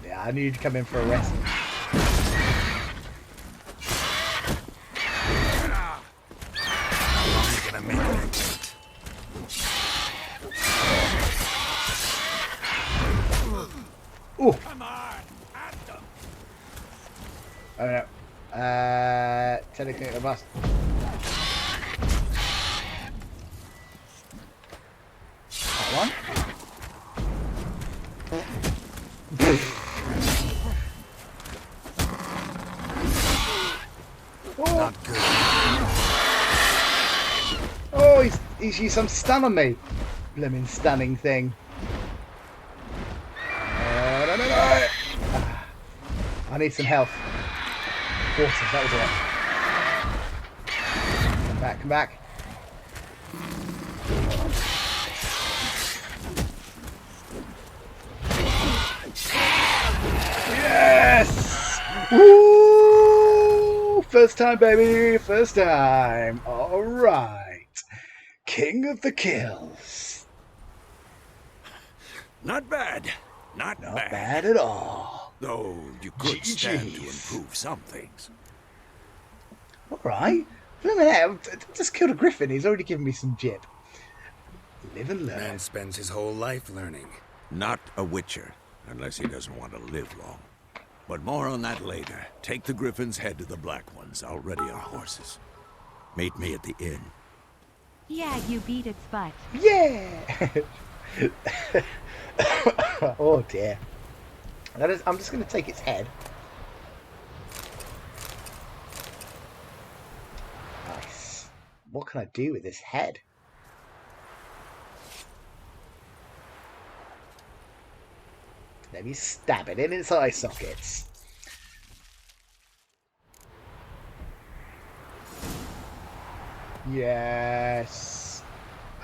Yeah, I knew you'd come in for a rest. Oh! Come on! Oh no. Technically, I must. That one. Not good. Oh, he's used some stun on me. Blimmin' stunning thing. No. I need some health. Water, that was it. Come back, come back. Yes! Woo! First time, baby. First time. All right. King of the kills. Not bad. Not bad at all. Though you could stand to improve some things. Alright. Look at that. I just killed a griffin. He's already given me some jib. Live and learn. Man spends his whole life learning. Not a witcher, unless he doesn't want to live long. But more on that later. Take the griffin's head to the Black Ones. I'll ready our horses. Meet me at the inn. Yeah, you beat its butt. Yeah! Oh dear. I'm just going to take its head. Nice. What can I do with this head? Let me stab it in its eye sockets. Yes.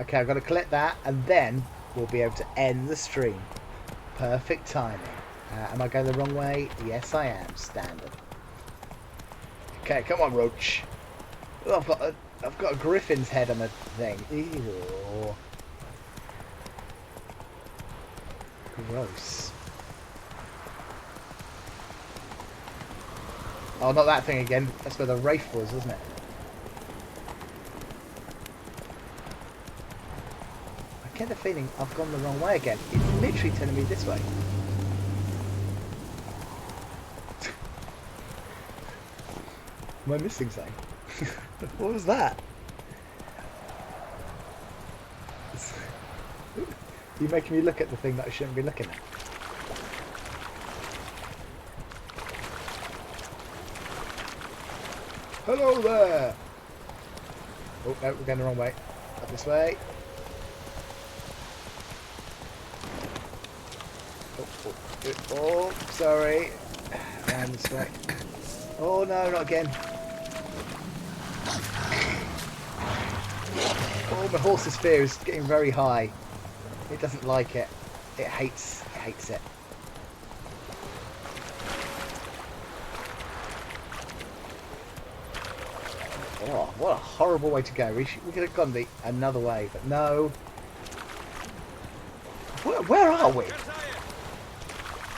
Okay, I've got to collect that and then we'll be able to end the stream. Perfect timing. Am I going the wrong way? Yes, I am. Standard. Okay, come on, Roach. Oh, I've got a griffin's head on a thing. Ew. Gross. Oh, not that thing again. That's where the Wraith was, wasn't it? I get the feeling I've gone the wrong way again. It's literally telling me this way. Am I missing something? What was that? You're making me look at the thing that I shouldn't be looking at. Hello there! Oh, no, we're going the wrong way. Up this way. Oh, sorry. Round this way. Oh no, not again. Oh, my horse's fear is getting very high. It doesn't like it. It hates it. Oh, what a horrible way to go. We could have gone another way, but no. Where are we?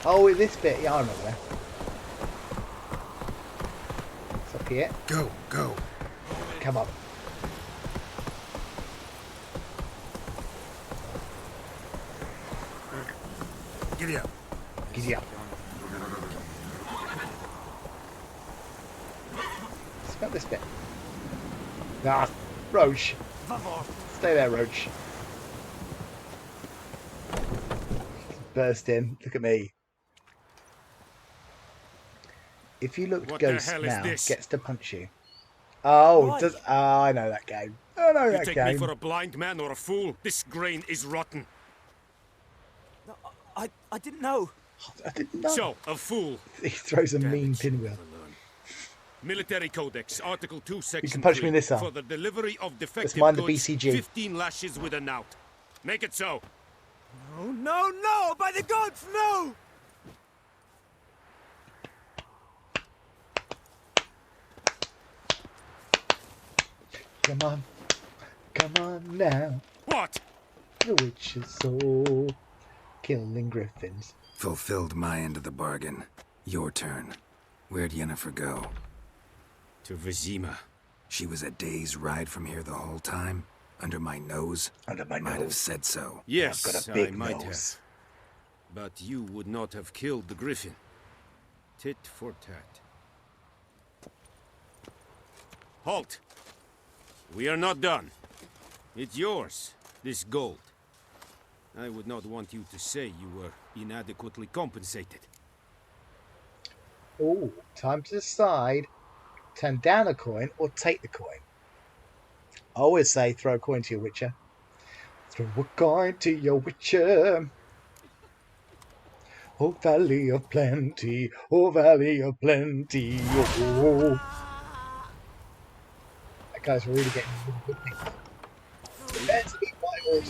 Oh, this bit. Yeah, I remember there. It's up here. Go. Come on. Giddy up. Giddy up. Smell this bit. Ah, Roach. Stay there, Roach. Burst in. Look at me. If you look Ghost now, gets to punch you. Oh, does... Oh, I know that game. I know that game. You take me for a blind man or a fool? This grain is rotten. No, I didn't know. I didn't know. So, a fool. He throws a mean pinwheel. Military Codex, Article 2, Section 3. You can punch me in this arm. For the delivery of defective mind the goods, BCG. 15 lashes with a knout. Make it so. No! By the gods, no! Come on now. What? The witch's soul. Killing griffins. Fulfilled my end of the bargain. Your turn. Where'd Yennefer go? To Vizima. She was a day's ride from here the whole time? Under my nose? Under my Might nose. have said so. Yes, I've got a big I might nose. have. But you would not have killed the griffin. Tit for tat. Halt! We are not done. It's yours, this gold. I would not want you to say you were inadequately compensated. Oh, time to decide. Turn down a coin or take the coin. I always say throw a coin to your witcher. Throw a coin to your witcher. Oh, Valley of Plenty. Oh, Valley of Plenty. Oh. That guy's really getting really good things. Prepare to be wild.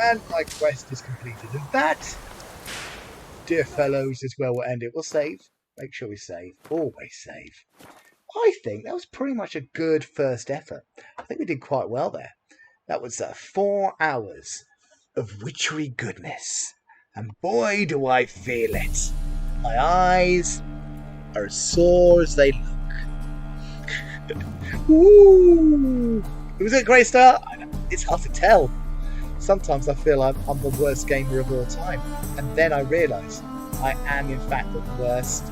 And my quest is completed. And that, dear fellows, is where we'll end it. We'll save. Make sure we save. Always save. I think that was pretty much a good first effort. I think we did quite well there. That was 4 hours of witchery goodness. And boy, do I feel it. My eyes are as sore as they look. Woo! It was a great start. It's hard to tell. Sometimes I feel I'm the worst gamer of all time. And then I realise I am in fact the worst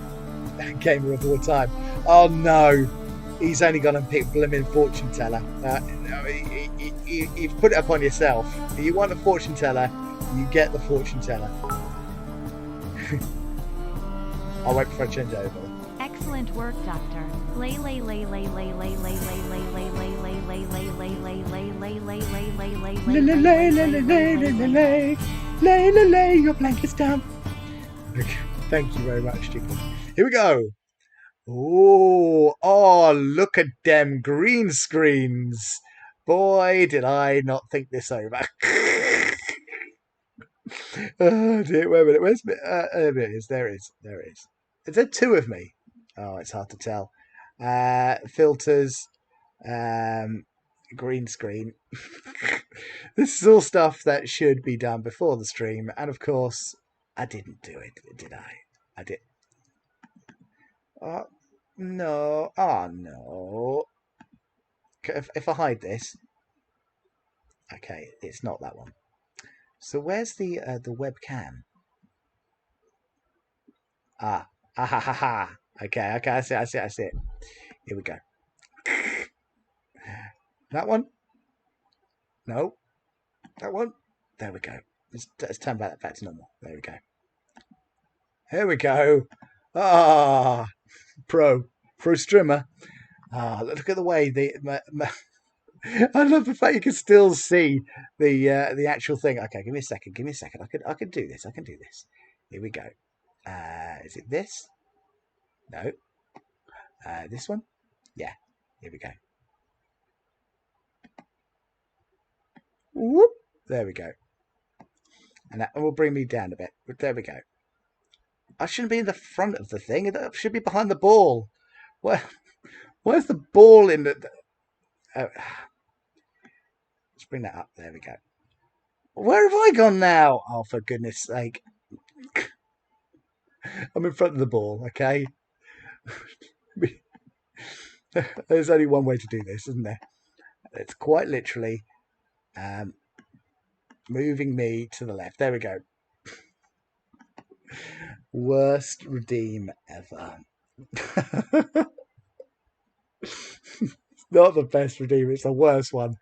gamer of all time. Oh no, he's only gone and picked blimmin' fortune teller. You've put it upon yourself. If you want a fortune teller, you get the fortune teller. I'll wait before I change over. Excellent work, Doctor. Lay. Lay your blankets down. Okay, thank you very much, Chicken. Here we go. Oh, look at them green screens. Boy, did I not think this over. Oh dear, wait a minute. Where's there it is. There it is. Is there 2 of me? Oh, it's hard to tell. Filters, green screen. This is all stuff that should be done before the stream, and of course, I didn't do it, did I? I did. Oh no! Oh no! If I hide this, okay, it's not that one. So where's the webcam? Ah ha ha ha! Okay, I see it. Here we go. That one? No. That one? There we go. Let's turn back to normal. There we go. Here we go. Ah, pro streamer. Ah, look at the way I love the fact you can still see the actual thing. Okay, give me a second. I can do this. Here we go. Is it this? No. This one? Yeah. Here we go. Whoop. There we go. And that will bring me down a bit. But there we go. I shouldn't be in the front of the thing. I should be behind the ball. Where's the ball in the... let's bring that up. There we go. Where have I gone now? Oh, for goodness sake. I'm in front of the ball, okay? There's only one way to do this, isn't there? It's quite literally moving me to the left. There we go. Worst redeem ever. It's not the best redeem, it's the worst one.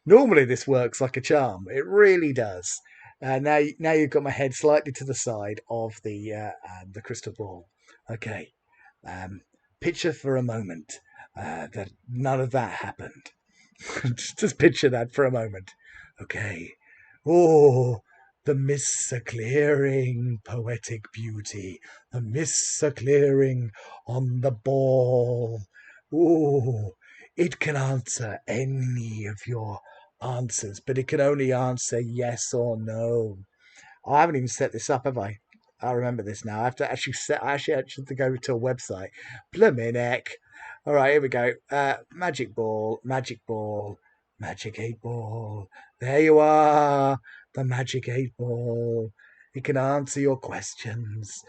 Normally this works like a charm. It really does. Now you've got my head slightly to the side of the crystal ball. Okay. Picture for a moment that none of that happened. Just picture that for a moment. Okay. Oh, the mists are clearing, poetic beauty. The mists are clearing on the ball. Oh, it can answer any of your answers, but it can only answer yes or no. I haven't even set this up, have I? I remember this now. I have to actually I have to go to a website. Blimmin' heck. All right, here we go. Magic ball, magic ball, magic 8 ball. There you are. The magic 8 ball. It can answer your questions,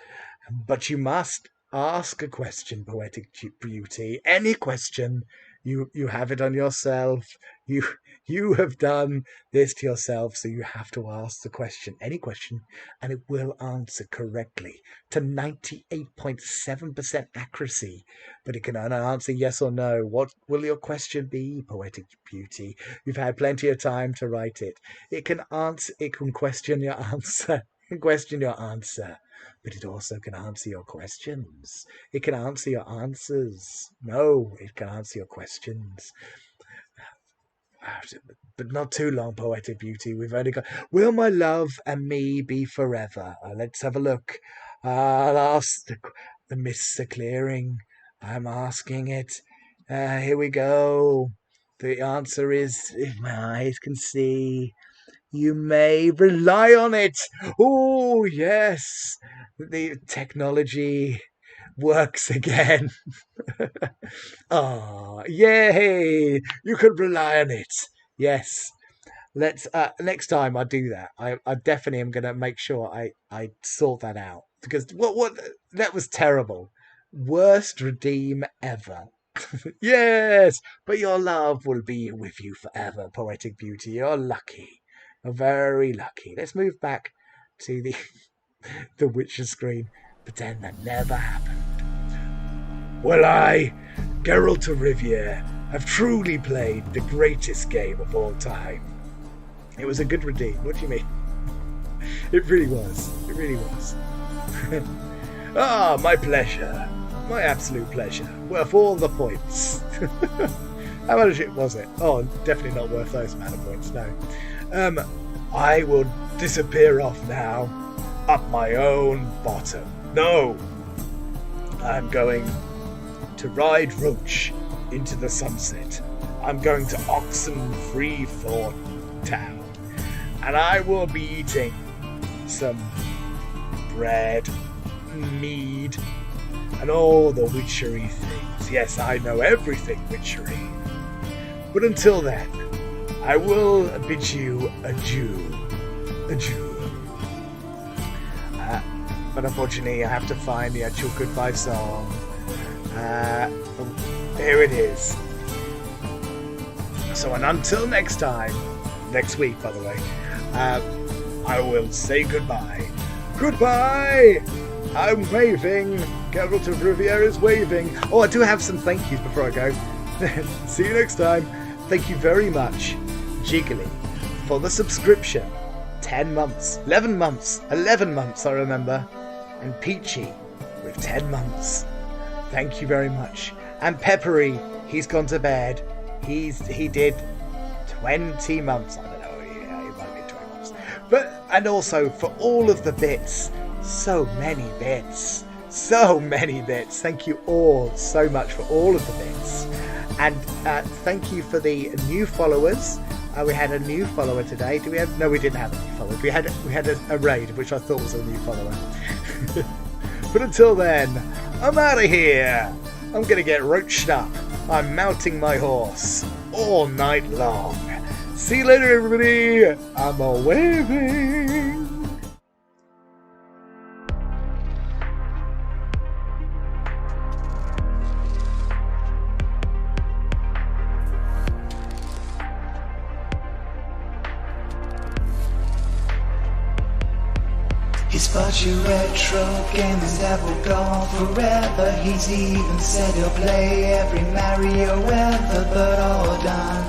but you must ask a question, poetic beauty. Any question. You have it on yourself. You have done this to yourself, so you have to ask the question, any question, and it will answer correctly to 98.7% accuracy. But it can only answer yes or no. What will your question be, poetic beauty? You've had plenty of time to write it. It can question your answer. It can question your answer. But it also can answer your questions. It can answer your answers. No, it can answer your questions. But not too long, poetic beauty. We've only got... Will my love and me be forever? Let's have a look. I'll ask. The mists are clearing. I'm asking it. Here we go. The answer is, if my eyes can see... You may rely on it. Oh, yes. The technology works again. Ah, yay. You can rely on it. Yes. Let's next time I do that. I definitely am going to make sure I sort that out. Because what that was terrible. Worst redeem ever. Yes. But your love will be with you forever, poetic beauty. You're lucky. You're very lucky. Let's move back to the Witcher screen. Pretend that never happened. Well, I, Geralt of Rivia, have truly played the greatest game of all time. It was a good redeem. What do you mean? It really was. It really was. My pleasure. My absolute pleasure. Worth all the points. How much was it? Oh, definitely not worth those amount of points, no. I will disappear off now, up my own bottom. No! I'm going to ride Roach into the sunset. I'm going to Oxenfree town, and I will be eating some bread, mead, and all the witchery things. Yes, I know everything witchery. But until then, I will bid you adieu. Adieu. But unfortunately, I have to find the actual goodbye song. Here it is. So, and until next time, next week, by the way, I will say goodbye. Goodbye! I'm waving. Geralt of Rivia is waving. Oh, I do have some thank yous before I go. See you next time. Thank you very much, Jiggly, for the subscription. 10 months, 11 months, 11 months, I remember. And Peachy with 10 months. Thank you very much. And Peppery, he's gone to bed. He did 20 months. I don't know, yeah, it might be 20 months. But, and also for all of the bits. So many bits. So many bits. Thank you all so much for all of the bits. And thank you for the new followers. We had a new follower today. Do we have? No, we didn't have a new follower. We had a raid, which I thought was a new follower. But until then, I'm out of here. I'm gonna get roached up. I'm mounting my horse all night long. See you later, everybody. I'm a waving. His budget retro game is ever gone forever. He's even said he'll play every Mario ever, but all done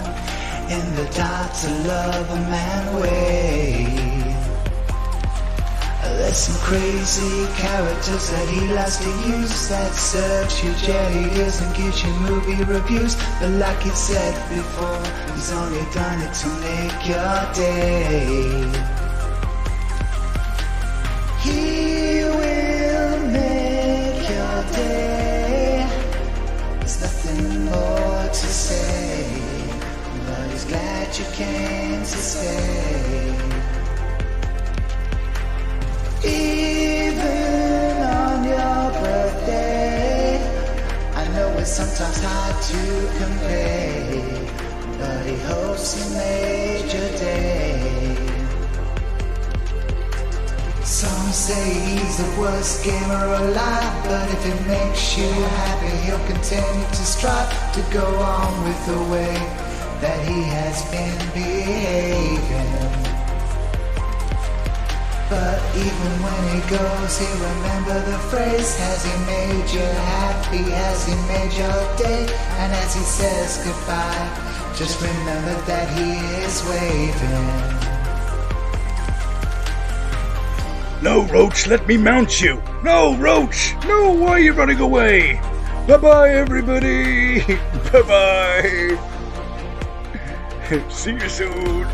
in the Dr. Loverman way. There's some crazy characters that he likes to use that serves you jelly ears and gives you movie reviews. But like he said before, he's only done it to make your day. He will make your day. There's nothing more to say, but he's glad you came to stay. Even on your birthday, I know it's sometimes hard to convey, but he hopes he made your day. Some say he's the worst gamer alive, but if it makes you happy, he'll continue to strive to go on with the way that he has been behaving. But even when he goes, he'll remember the phrase, has he made you happy, has he made your day? And as he says goodbye, just remember that he is waving. No, Roach, let me mount you. No, Roach. No, why are you running away? Bye-bye, everybody. Bye-bye. See you soon.